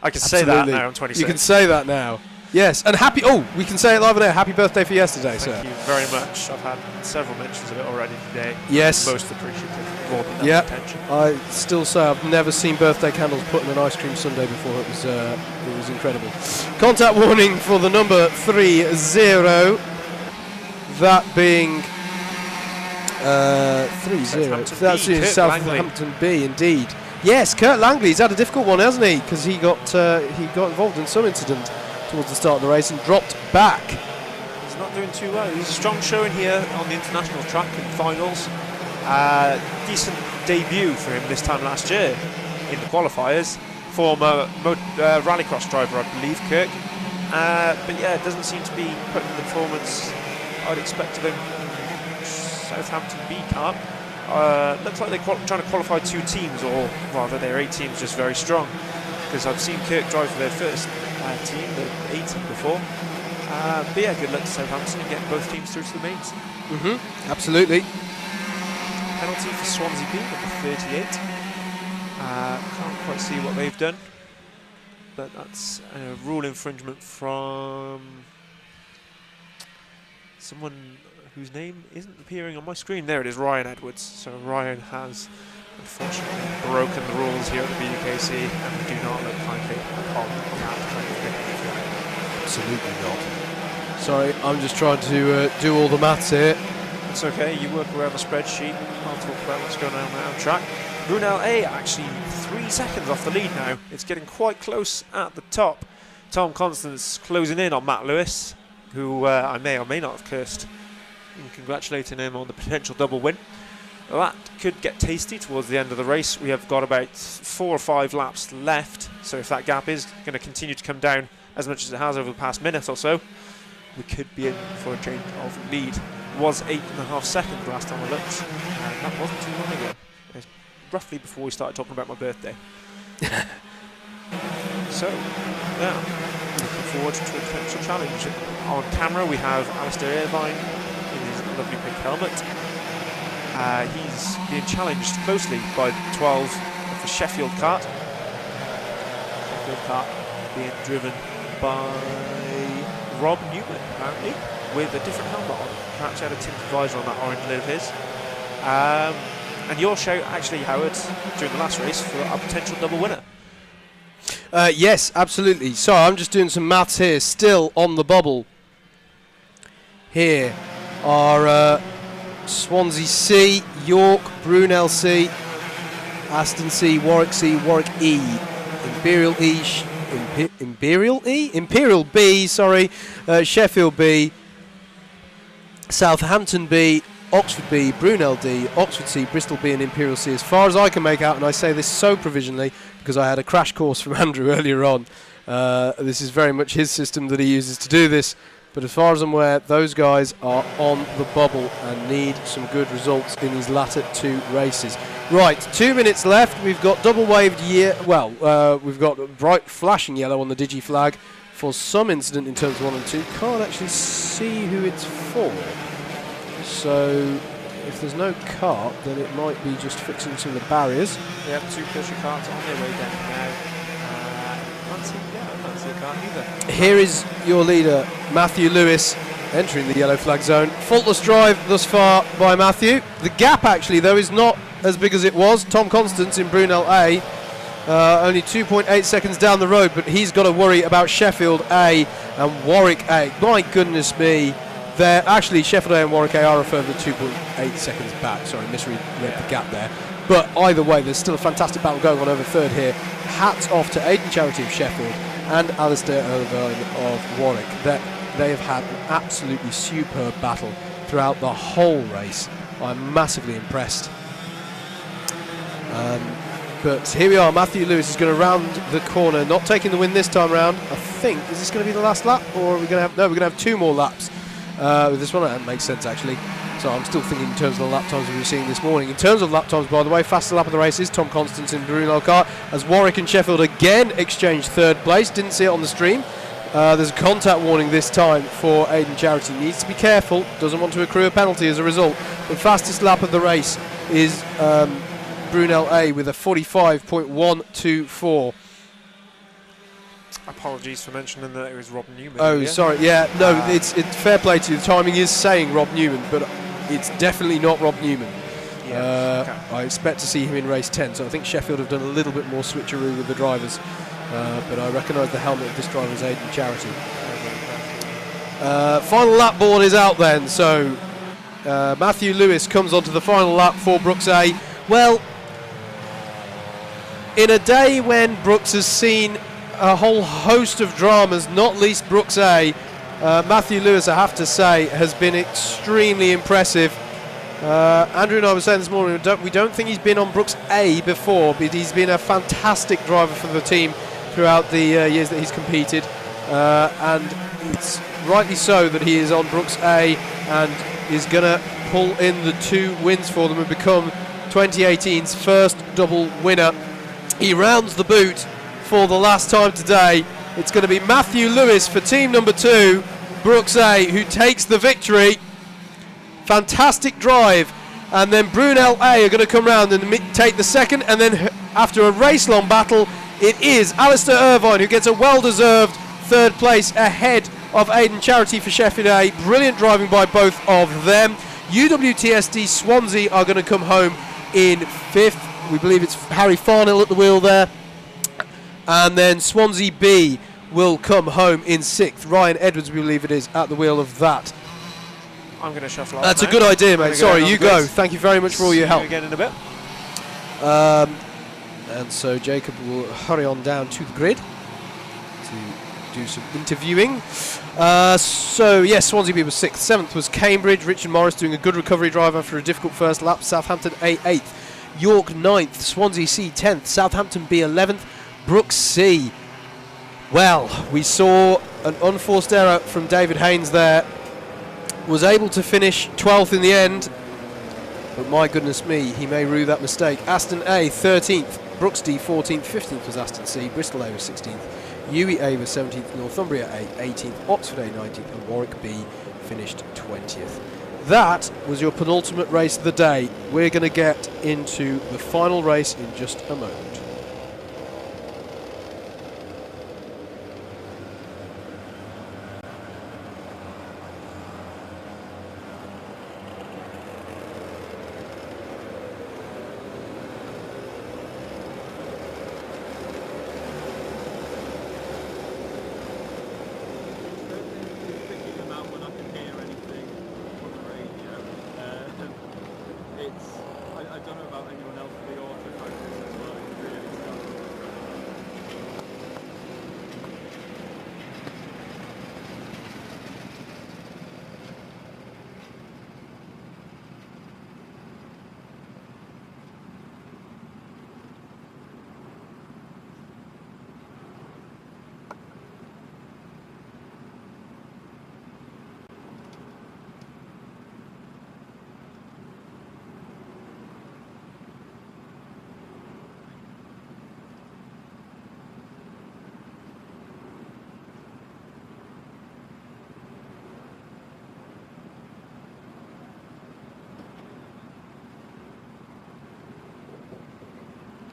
S2: I can say that now, I'm 26.
S3: You can say that now. Yes, and happy, we can say it live on air. Happy birthday for yesterday, sir.
S2: Thank you very much. I've had several mentions of it already today.
S3: Yes.
S2: Most appreciative, more than enough attention.
S3: I still say I've never seen birthday candles put in an ice cream sundae before. It was incredible. Contact warning for the number 30. That being 3-0. That's in Southampton B, indeed. Yes, Kurt Langley. He's had a difficult one, hasn't he? Because he got involved in some incident towards the start of the race and dropped back.
S2: He's not doing too well. He's a strong showing here on the international track in finals. Decent debut for him this time last year in the qualifiers. Former rallycross driver, I believe, Kirk. But yeah, it doesn't seem to be putting the performance I'd expect of him. Southampton B car. Looks like they're trying to qualify 2 teams, or rather their 8 teams just very strong, because I've seen Kirk drive for their first team, the A team before. But yeah, good luck to Southampton and getting both teams through to the mains.
S3: Absolutely.
S2: Penalty for Swansea B, number 38. Can't quite see what they've done, but that's a rule infringement from someone whose name isn't appearing on my screen. There it is, Ryan Edwards. So Ryan has unfortunately broken the rules here at the BUKC, and we do not look kindly upon that kind of behaviour.
S3: Absolutely not. Sorry, I'm just trying to do all the maths here.
S2: It's okay, you work around the spreadsheet. I'll talk about what's going on now on track. Brunel A actually 3 seconds off the lead now. It's getting quite close at the top. Tom Constance closing in on Matt Lewis, who I may or may not have cursed in congratulating him on the potential double win. That could get tasty towards the end of the race. We have got about 4 or 5 laps left, so if that gap is going to continue to come down as much as it has over the past minute or so, we could be in for a change of lead. It was 8.5 seconds last time I looked, and that wasn't too long ago. It was roughly before we started talking about my birthday. So, now, looking forward to a potential challenge. On camera we have Alistair Irvine in his lovely pink helmet. He's being challenged closely by 12 of the Sheffield kart. Sheffield kart being driven by Rob Newman, apparently, with a different helmet on. Perhaps he had a tinted visor on that orange lid of his. And your shout, actually, Howard, during the last race for a potential double winner.
S3: Yes, absolutely. So I'm just doing some maths here, still on the bubble. Here are Swansea C, York, Brunel C, Aston C, Warwick C, Warwick E, Imperial E, Imperial B, sorry, Sheffield B, Southampton B, Oxford B, Brunel D, Oxford C, Bristol B and Imperial C, as far as I can make out, and I say this so provisionally because I had a crash course from Andrew earlier on. This is very much his system that he uses to do this, but as far as I'm aware, those guys are on the bubble and need some good results in these latter 2 races. Right, 2 minutes left. We've got double waved we've got bright flashing yellow on the digi flag for some incident in turns 1 and 2. Can't actually see who it's for. So if there's no cart, then it might be just fixing some of the barriers.
S2: We have 2 pusher carts on their way down now. I can't see a cart either.
S3: Here is your leader, Matthew Lewis, entering the yellow flag zone. Faultless drive thus far by Matthew. The gap actually, though, is not as big as it was. Tom Constance in Brunel A, only 2.8 seconds down the road, but he's got to worry about Sheffield A and Warwick A. My goodness me. They're actually, Sheffield A and Warwick A are a further 2.8 seconds back. Sorry, misread the gap there. But either way, there's still a fantastic battle going on over third here. Hats off to Aidan Charity of Sheffield and Alistair Irvine of Warwick. They have had an absolutely superb battle throughout the whole race. I'm massively impressed. But here we are. Matthew Lewis is going to round the corner, not taking the win this time round. I think, is this going to be the last lap, or are we going to have? No, we're going to have 2 more laps. With this one, that makes sense actually. So I'm still thinking in terms of the lap times we were seeing this morning. In terms of lap times, by the way, fastest lap of the race is Tom Constance in Brunel car, as Warwick and Sheffield again exchanged 3rd place. Didn't see it on the stream. There's a contact warning this time for Aidan Charity. Needs to be careful, doesn't want to accrue a penalty as a result. The fastest lap of the race is Brunel A with a 45.124.
S2: Apologies for mentioning that it was Rob Newman.
S3: Oh, sorry. Yeah, no, it's fair play to you. The timing is saying Rob Newman, but it's definitely not Rob Newman. Okay. I expect to see him in race 10, so I think Sheffield have done a little bit more switcheroo with the drivers. But I recognise the helmet of this driver as Aidan Charity. Final lap board is out then, so Matthew Lewis comes onto the final lap for Brooks A. Well, in a day when Brooks has seen a whole host of dramas, not least Brooks A, Matthew Lewis, I have to say, has been extremely impressive. Andrew and I were saying this morning, we don't think he's been on Brooks A before, but he's been a fantastic driver for the team throughout the years that he's competed, and it's rightly so that he is on Brooks A and is going to pull in the 2 wins for them and become 2018's first double winner. He rounds the boot for the last time today. It's going to be Matthew Lewis for team number 2, Brooks A, who takes the victory. Fantastic drive, and then Brunel A are going to come round and take the second, and then after a race-long battle, it is Alistair Irvine who gets a well-deserved 3rd place ahead of Aidan Charity for Sheffield A. Brilliant driving by both of them. UWTSD Swansea are going to come home in 5th. We believe it's Harry Farnell at the wheel there. And then Swansea B will come home in 6th. Ryan Edwards, we believe it is, at the wheel of that.
S2: I'm going to shuffle off.
S3: That's
S2: now.
S3: a good idea, mate. Sorry, you go.
S2: Grid.
S3: Thank you very much for all your help.
S2: See you again in a bit.
S3: And so Jacob will hurry on down to the grid to do some interviewing. So yes, Swansea Beat was 6th. 7th was Cambridge. Richard Morris doing a good recovery drive after a difficult first lap. Southampton A 8th. York 9th. Swansea C 10th. Southampton B 11th. Brooks C. Well, we saw an unforced error from David Haynes there. Was able to finish 12th in the end, but my goodness me, he may rue that mistake. Aston A 13th, Brooks D 14th, 15th was Aston C, Bristol A was 16th, Ewey A was 17th, Northumbria A 18th, Oxford A 19th, and Warwick B finished 20th. That was your penultimate race of the day. We're going to get into the final race in just a moment.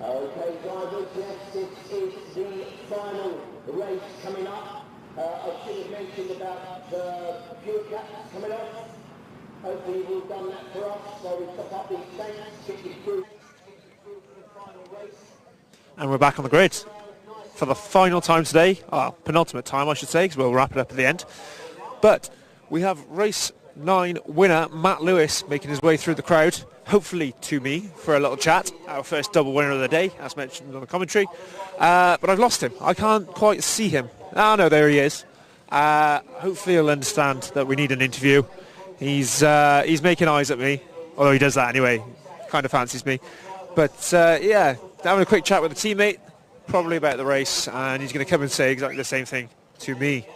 S4: Okay, drivers, yes, it is the final race coming up. I should have mentioned about the fuel caps coming off. Hopefully we've done that for us, so we top up these tanks, get you through the final race.
S2: And we're back on the grid for the final time today. Penultimate time, I should say, because we'll wrap it up at the end. But we have race 9 winner Matt Lewis making his way through the crowd, hopefully to me for a little chat. Our first double winner of the day, as mentioned on the commentary. But I've lost him. I can't quite see him. Oh no, there he is. Hopefully he'll understand that we need an interview. He's making eyes at me, although he does that anyway. Kind of fancies me. But yeah, having a quick chat with a teammate, probably about the race, and he's going to come and say exactly the same thing to me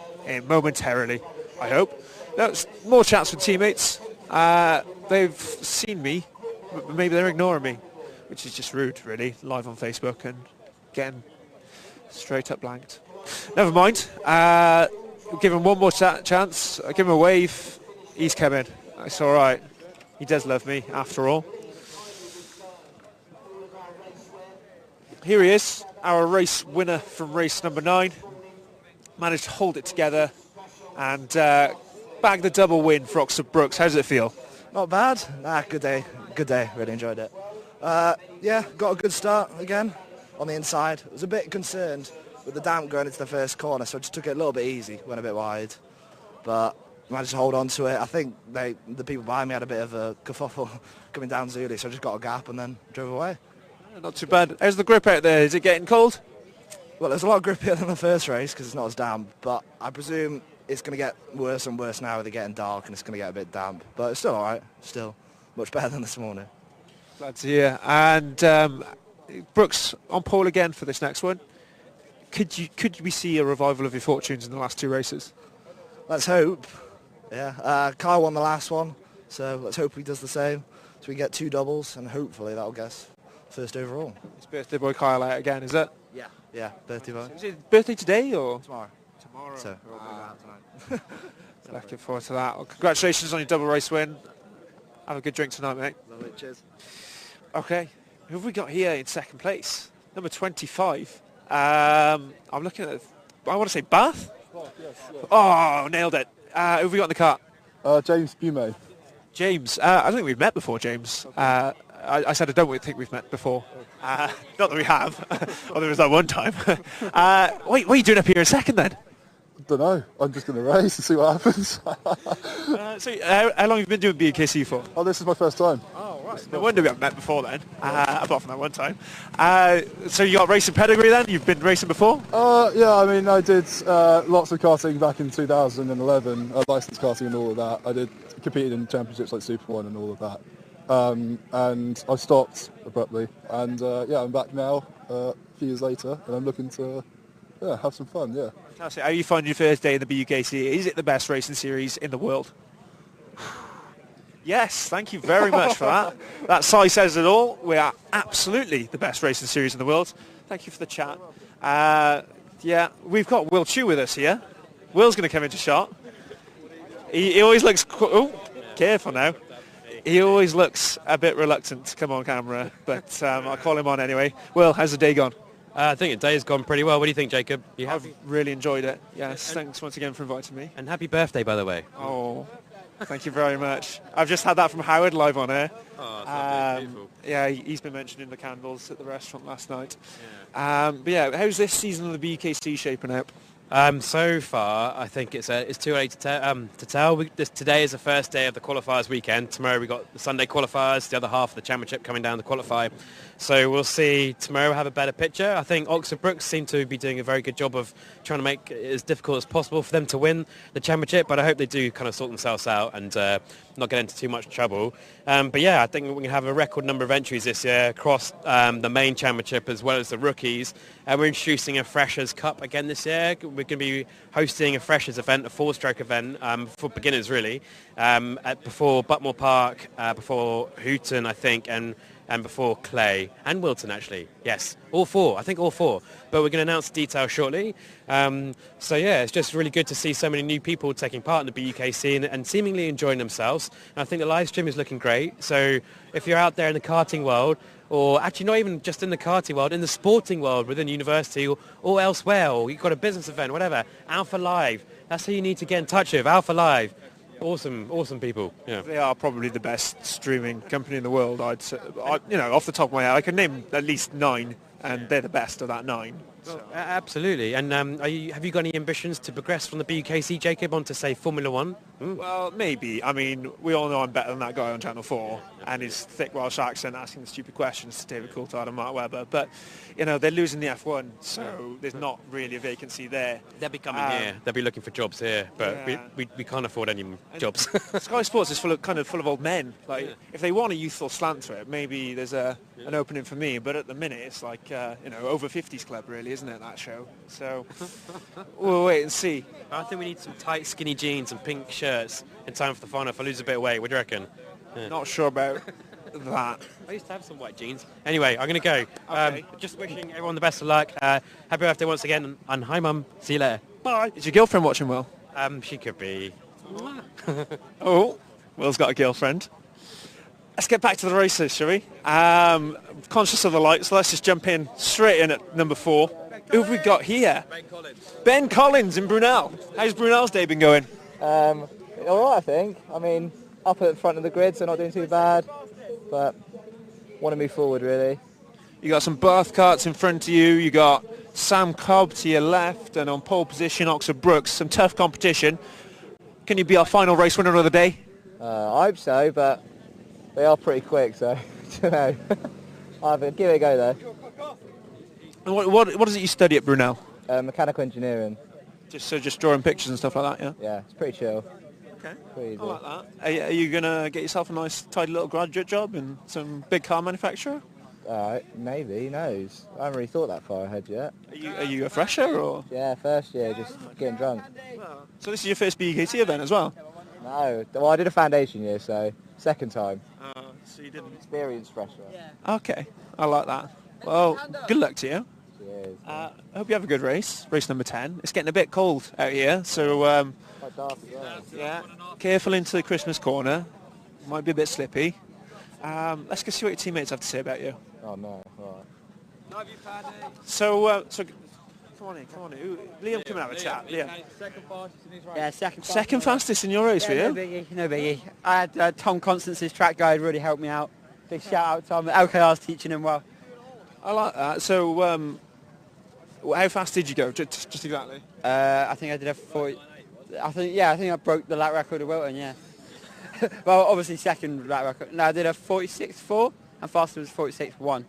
S2: momentarily, I hope. No, more chats with teammates. They've seen me, but maybe they're ignoring me, which is just rude, really, live on Facebook and getting straight up blanked. Never mind. We'll give him one more chance. I'll give him a wave. He's coming. It's all right. He does love me, after all. Here he is, our race winner from race number 9. Managed to hold it together and bag the double win for Oxford Brooks. How does it feel?
S14: Not bad. Good day. Good day. Really enjoyed it. Yeah, got a good start again on the inside. I was a bit concerned with the damp going into the first corner, so I just took it a little bit easy, went a bit wide. But managed to hold on to it. I think the people behind me had a bit of a kerfuffle coming down Zuli, so I just got a gap and then drove away.
S2: Not too bad. How's the grip out there? Is it getting cold?
S14: Well, there's a lot grippier than the first race because it's not as damp, but I presume it's going to get worse and worse now with it getting dark and it's going to get a bit damp. But it's still all right. Still much better than this morning.
S2: Glad to hear. And Brooks on pole again for this next one. Could we see a revival of your fortunes in the last 2 races?
S14: Let's hope. Yeah, Kyle won the last one, so let's hope he does the same. So we get 2 doubles and hopefully that'll get us first overall.
S2: It's birthday boy Kyle out again, is it?
S14: Yeah, birthday boy.
S2: Is it birthday today or?
S14: Tomorrow. So we're all going out tonight.
S2: Looking forward to that. Well, congratulations on your double race win. Have a good drink tonight, mate.
S14: Love it, cheers.
S2: Okay, who have we got here in second place? Number 25. I'm looking at, I want to say Bath?
S15: Yes.
S2: Oh, nailed it. Who have we got in the car?
S15: James Bume.
S2: James. I think we've met before, James. I said I don't think we've met before. Not that we have. Well, there was that one time. What are you doing up here in second then?
S15: Don't know. I'm just going to race and see what happens.
S2: So how long have you been doing BUKC for?
S15: Oh, this is my first time.
S2: Oh, right. No wonder we haven't met before then, apart from that one time. So you got racing pedigree then? You've been racing before?
S15: Yeah, I mean, I did lots of karting back in 2011, licensed karting and all of that. I competed in championships like Super 1 and all of that. And I stopped abruptly. And I'm back now a few years later, and I'm looking to have some fun, yeah.
S2: Fantastic. How are you finding your first day in the BUKC? Is it the best racing series in the world? Yes, thank you very much for that. That sigh says it all. We are absolutely the best racing series in the world. Thank you for the chat. We've got Will Chu with us here. Will's going to come into shot. He always looks... careful now. He always looks a bit reluctant to come on camera, but I'll call him on anyway. Will, how's the day gone?
S16: I think the day's gone pretty well. What do you think, Jacob?
S2: I've really enjoyed it. Yes, thanks once again for inviting me.
S16: And happy birthday, by the way.
S2: Oh, thank you very much. I've just had that from Howard live on air.
S16: Oh, that's beautiful.
S2: Yeah, he's been mentioning the candles at the restaurant last night. How's this season of the BUKC shaping up?
S16: So far, I think it's too early to tell. Today is the first day of the qualifiers weekend. Tomorrow we got the Sunday qualifiers, the other half of the championship coming down to qualify. So we'll see tomorrow have a better picture. I think Oxford Brooks seem to be doing a very good job of trying to make it as difficult as possible for them to win the championship, but I hope they do kind of sort themselves out and not get into too much trouble. I think we can have a record number of entries this year across the main championship as well as the rookies. We're introducing a Freshers Cup again this year. We're going to be hosting a Freshers event, a four-stroke event for beginners really, before Butmore Park, before Hooton I think, and before Clay and Whilton actually. Yes, all four. I think all four. But we're going to announce the details shortly. It's just really good to see so many new people taking part in the BUKC and seemingly enjoying themselves. And I think the live stream is looking great. So if you're out there in the karting world, or actually not even just in the karting world, in the sporting world within university or elsewhere, or you've got a business event, whatever, Alpha Live, that's who you need to get in touch with, Alpha Live. Awesome people. Yeah.
S2: They are probably the best streaming company in the world. I'd say, off the top of my head, I can name at least 9, and they're the best of that 9. So.
S16: Absolutely. And have you got any ambitions to progress from the BUKC, Jacob, onto, say, Formula 1?
S2: Well, maybe. I mean, we all know I'm better than that guy on Channel 4 and his thick Welsh accent asking the stupid questions to David Coulthard and Mark Webber. But, they're losing the F1, so there's not really a vacancy there.
S16: They'll be coming here. They'll be looking for jobs here, but we can't afford any jobs.
S2: Sky Sports is full of old men. If they want a youthful slant to it, maybe there's an opening for me. But at the minute, it's like, over 50s club, really, isn't it, that show? So we'll wait and see.
S16: I think we need some tight, skinny jeans and pink shirts in time for the final if I lose a bit of weight. What do you reckon? Yeah.
S2: Not sure about that.
S16: I used to have some white jeans. Anyway, I'm going to go.
S2: Okay.
S16: Just wishing everyone the best of luck. Happy birthday once again. And hi, Mum. See you later.
S2: Bye. Is your girlfriend watching, Will?
S16: She could be.
S2: Oh, Will's got a girlfriend. Let's get back to the races, shall we? Conscious of the light, so let's just jump in straight in at number 4. Who have we got here? Ben Collins in Brunel. How's Brunel's day been going?
S7: All right, I think. I mean, up at the front of the grid, so not doing too bad. But want to move forward, really.
S2: You got some Bath carts in front of you. You got Sam Cobb to your left, and on pole position, Oxford Brooks. Some tough competition. Can you be our final race winner of the day?
S7: I hope so, but they are pretty quick, so I don't know. I'll give it a go, though.
S2: And what is it you study at Brunel?
S7: Mechanical engineering.
S2: Just drawing pictures and stuff like that, yeah?
S7: Yeah, it's pretty chill.
S2: Okay.
S7: Pretty easy.
S2: I like that. Are you going to get yourself a nice, tidy little graduate job in some big car manufacturer?
S7: Maybe, who knows? I haven't really thought that far ahead yet.
S2: Are you a fresher, or?
S7: Yeah, first year, just getting drunk.
S2: So this is your first BUKC event as well?
S7: No, well, I did a foundation year, so second time.
S2: So you didn't...
S7: Experienced fresher. Yeah.
S2: Okay, I like that. Well, good luck to you.
S7: Cheers.
S2: I hope you have a good race number 10. It's getting a bit cold out here, so
S7: quite dark as well.
S2: Yeah, careful into the Christmas corner. Might be a bit slippy. Let's go see what your teammates have to say about you.
S7: Oh no, all right.
S2: So come on in. Liam, come and have a chat. Liam.
S17: Second fastest in his race. Yeah,
S2: Second fastest in your race, for you?
S17: No biggie. I had Tom Constance's track guide really helped me out. Big shout out to him. LKR's teaching him well.
S2: I like that. So, how fast did you go? Just exactly.
S17: I think I did a 40. I think I broke the lap record of Whilton. Yeah. Well, obviously second lap record. No, I did a 46.4, and faster was 46.1.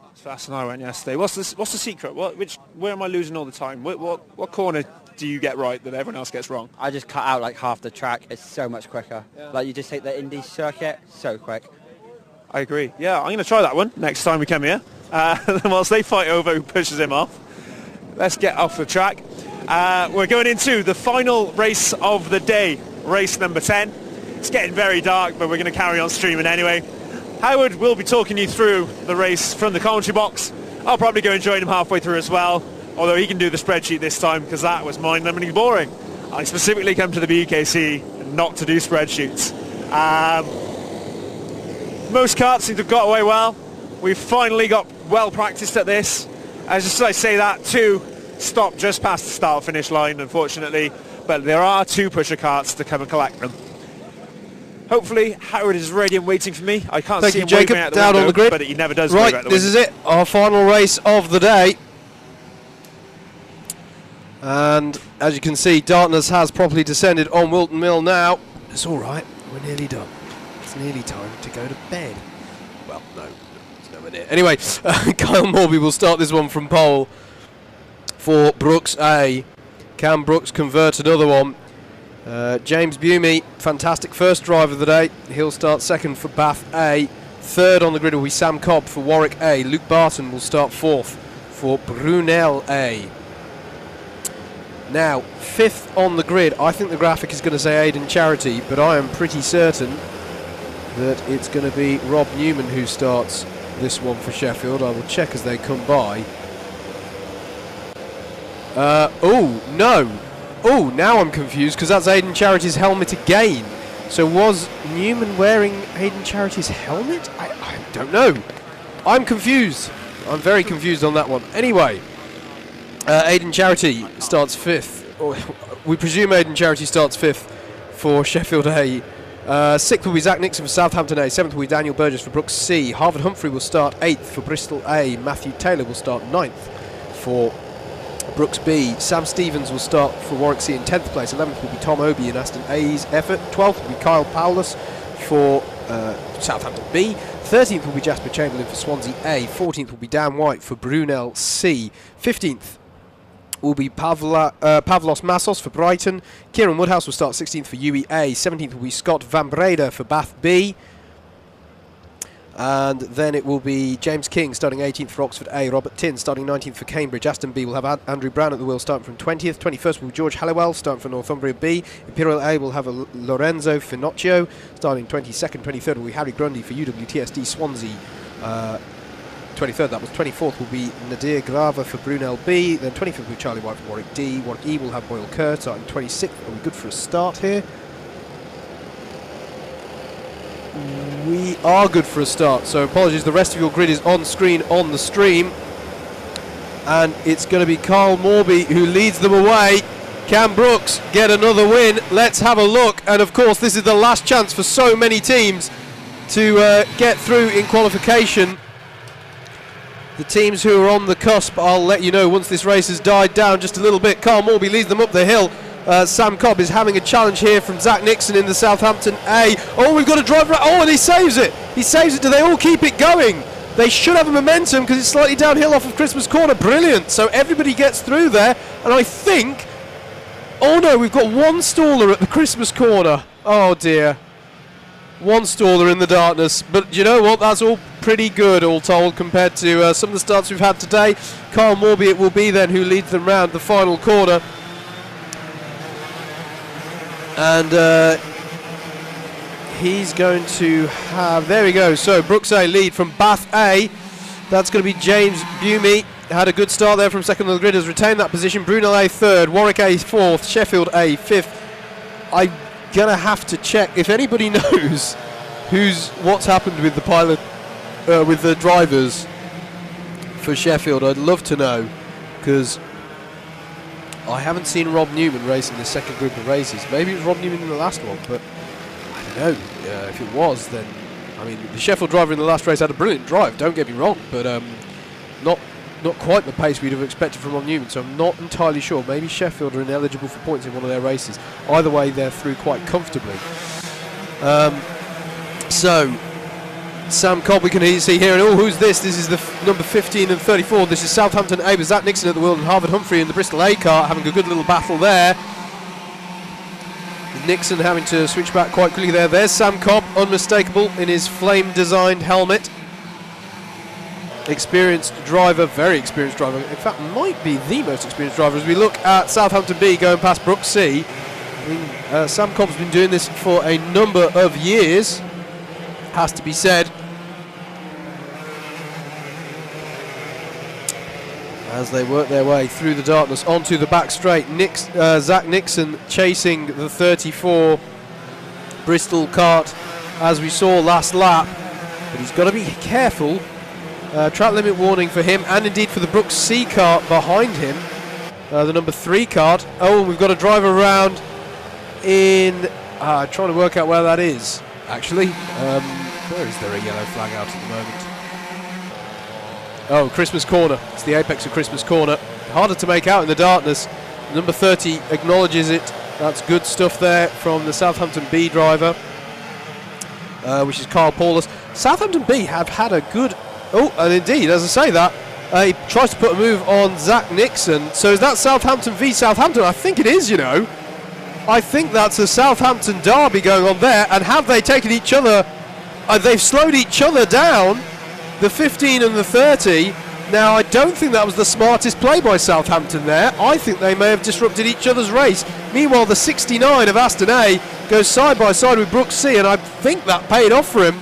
S2: That's faster than I went yesterday. What's the secret? Where am I losing all the time? What corner do you get right that everyone else gets wrong?
S17: I just cut out like half the track. It's so much quicker.
S2: Yeah.
S17: Like you just take the Indy circuit, so quick.
S2: I agree. Yeah, I'm going to try that one next time we come here. Whilst they fight over who pushes him off. Let's get off the track. We're going into the final race of the day, race number 10. It's getting very dark, but we're going to carry on streaming anyway. Howard will be talking you through the race from the commentary box. I'll probably go and join him halfway through as well, although he can do the spreadsheet this time because that was mind-numbingly boring. I specifically come to the BUKC not to do spreadsheets. Most karts seem to have got away well. We've finally got well practiced at this. As I say that, 2 stopped just past the start-finish line, unfortunately, but there are 2 pusher karts to come and collect them. Hopefully, Howard is ready and waiting for me. I can't see him waving out the window,
S3: on the grid.
S2: but he never does wave out the window.
S3: Right, this is it, our final race of the day. And as you can see, darkness has properly descended on Whilton Mill now. It's all right, we're nearly done. It's nearly time to go to bed. Well, no, it's nowhere near. Anyway, Kyle Morby will start this one from pole for Brooks A. Can Brooks convert another one? James Bumey, fantastic first drive of the day. He'll start second for Bath A. Third on the grid will be Sam Cobb for Warwick A. Luke Barton will start fourth for Brunel A. Now, fifth on the grid, I think the graphic is going to say Aidan Charity, but I am pretty certain that it's going to be Rob Newman who starts this one for Sheffield. I will check as they come by. Oh, no. Oh, now I'm confused because that's Aidan Charity's helmet again. So was Newman wearing Aidan Charity's helmet? I don't know. I'm confused. I'm very confused on that one. Anyway, Aidan Charity starts fifth. Or we presume Aidan Charity starts fifth for Sheffield A. Sixth will be Zach Nixon for Southampton A. Seventh will be Daniel Burgess for Brooks C. Harvard Humphrey will start eighth for Bristol A. Matthew Taylor will start ninth for Brooks B. Sam Stevens will start for Warwick C in 10th place. 11th will be Tom Obi in Aston A's effort. 12th will be Kyle Paulus for Southampton B. 13th will be Jasper Chamberlain for Swansea A. 14th will be Dan White for Brunel C. 15th will be Pavlos Massos for Brighton. Kieran Woodhouse will start 16th for UEA. 17th will be Scott Van Breda for Bath B. And then it will be James King starting 18th for Oxford A. Robert Tin starting 19th for Cambridge. Aston B will have Andrew Brown at the wheel starting from 20th. 21st will be George Halliwell starting for Northumbria B. Imperial A will have a Lorenzo Finocchio starting 22nd. 23rd will be Harry Grundy for UWTSD Swansea. 23rd, that was 24th will be Nadir Grava for Brunel B. Then 25th will be Charlie White for Warwick D. Warwick E will have Boyle Kerr starting 26th. Are we good for a start here? We are good for a start, so apologies, the rest of your grid is on screen on the stream, and it's going to be Carl Morby who leads them away. Can Brooks get another win? Let's have a look. And of course this is the last chance for so many teams to get through in qualification. The teams who are on the cusp, I'll let you know once this race has died down just a little bit. Carl Morby leads them up the hill. Sam Cobb is having a challenge here from Zach Nixon in the Southampton A. Oh, we've got a driver. Oh, and he saves it. He saves it. Do they all keep it going? They should have a momentum because it's slightly downhill off of Christmas Corner. Brilliant. So everybody gets through there. And I think... Oh, no, we've got one staller at the Christmas Corner. Oh, dear. One staller in the darkness. But you know what? That's all pretty good, all told, compared to some of the starts we've had today. Carl Morby it will be then who leads them round the final corner. And he's going to have... There we go. So Brooks A lead from Bath A. That's going to be James Bumey. Had a good start there from second on the grid. Has retained that position. Brunel A third. Warwick A fourth. Sheffield A fifth. I'm going to have to check if anybody knows what's happened with the pilot, with the drivers for Sheffield. I'd love to know, because I haven't seen Rob Newman race in the second group of races. Maybe it was Rob Newman in the last one, but I don't know. If it was, then I mean, the Sheffield driver in the last race had a brilliant drive, don't get me wrong, but not quite the pace we'd have expected from Ron Newman, so I'm not entirely sure. Maybe Sheffield are ineligible for points in one of their races. Either way, they're through quite comfortably. So, Sam Cobb we can see here, and oh, who's this? This is the number 15 and 34. This is Southampton A with Zach Nixon at the wheel and Harvard Humphrey in the Bristol A car, having a good little battle there. Nixon having to switch back quite quickly there. There's Sam Cobb, unmistakable in his flame-designed helmet. Experienced driver, very experienced driver. In fact, might be the most experienced driver as we look at Southampton B going past BUKC. I mean, Sam Cobb's been doing this for a number of years, has to be said. As they work their way through the darkness onto the back straight, Zach Nixon chasing the 34 Bristol kart as we saw last lap, but he's got to be careful. Track limit warning for him, and indeed for the BUKC kart behind him, the number 3 kart. Oh, we've got a driver around in trying to work out where that is actually. Where is there a yellow flag out at the moment? Oh, Christmas Corner. It's the apex of Christmas Corner. Harder to make out in the darkness. Number 30 acknowledges it. That's good stuff there from the Southampton B driver, which is Carl Paulus. Southampton B have had a good... Oh, and indeed, as I say that, he tries to put a move on Zach Nixon. So is that Southampton v Southampton? I think it is, you know. I think that's a Southampton derby going on there. And have they taken each other... they've slowed each other down, the 15 and the 30. Now, I don't think that was the smartest play by Southampton there. I think they may have disrupted each other's race. Meanwhile, the 69 of Aston A goes side by side with BUKC, and I think that paid off for him.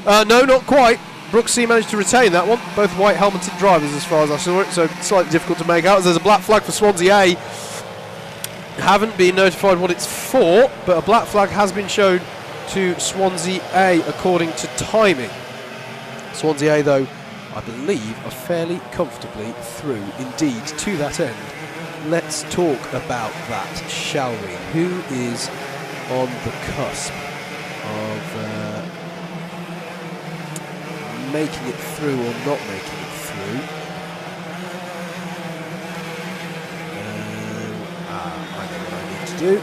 S3: No, not quite. BUKC managed to retain that one. Both white helmeted drivers as far as I saw it, so slightly difficult to make out. There's a black flag for Swansea A. Haven't been notified what it's for, but a black flag has been shown to Swansea A according to timing. Swansea A, though, I believe, are fairly comfortably through indeed to that end. Let's talk about that, shall we? Who is on the cusp of making it through or not making it through? I know what I need to do.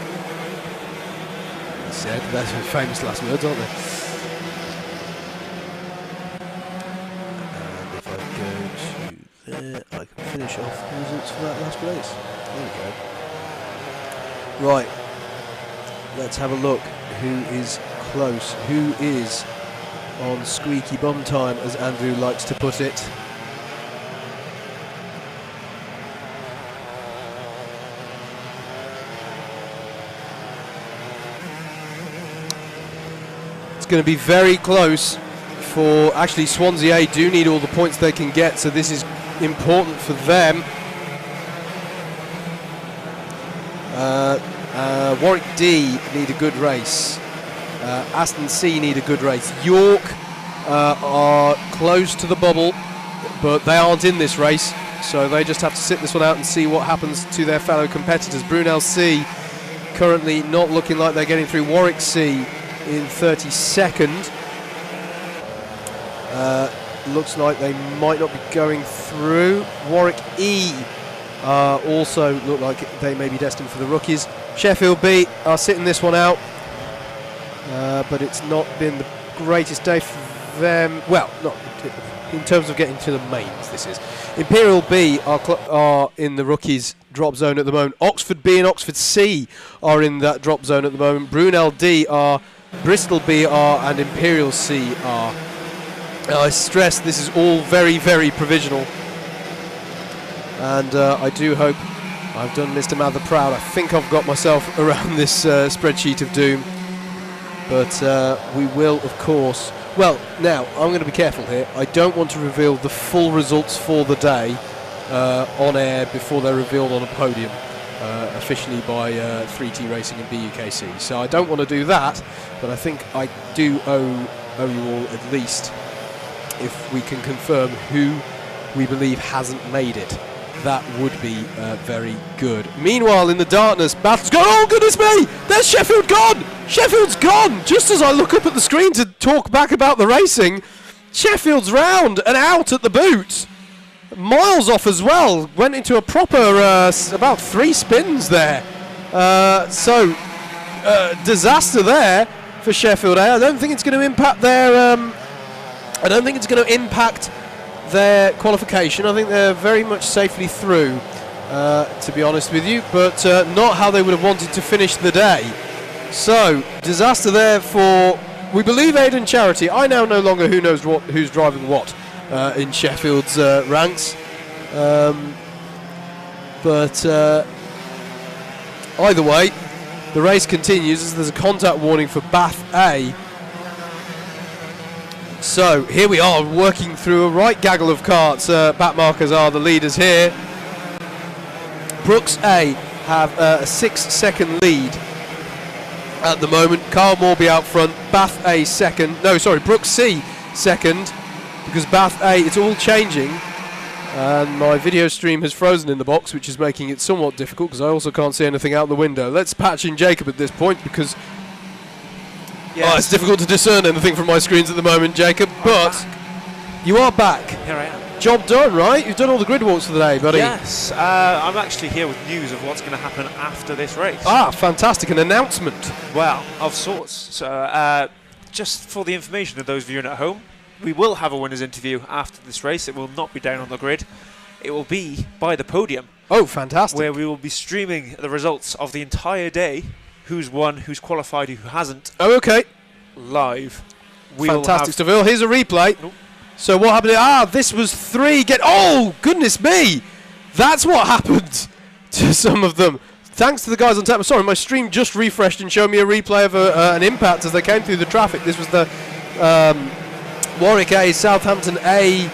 S3: He said, that's his famous last words, aren't they? And if I go to there, I can finish off the results for that last race. There we go. Right, let's have a look who is close, who is on squeaky bum time, as Andrew likes to put it. It's going to be very close for... Actually, Swansea A do need all the points they can get, so this is important for them. Warwick D need a good race. Aston C need a good race. York are close to the bubble, but they aren't in this race, so they just have to sit this one out and see what happens to their fellow competitors. Brunel C currently not looking like they're getting through. Warwick C in 32nd. Looks like they might not be going through. Warwick E also look like they may be destined for the rookies. Sheffield B are sitting this one out. But it's not been the greatest day for them. Well, not in terms of getting to the mains, this is. Imperial B are in the rookies drop zone at the moment. Oxford B and Oxford C are in that drop zone at the moment. Brunel D are, Bristol B are, and Imperial C are. I stress this is all very, very provisional. And I do hope I've done Mr. Mather proud. I think I've got myself around this spreadsheet of doom. But we will, of course... Well, now, I'm going to be careful here. I don't want to reveal the full results for the day on air before they're revealed on a podium officially by 3T Racing and BUKC. So I don't want to do that, but I think I do owe you all at least, if we can confirm who we believe hasn't made it. That would be very good. Meanwhile, in the darkness, battle's gone. Oh, goodness me! There's Sheffield gone! Sheffield's gone! Just as I look up at the screen to talk back about the racing, Sheffield's round and out at the boot. Miles off as well. Went into a proper about 3 spins there. Disaster there for Sheffield. I don't think it's going to impact their. I don't think it's going to impact their qualification. I think they're very much safely through, to be honest with you, but not how they would have wanted to finish the day. So disaster there for, we believe, Aidan Charity. I now no longer who's driving what in Sheffield's ranks, but either way, the race continues as there's a contact warning for Bath A. So here we are working through a right gaggle of karts. Back markers are the leaders here. Brooks A have a 6-second lead at the moment. Carl Morby out front. Bath A second. No, sorry, Brooks C second, because Bath A, it's all changing. And my video stream has frozen in the box, which is making it somewhat difficult because I also can't see anything out the window. Let's patch in Jacob at this point because it's difficult to discern anything from my screens at the moment, Jacob. But you are back.
S2: Here I am.
S3: Job done, right? You've done all the grid walks for the day, buddy.
S2: Yes, I'm actually here with news of what's going to happen after this race.
S3: Ah, fantastic. An announcement.
S2: Well, of sorts. So, just for the information of those viewing at home, we will have a winner's interview after this race. It will not be down on the grid. It will be by the podium.
S3: Oh, fantastic.
S2: Where we will be streaming the results of the entire day. Who's won, who's qualified, who hasn't.
S3: Oh, okay.
S2: Live.
S3: Fantastic stuff. Well, here's a replay.
S2: Nope.
S3: So what happened? This was 3. Oh, goodness me. That's what happened to some of them. Thanks to the guys on tap. Sorry, my stream just refreshed and showed me a replay of an impact as they came through the traffic. This was the Warwick A, Southampton A,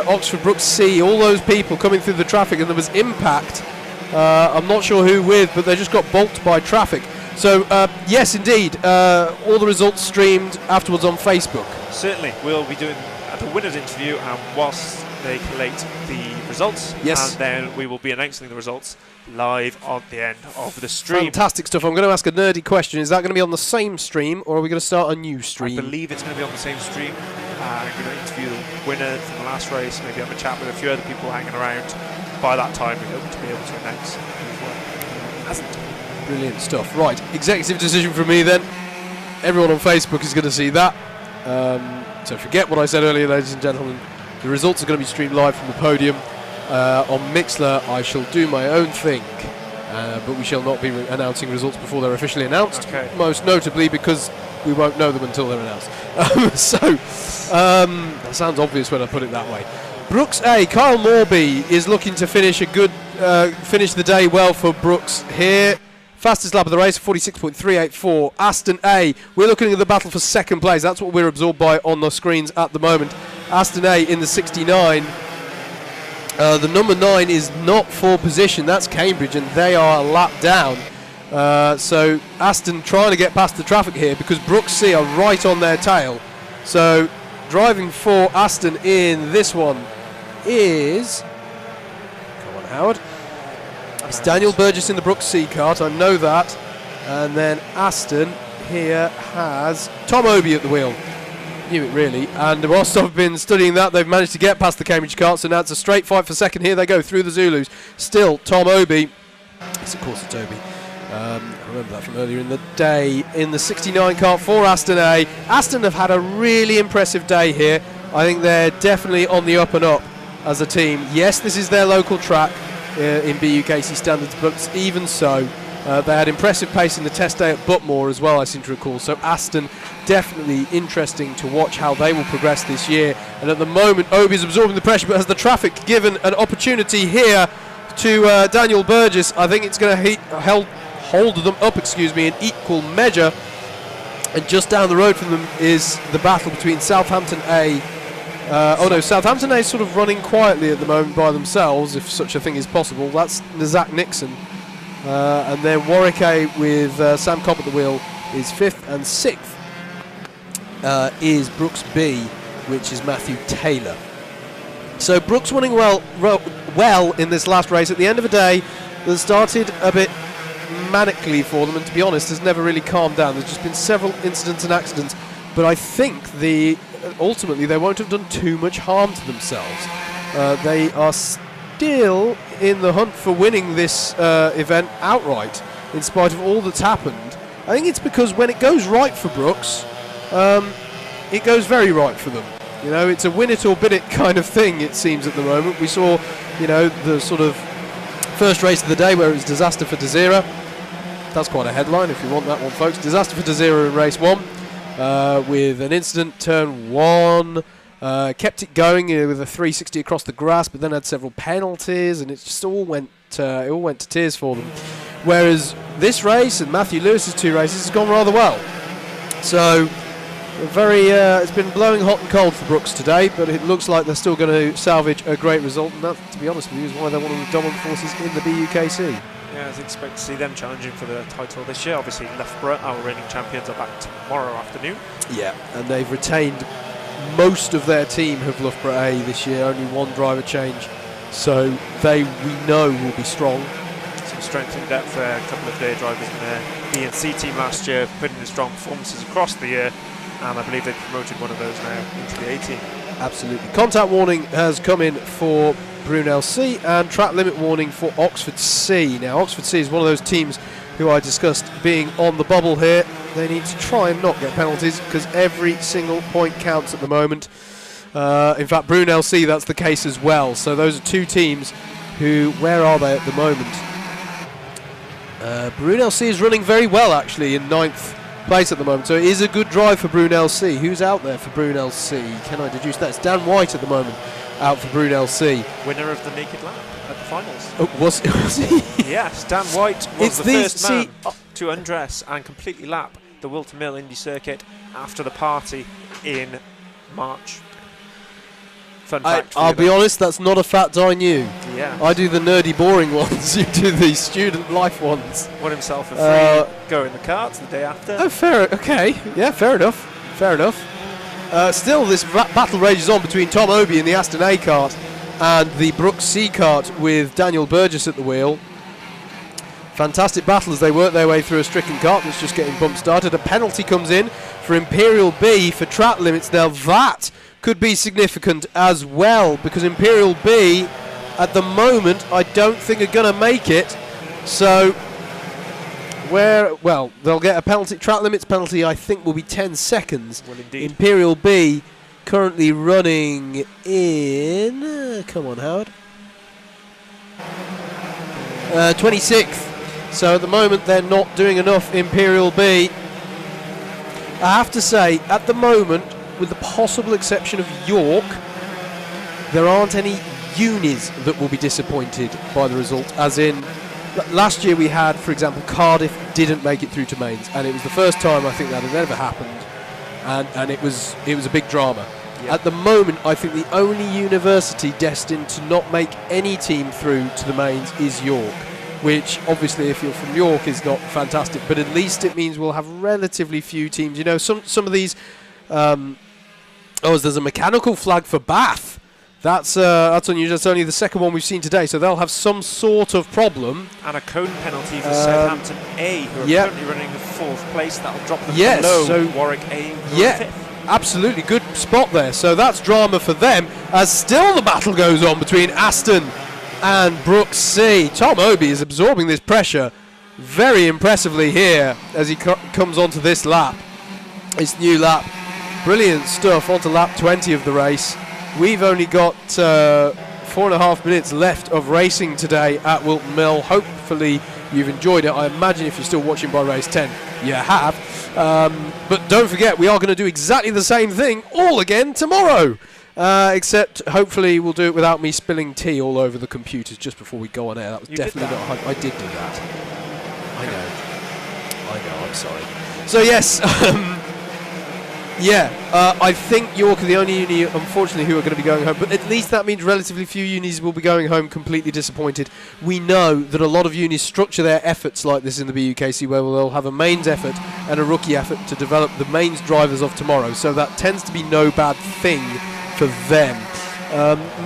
S3: Oxford Brooks C, all those people coming through the traffic, and there was impact. I'm not sure who with, but they just got balked by traffic. So, yes, indeed, all the results streamed afterwards on Facebook.
S2: Certainly, we'll be doing the winner's interview, and whilst they collate the results,
S3: yes,
S2: and then we will be announcing the results live on the end of the stream.
S3: Fantastic stuff. I'm going to ask a nerdy question. Is that going to be on the same stream, or are we going to start a new stream?
S2: I believe it's going to be on the same stream. I'm going to interview the winner from the last race, maybe have a chat with a few other people hanging around. By that time, we hope to be able to announce who's hasn't.
S3: Brilliant stuff. Right, executive decision from me then. Everyone on Facebook is going to see that. So forget what I said earlier, ladies and gentlemen. The results are going to be streamed live from the podium. On Mixler, I shall do my own thing, but we shall not be announcing results before they're officially announced.
S2: Okay.
S3: Most notably because we won't know them until they're announced. That sounds obvious when I put it that way. Brooks A, Kyle Morby is looking to finish finish the day well for Brooks here. Fastest lap of the race, 46.384. Aston A, we're looking at the battle for second place. That's what we're absorbed by on the screens at the moment. Aston A in the 69. The number 9 is not for position. That's Cambridge, and they are a lap down. So Aston trying to get past the traffic here because Brooks C are right on their tail. So driving for Aston in this one is... Come on, Howard. It's Daniel Burgess in the Brooks C kart, I know that. And then Aston here has Tom Obi at the wheel. Knew it really. And whilst I've been studying that, they've managed to get past the Cambridge kart, so now it's a straight fight for second. Here they go through the Zulus. Still Tom Obi. Yes, of course it's Obi. I remember that from earlier in the day. In the 69 kart for Aston A. Aston have had a really impressive day here. I think they're definitely on the up and up as a team. Yes, this is their local track in BUKC standards, but even so, they had impressive pace in the test day at Butmore as well, I seem to recall. So Aston, definitely interesting to watch how they will progress this year. And at the moment, Obi's absorbing the pressure, but has the traffic given an opportunity here to Daniel Burgess? I think it's going to hold them up, in equal measure. And just down the road from them is the battle between Southampton A. Southampton A is sort of running quietly at the moment by themselves, if such a thing is possible. That's Zach Nixon. And then Warwick A with Sam Cobb at the wheel is 5th, and 6th is Brooks B, which is Matthew Taylor. So Brooks running well in this last race. At the end of a day that started a bit manically for them, and to be honest, has never really calmed down. There's just been several incidents and accidents, but I think ultimately they won't have done too much harm to themselves. They are still in the hunt for winning this event outright, in spite of all that's happened. I think it's because when it goes right for Brooks, it goes very right for them. You know, it's a win it or bid it kind of thing, it seems, at the moment. We saw, you know, the sort of first race of the day where it was disaster for Desira. That's quite a headline if you want that one, folks. Disaster for Desira in race 1 with an incident, turn 1. Kept it going with a 360 across the grass, but then had several penalties, and it just all went to tears for them. Whereas this race and Matthew Lewis's 2 races has gone rather well. So it's been blowing hot and cold for Brooks today, but it looks like they're still going to salvage a great result, and that, to be honest with you, is why they're one of the dominant forces in the BUKC.
S2: Yeah, I expect to see them challenging for the title this year. Obviously, Loughborough, our reigning champions, are back tomorrow afternoon.
S3: Yeah, and they've retained most of their team of Loughborough A this year, only one driver change, so we know will be strong.
S2: Some strength and depth there, a couple of their drivers in their B and C team last year, putting in strong performances across the year, and I believe they've promoted one of those now into the A team.
S3: Absolutely. Contact warning has come in for Brunel C and track limit warning for Oxford C. Now, Oxford C is one of those teams who I discussed being on the bubble here. They need to try and not get penalties because every single point counts at the moment. In fact, Brunel C, that's the case as well. So those are 2 teams who, where are they at the moment? Brunel C is running very well, actually, in 9th place at the moment. So it is a good drive for Brunel C. Who's out there for Brunel C? Can I deduce that? It's Dan White at the moment out for Brunel C.
S2: Winner of the naked lap at the finals.
S3: Oh, was he?
S2: Yes, Dan White was the first man to undress and completely lap the Whilton Mill Indy Circuit after the party in March. Fun fact.
S3: I'll be honest, that's not a fact I knew.
S2: Yeah.
S3: I do the nerdy, boring ones. You do the student life ones.
S2: Won himself a free go in the karts the day after.
S3: Oh, fair. Okay. Yeah, fair enough. Fair enough. Still, this battle rages on between Tom Obie in the Aston A kart and the Brooks C kart with Daniel Burgess at the wheel. Fantastic battle as they work their way through a stricken kart that's just getting bump started. A penalty comes in for Imperial B for track limits. Now that could be significant as well, because Imperial B at the moment I don't think are going to make it. So they'll get a penalty. Track limits penalty I think will be 10 seconds.
S2: Well, indeed.
S3: Imperial B currently running in come on, Howard. 26th. So at the moment they're not doing enough, Imperial B. I have to say, at the moment, with the possible exception of York, there aren't any unis that will be disappointed by the result, as in last year we had, for example, Cardiff didn't make it through to mains, and it was the first time I think that had ever happened, and it was a big drama. Yep. At the moment, I think the only university destined to not make any team through to the mains is York, which obviously if you're from York is not fantastic, but at least it means we'll have relatively few teams. You know, some of these there's a mechanical flag for Bath. That's unusual. That's only the second one we've seen today, so they'll have some sort of problem.
S2: And a cone penalty for Southampton A, who are currently running in 4th place. That'll drop them below Warwick A.
S3: Absolutely good spot there. So that's drama for them, as still the battle goes on between Aston and Brooks C. Tom Obie is absorbing this pressure very impressively here as he comes onto this lap. This new lap. Brilliant stuff onto lap 20 of the race. We've only got 4.5 minutes left of racing today at Whilton Mill. Hopefully you've enjoyed it. I imagine if you're still watching by race 10, you have. But don't forget, we are going to do exactly the same thing all again tomorrow. Except hopefully we'll do it without me spilling tea all over the computers just before we go on air. That was definitely not. I did do that. I know. I'm sorry. So yes, I think York are the only uni, unfortunately, who are going to be going home. But at least that means relatively few unis will be going home completely disappointed. We know that a lot of unis structure their efforts like this in the BUKC, where they'll have a mains effort and a rookie effort to develop the mains drivers of tomorrow. So that tends to be no bad thing for them.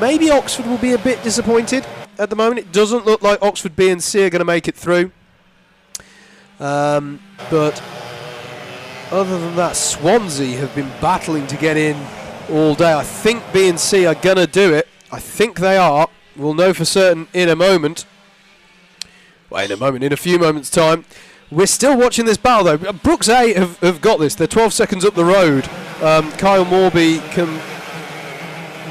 S3: Maybe Oxford will be a bit disappointed at the moment. It doesn't look like Oxford B and C are going to make it through. But other than that, Swansea have been battling to get in all day. I think B&C are going to do it. I think they are. We'll know for certain in a moment. Well, in a few moments' time. We're still watching this battle, though. Brooks A have got this. They're 12 seconds up the road. Kyle Morby can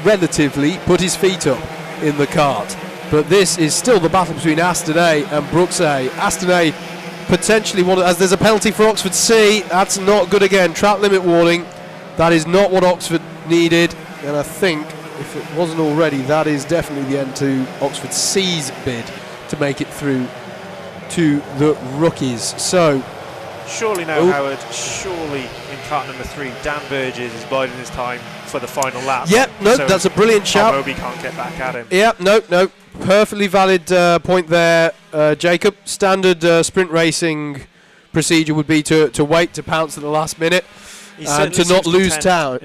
S3: relatively put his feet up in the kart. But this is still the battle between Aston A and Brooks A. Aston A potentially as there's a penalty for Oxford C. That's not good again. Track limit warning. That is not what Oxford needed. And I think, if it wasn't already, that is definitely the end to Oxford C's bid to make it through to the rookies. So
S2: surely now, Howard, surely in kart number 3, Dan Burgess is biding his time for the final lap.
S3: Yep, no,
S2: so
S3: that's a brilliant shout.
S2: Tom Obi can't get back at him.
S3: Yep, no, perfectly valid point there, Jacob. Standard sprint racing procedure would be to wait to pounce at the last minute and to not lose time,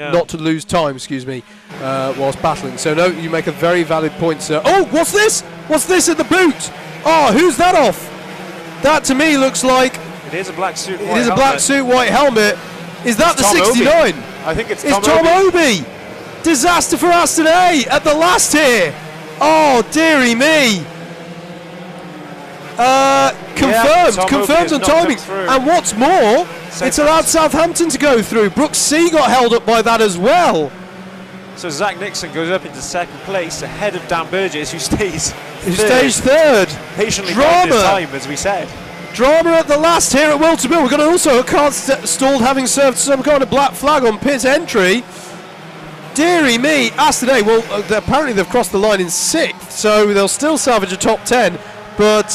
S3: whilst battling. So no, you make a very valid point, sir. Oh, what's this? What's this at the boot? Oh, who's that off? That to me looks like
S2: it is a black suit.
S3: It is a black suit, white helmet. Is that the 69?
S2: I think it's
S3: Tom Obi. Disaster for Aston A at the last here. Oh, dearie me. Confirmed on timing. And what's more, it's allowed Southampton to go through. Brooks C got held up by that as well.
S2: So Zach Nixon goes up into second place ahead of Dan Burgess, who stays
S3: third.
S2: Patiently biding his time, as we said.
S3: Drama at the last here at Whilton Mill. We're going to also a car stalled, having served some kind of black flag on pit entry. Deary me, Aston A. Well, apparently they've crossed the line in 6th, so they'll still salvage a top 10. But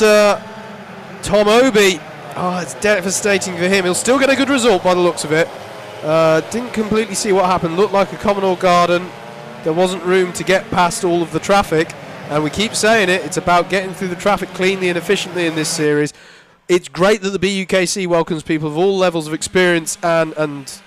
S3: Tom Obi, it's devastating for him. He'll still get a good result by the looks of it. Didn't completely see what happened. Looked like a Commonwealth garden. There wasn't room to get past all of the traffic. And we keep saying it, it's about getting through the traffic cleanly and efficiently in this series. It's great that the BUKC welcomes people of all levels of experience and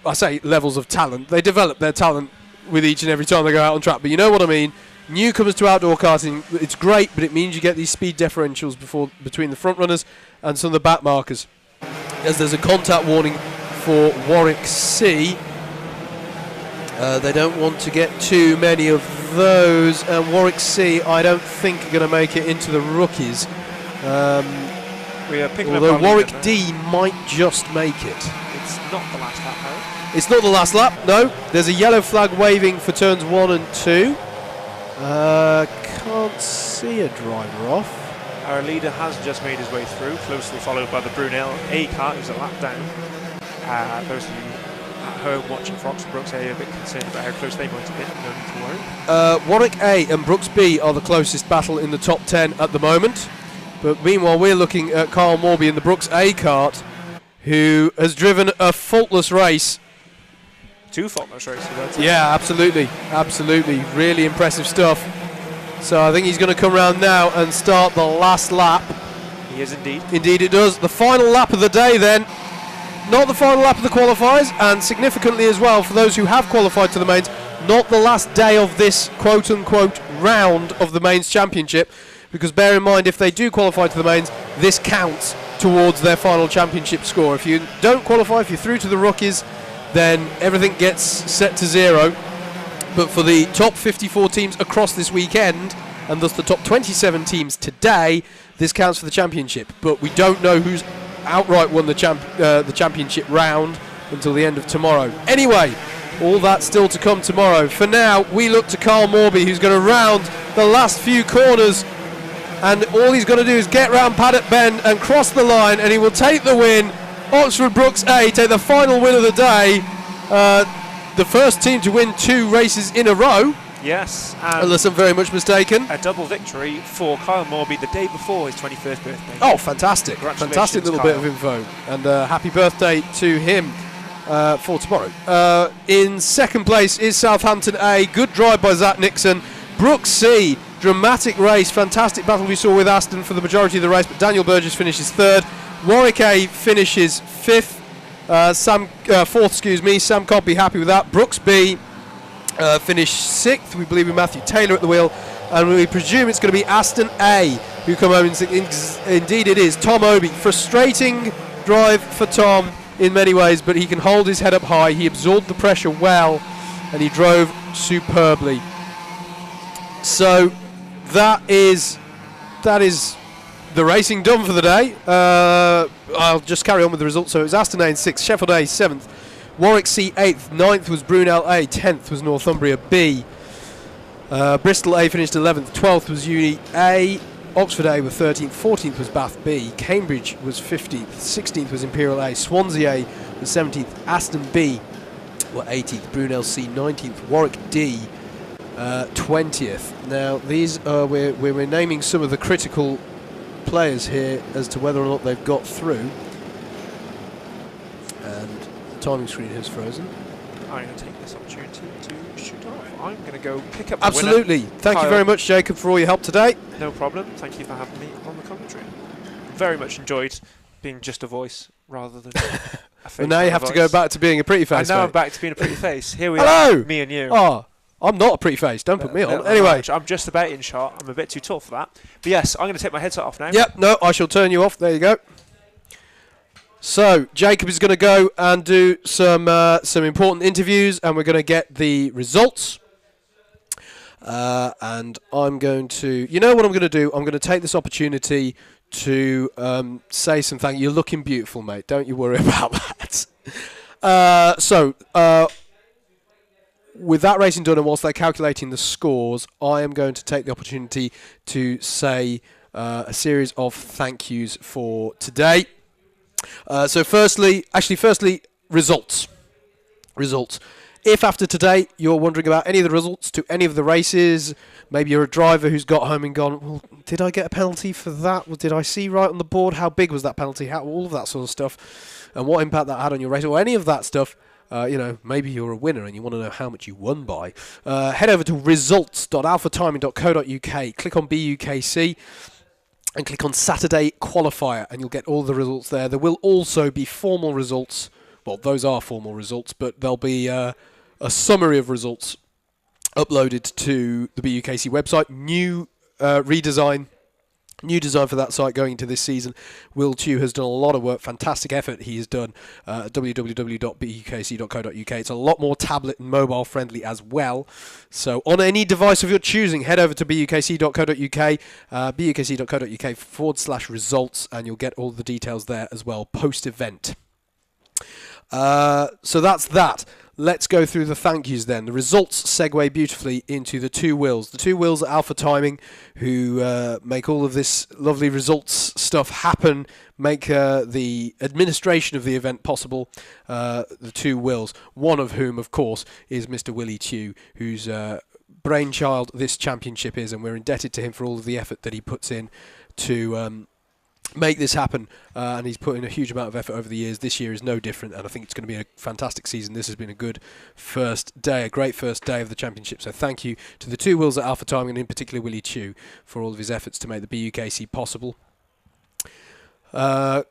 S3: I say levels of talent. They develop their talent with each and every time they go out on track. But you know what I mean. Newcomers to outdoor karting, it's great, but it means you get these speed differentials between the front runners and some of the back markers. As there's a contact warning for Warwick C. They don't want to get too many of those, and Warwick C I don't think are going to make it into the rookies.
S2: We are picking
S3: although
S2: up
S3: Warwick D might just make it.
S2: It's not the last lap, Harry.
S3: It's not the last lap, no. There's a yellow flag waving for turns 1 and 2. Can't see a driver off.
S2: Our leader has just made his way through, closely followed by the Brunel A car, who's a lap down. Those of you at home watching for Oxford Brooks A are a bit concerned about how close they might have been. No need to worry.
S3: Warwick A and Brooks B are the closest battle in the top 10 at the moment. But meanwhile, we're looking at Carl Morby in the Brooks A kart, who has driven a faultless race.
S2: 2 faultless races, I'd say.
S3: Yeah, absolutely. Really impressive stuff. So I think he's going to come around now and start the last lap.
S2: He is indeed.
S3: Indeed it does. The final lap of the day then. Not the final lap of the qualifiers, and significantly as well for those who have qualified to the mains, not the last day of this quote-unquote round of the mains championship, because bear in mind, if they do qualify to the mains, this counts towards their final championship score. If you don't qualify, if you're through to the rookies, then everything gets set to 0. But for the top 54 teams across this weekend, and thus the top 27 teams today, this counts for the championship. But we don't know who's outright won the championship round until the end of tomorrow. Anyway, all that still to come tomorrow. For now, we look to Carl Morby, who's going to round the last few corners, and all he's got to do is get round Paddock Bend and cross the line, and he will take the win. Oxford Brooks A take the final win of the day. The first team to win 2 races in a row.
S2: Yes.
S3: Unless I'm very much mistaken.
S2: A double victory for Kyle Morby the day before his 21st birthday.
S3: Oh, fantastic. Fantastic little
S2: Kyle.
S3: bit of info. And happy birthday to him for tomorrow. In second place is Southampton A. Good drive by Zach Nixon. Brooks C. Dramatic race. Fantastic battle we saw with Aston for the majority of the race, but Daniel Burgess finishes 3rd. Warwick A finishes 5th. 4th, Sam can't be happy with that. Brooks B finished 6th, we believe, with Matthew Taylor at the wheel. and we presume it's going to be Aston A who come home. Indeed it is. Tom Obi. Frustrating drive for Tom in many ways, but he can hold his head up high. He absorbed the pressure well, and he drove superbly. So that is the racing done for the day. I'll just carry on with the results. So it was Aston A in 6th, Sheffield A 7th, Warwick C 8th, 9th was Brunel A, 10th was Northumbria B. Bristol A finished 11th, 12th was Uni A, Oxford A were 13th, 14th was Bath B, Cambridge was 15th, 16th was Imperial A, Swansea A was 17th, Aston B were 18th, Brunel C 19th, Warwick D 20th. Now these are we're naming some of the critical players here as to whether or not they've got through, and the timing screen has frozen.
S2: I'm going to take this opportunity to shoot off. I'm going to go pick up the
S3: Absolutely.
S2: winner,
S3: Thank you
S2: Kyle.
S3: very much, Jacob, for all your help today.
S2: No problem. Thank you for having me on the commentary. Very much enjoyed being just a voice rather than a face.
S3: Well, now you have to go back to being a pretty face.
S2: And now
S3: mate.
S2: I'm back to being a pretty face. Here we
S3: Hello!
S2: are, me and you.
S3: Oh, I'm not a pretty face. Don't put me on.
S2: No,
S3: Anyway.
S2: I'm just about in shot. I'm a bit too tall for that. But yes, I'm going to take my headset off now.
S3: Yep, no, I shall turn you off. There you go. So, Jacob is going to go and do some important interviews, and we're going to get the results. And I'm going to... You know what I'm going to do? I'm going to take this opportunity to say some thank you. You're looking beautiful, mate. Don't you worry about that. With that racing done, and whilst they're calculating the scores, I am going to take the opportunity to say a series of thank yous for today. Firstly, results. Results. If after today you're wondering about any of the results to any of the races, maybe you're a driver who's got home and gone, well, did I get a penalty for that? Well, did I see right on the board? How big was that penalty? All of that sort of stuff, and what impact that had on your race, or any of that stuff. Maybe you're a winner and you want to know how much you won by. Head over to results.alphatiming.co.uk, click on BUKC, and click on Saturday Qualifier, and you'll get all the results there. There will also be formal results. Well, those are formal results, but there'll be a summary of results uploaded to the BUKC website. New redesign. New design for that site going into this season. Will Tew has done a lot of work, fantastic effort he has done at www.bukc.co.uk. It's a lot more tablet and mobile friendly as well. So on any device of your choosing, head over to bukc.co.uk, bukc.co.uk/results, and you'll get all the details there as well post-event. So that's that. Let's go through the thank yous then. The results segue beautifully into the two Wills. The two Wills at Alpha Timing, who make all of this lovely results stuff happen, make the administration of the event possible. The two Wills, one of whom, of course, is Mr. Willie Tew, whose brainchild this championship is, and we're indebted to him for all of the effort that he puts in to make this happen, and he's put in a huge amount of effort over the years. This year is no different, and I think it's going to be a fantastic season. This has been a good first day, a great first day of the championship. So thank you to the two Wills at Alpha Timing, and in particular Willie Tew, for all of his efforts to make the BUKC possible. Club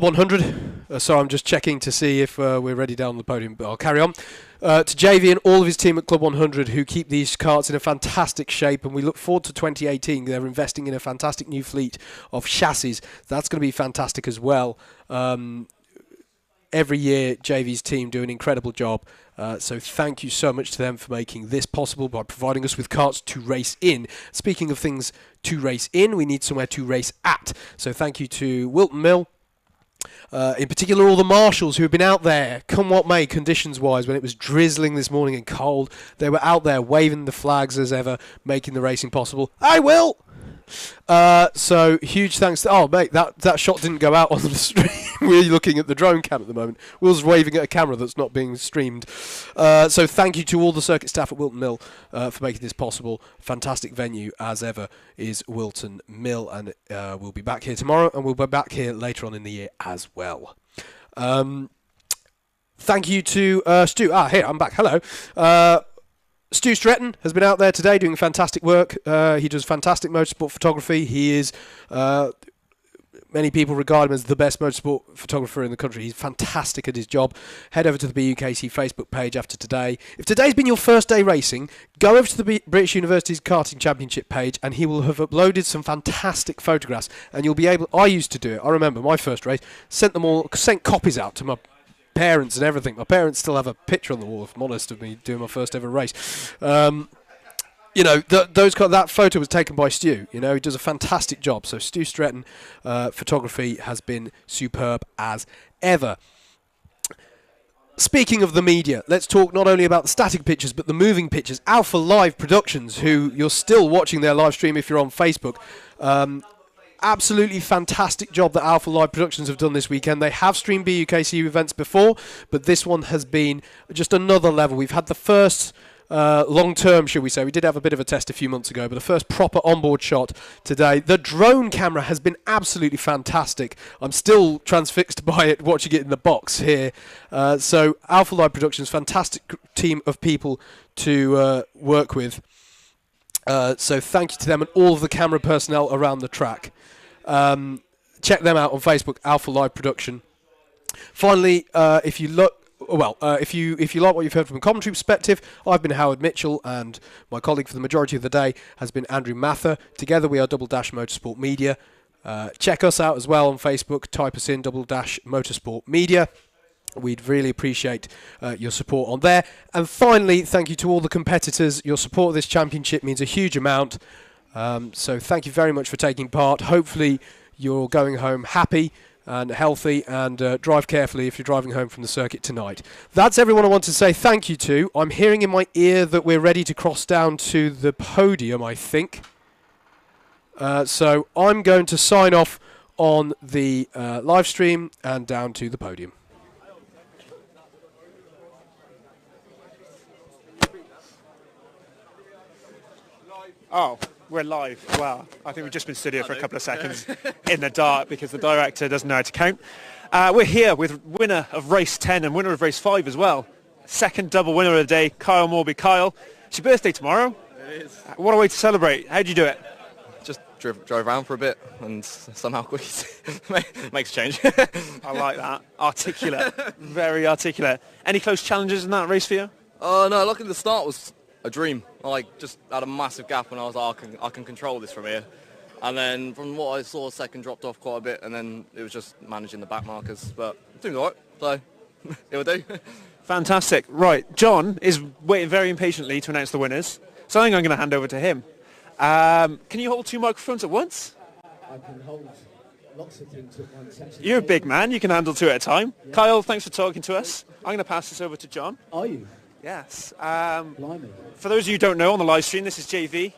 S3: 100, so I'm just checking to see if we're ready down the podium, but I'll carry on. To JV and all of his team at Club 100, who keep these karts in a fantastic shape, and we look forward to 2018. They're investing in a fantastic new fleet of chassis. That's going to be fantastic as well. Every year, JV's team do an incredible job, so thank you so much to them for making this possible by providing us with karts to race in. Speaking of things to race in, we need somewhere to race at. So thank you to Whilton Mill, in particular all the marshals who have been out there, come what may, conditions-wise, when it was drizzling this morning and cold. They were out there waving the flags as ever, making the racing possible. I will! So huge thanks to... Oh, mate, that shot didn't go out on the stream. We're looking at the drone cam at the moment. Will's waving at a camera that's not being streamed. So thank you to all the circuit staff at Whilton Mill for making this possible. Fantastic venue, as ever, is Whilton Mill. And we'll be back here tomorrow, and we'll be back here later on in the year as well. Thank you to Stu. Here, I'm back. Hello. Stu Stretton has been out there today doing fantastic work. He does fantastic motorsport photography. He is many people regard him as the best motorsport photographer in the country. He's fantastic at his job. Head over to the BUKC Facebook page after today. If today's been your first day racing, go over to the British University's Karting Championship page and he will have uploaded some fantastic photographs. And you'll be able... I used to do it. I remember my first race. Sent copies out to my parents and everything. My parents still have a picture on the wall, if I'm honest, of me doing my first ever race. You know, that photo was taken by Stu. You know, he does a fantastic job. So Stu Stretton photography has been superb as ever. Speaking of the media, let's talk not only about the static pictures but the moving pictures. Alpha Live Productions, who you're still watching their live stream if you're on Facebook. Absolutely fantastic job that Alpha Live Productions have done this weekend. They have streamed BUKC events before, but this one has been just another level. We've had the first... long-term, shall we say. We did have a bit of a test a few months ago, but the first proper onboard shot today. The drone camera has been absolutely fantastic. I'm still transfixed by it, watching it in the box here. So Alpha Live Productions, fantastic team of people to work with. So thank you to them and all of the camera personnel around the track. Check them out on Facebook, Alpha Live Production. Finally, if you look... Well, if you like what you've heard from a commentary perspective, I've been Howard Mitchell and my colleague for the majority of the day has been Andrew Mather. Together we are Double Dash Motorsport Media. Check us out as well on Facebook. Type us in, Double Dash Motorsport Media. We'd really appreciate your support on there. And finally, thank you to all the competitors. Your support of this championship means a huge amount. So thank you very much for taking part. Hopefully you're going home happy and healthy, and drive carefully if you're driving home from the circuit tonight. That's everyone I want to say thank you to. I'm hearing in my ear that we're ready to cross down to the podium, I think. So I'm going to sign off on the live stream and down to the podium.
S2: Oh, we're live. Wow. I think we've just been stood here for a couple of seconds in the dark because the director doesn't know how to count. We're here with winner of race 10 and winner of race 5 as well. Second double winner of the day, Kyle Morby. Kyle, it's your birthday tomorrow.
S11: It is.
S2: What a way to celebrate. How'd you do it?
S11: Just drove around for a bit and somehow makes a change.
S2: I like that. Articulate. Very articulate. Any close challenges in that race for you?
S11: No, luckily the start was a dream. I just had a massive gap and I was like, I can control this from here. And then from what I saw, second dropped off quite a bit and then it was just managing the back markers. But it seemed all right, so it will do.
S2: Fantastic. Right, John is waiting very impatiently to announce the winners. So I think I'm going to hand over to him. Can you hold two microphones at once?
S18: I can hold lots of things at once. Actually.
S2: You're a big man. You can handle two at a time. Yeah. Kyle, thanks for talking to us. I'm going to pass this over to John.
S18: Are you?
S2: Yes.
S18: Blimey.
S2: For those of you who don't know, on the live stream, this is JV,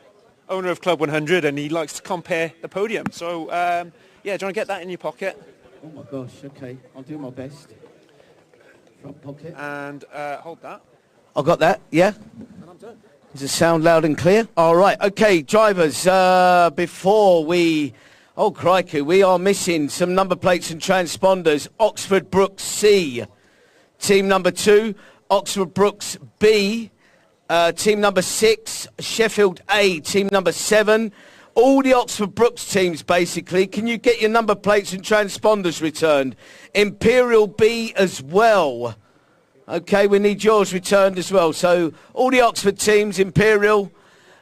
S2: owner of Club 100, and he likes to compare the podium. So, yeah, do you want to get that in your pocket?
S18: Oh, my gosh. OK. I'll do my best. Front pocket.
S2: And hold that.
S18: I've got that, yeah?
S2: And I'm done.
S18: Does it sound loud and clear? All right. OK, drivers, before we... Oh, crikey, we are missing some number plates and transponders. Oxford Brooks C. Team number 2, Oxford Brooks B. Team number 6, Sheffield A. Team number 7. All the Oxford Brooks teams, basically. Can you get your number plates and transponders returned? Imperial B as well. OK, we need yours returned as well. So all the Oxford teams, Imperial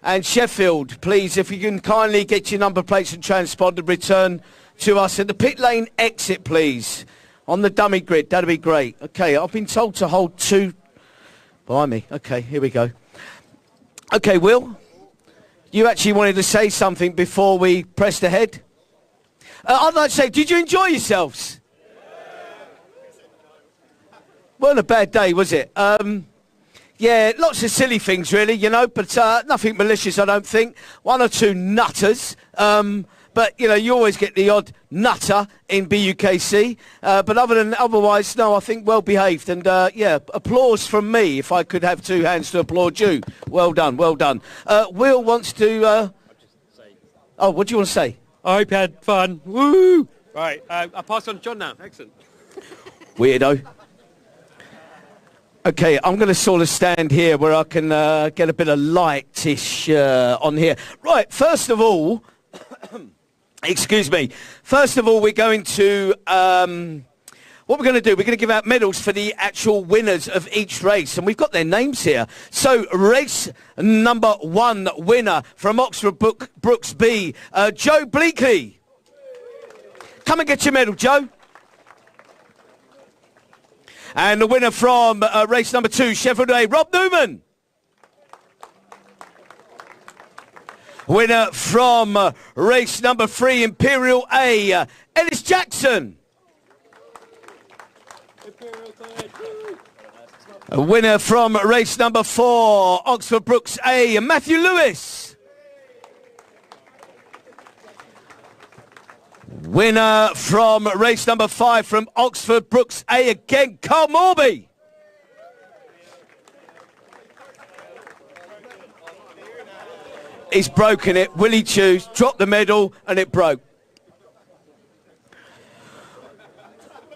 S18: and Sheffield, please, if you can kindly get your number plates and transponder returned to us at the pit lane exit, please. On the dummy grid, that'd be great. OK, I've been told to hold two behind me. OK, here we go. OK, Will, you actually wanted to say something before we pressed ahead? I'd like to say, did you enjoy yourselves? Wasn't a bad day, was it? Yeah, lots of silly things, really, you know, but nothing malicious, I don't think. One or two nutters. But, you know, you always get the odd nutter in BUKC. But otherwise, no, I think well behaved. And, yeah, applause from me, if I could have two hands to applaud you. Well done, well done. Will wants to... Oh, what do you want to say?
S5: I hope you had fun. Woo! Right, I'll pass on to John now. Excellent.
S18: Weirdo. Okay, I'm going to sort of stand here where I can get a bit of lightish on here. Right, first of all, Excuse me. First of all, we're going to... what we're going to do, we're going to give out medals for the actual winners of each race, and we've got their names here. So, race number 1 winner from Oxford Brooks B, Joe Bleakley. Come and get your medal, Joe. And the winner from race number 2, Sheffield A, Rob Newman. Winner from race number 3, Imperial A, Ellis Jackson. A winner from race number 4, Oxford Brooks A, Matthew Lewis. Winner from race number 5 from Oxford Brooks A again, Carl Morby. He's broken it. Will he choose? Dropped the medal and it broke.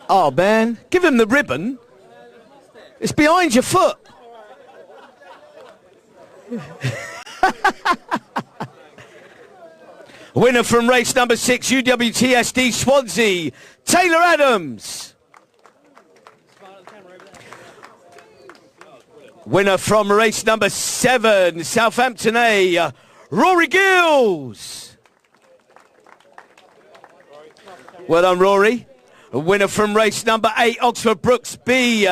S18: Oh, man. Give him the ribbon. It's behind your foot. Winner from race number 6, UWTSD Swansea, Taylor Adams. Winner from race number 7, Southampton A, Rory Gills. Well done, Rory. A winner from race number 8, Oxford Brooks B,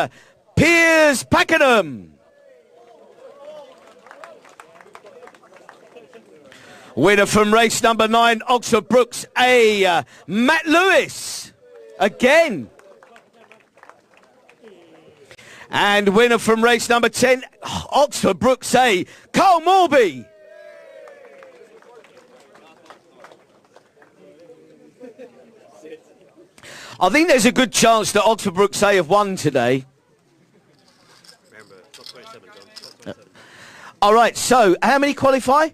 S18: Piers Pakenham. Winner from race number 9, Oxford Brooks A, Matt Lewis. Again. And winner from race number 10, Oxford Brooks A, Carl Morby. I think there's a good chance that Oxford Brooks A have won today. All right, so how many qualify?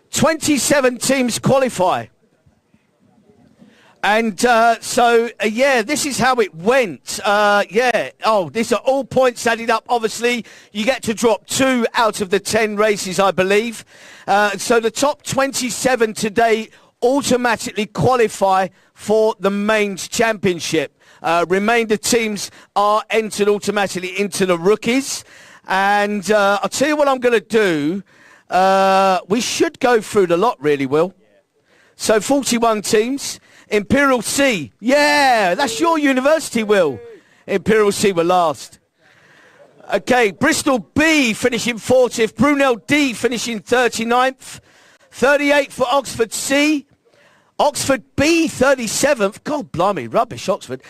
S18: 27 teams qualify. And yeah, this is how it went. Yeah, these are all points added up. Obviously, you get to drop 2 out of the 10 races, I believe. So the top 27 today automatically qualify for the mains championship. Remainder teams are entered automatically into the rookies. And I'll tell you what I'm going to do. We should go through the lot, really, Will. So 41 teams. Imperial C. Yeah, that's your university, Will. Imperial C were last. Okay, Bristol B finishing 40th. Brunel D finishing 39th. 38th for Oxford C. Oxford B 37th. God blimey, rubbish Oxford.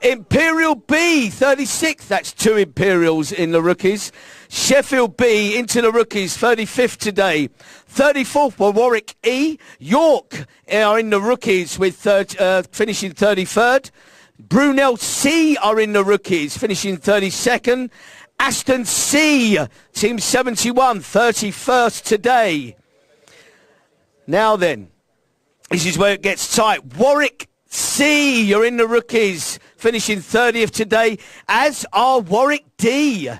S18: Imperial B 36th. That's 2 Imperials in the rookies. Sheffield B into the rookies, 35th today. 34th for Warwick E. York are in the rookies with finishing 33rd. Brunel C are in the rookies, finishing 32nd. Aston C, team 71, 31st today. Now then, this is where it gets tight. Warwick C, you're in the rookies, finishing 30th today, as are Warwick D,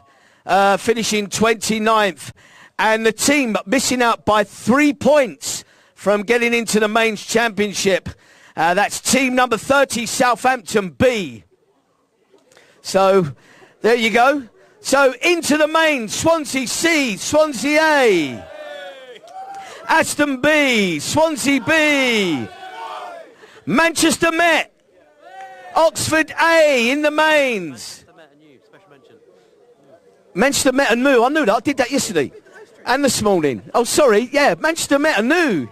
S18: finishing 29th. And the team missing out by 3 points from getting into the mains championship. That's team number 30, Southampton B. So, there you go. So, into the mains, Swansea C, Swansea A. Aston B, Swansea B. Manchester Met. Oxford A in the mains. Manchester Met and New. I knew that. I did that yesterday. And this morning. Oh, sorry. Yeah, Manchester Met and New.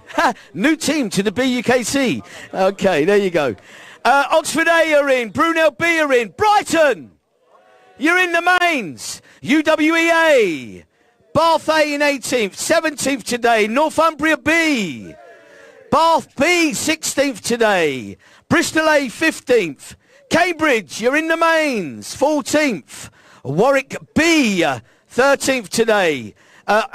S18: New team to the BUKC. Okay, there you go. Oxford A are in. Brunel B are in. Brighton. You're in the mains. UWEA. Bath A in 18th. 17th today. Northumbria B. Bath B 16th today. Bristol A 15th. Cambridge, you're in the mains. 14th. Warwick B 13th today.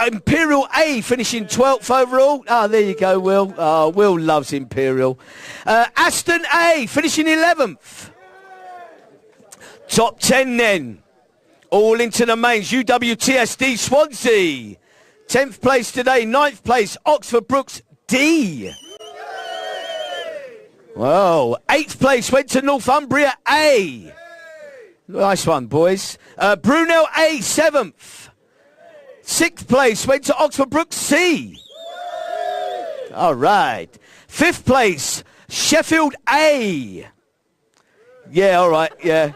S18: Imperial A finishing 12th overall. There you go, Will. Will loves Imperial. Aston A finishing 11th. Top 10 then. All into the mains. UWTSD Well, 8th place went to Northumbria A. Nice one, boys. Brunel A, 7th. 6th place went to Oxford Brook C. All right. 5th place, Sheffield A. Yeah, all right, yeah.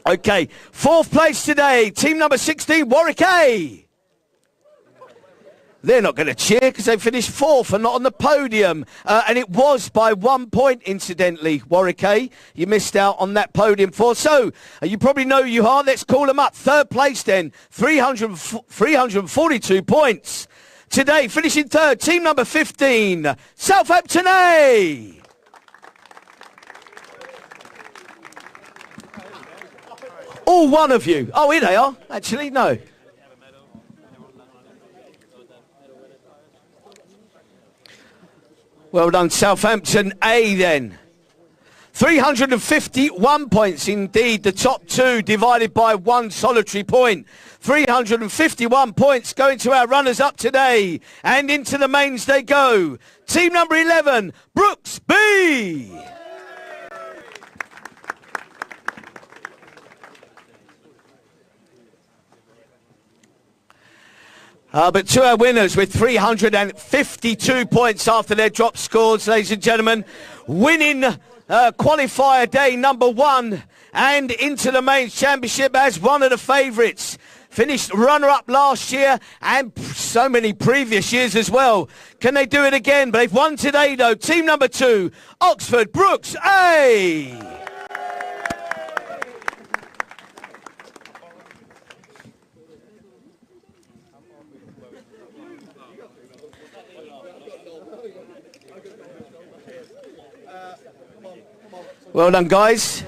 S18: Okay, 4th place today, team number 16, Warwick A. They're not going to cheer because they finished 4th and not on the podium. And it was by 1 point, incidentally, Warwick A. You missed out on that podium for. So, you probably know who you are. Let's call them up. 3rd place then, 342 points. Today, finishing 3rd, team number 15, Southampton A. All one of you. Oh, here they are. Actually, no. Well done, Southampton A then. 351 points indeed, the top 2 divided by 1 solitary point. 351 points going to our runners-up today. And into the mains they go. Team number 11, Brooks B. But to our winners with 352 points after their drop scores, ladies and gentlemen, winning qualifier day number 1 and into the mains championship as one of the favourites. Finished runner-up last year and so many previous years as well. Can they do it again? But they've won today though. Team number 2, Oxford Brooks A. Well done, guys.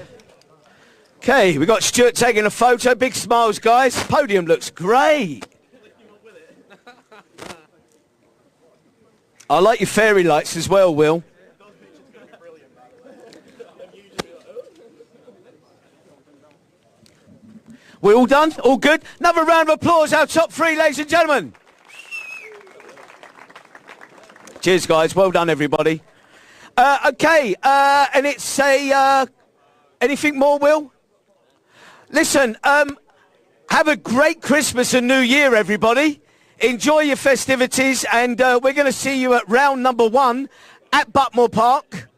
S18: Okay, we got Stuart taking a photo. Big smiles, guys. Podium looks great. I like your fairy lights as well, Will. We all done? All good? Another round of applause, our top 3, ladies and gentlemen. Cheers, guys. Well done, everybody. Okay, and it's a... anything more, Will? Listen, have a great Christmas and New Year, everybody. Enjoy your festivities, and we're going to see you at round number 1 at Buckmore Park.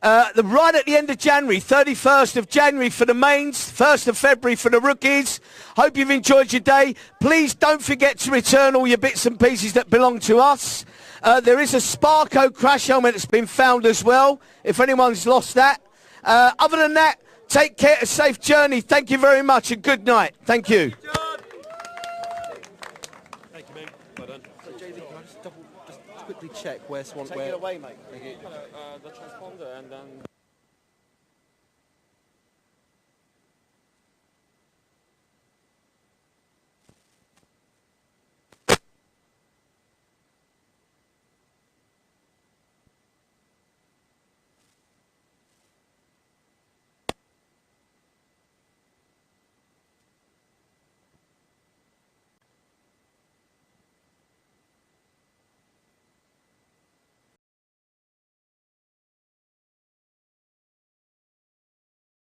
S18: Right at the end of January, 31st of January for the mains, 1st of February for the rookies. Hope you've enjoyed your day. Please don't forget to return all your bits and pieces that belong to us. There is a Sparco crash helmet that's been found as well, if anyone's lost that. Other than that, take care, a safe journey. Thank you very much and good night. Thank you.
S3: Thank you, mate. Well done. So, JD, can I just quickly check where Swan...
S12: Take it away, mate.
S6: The transponder and then...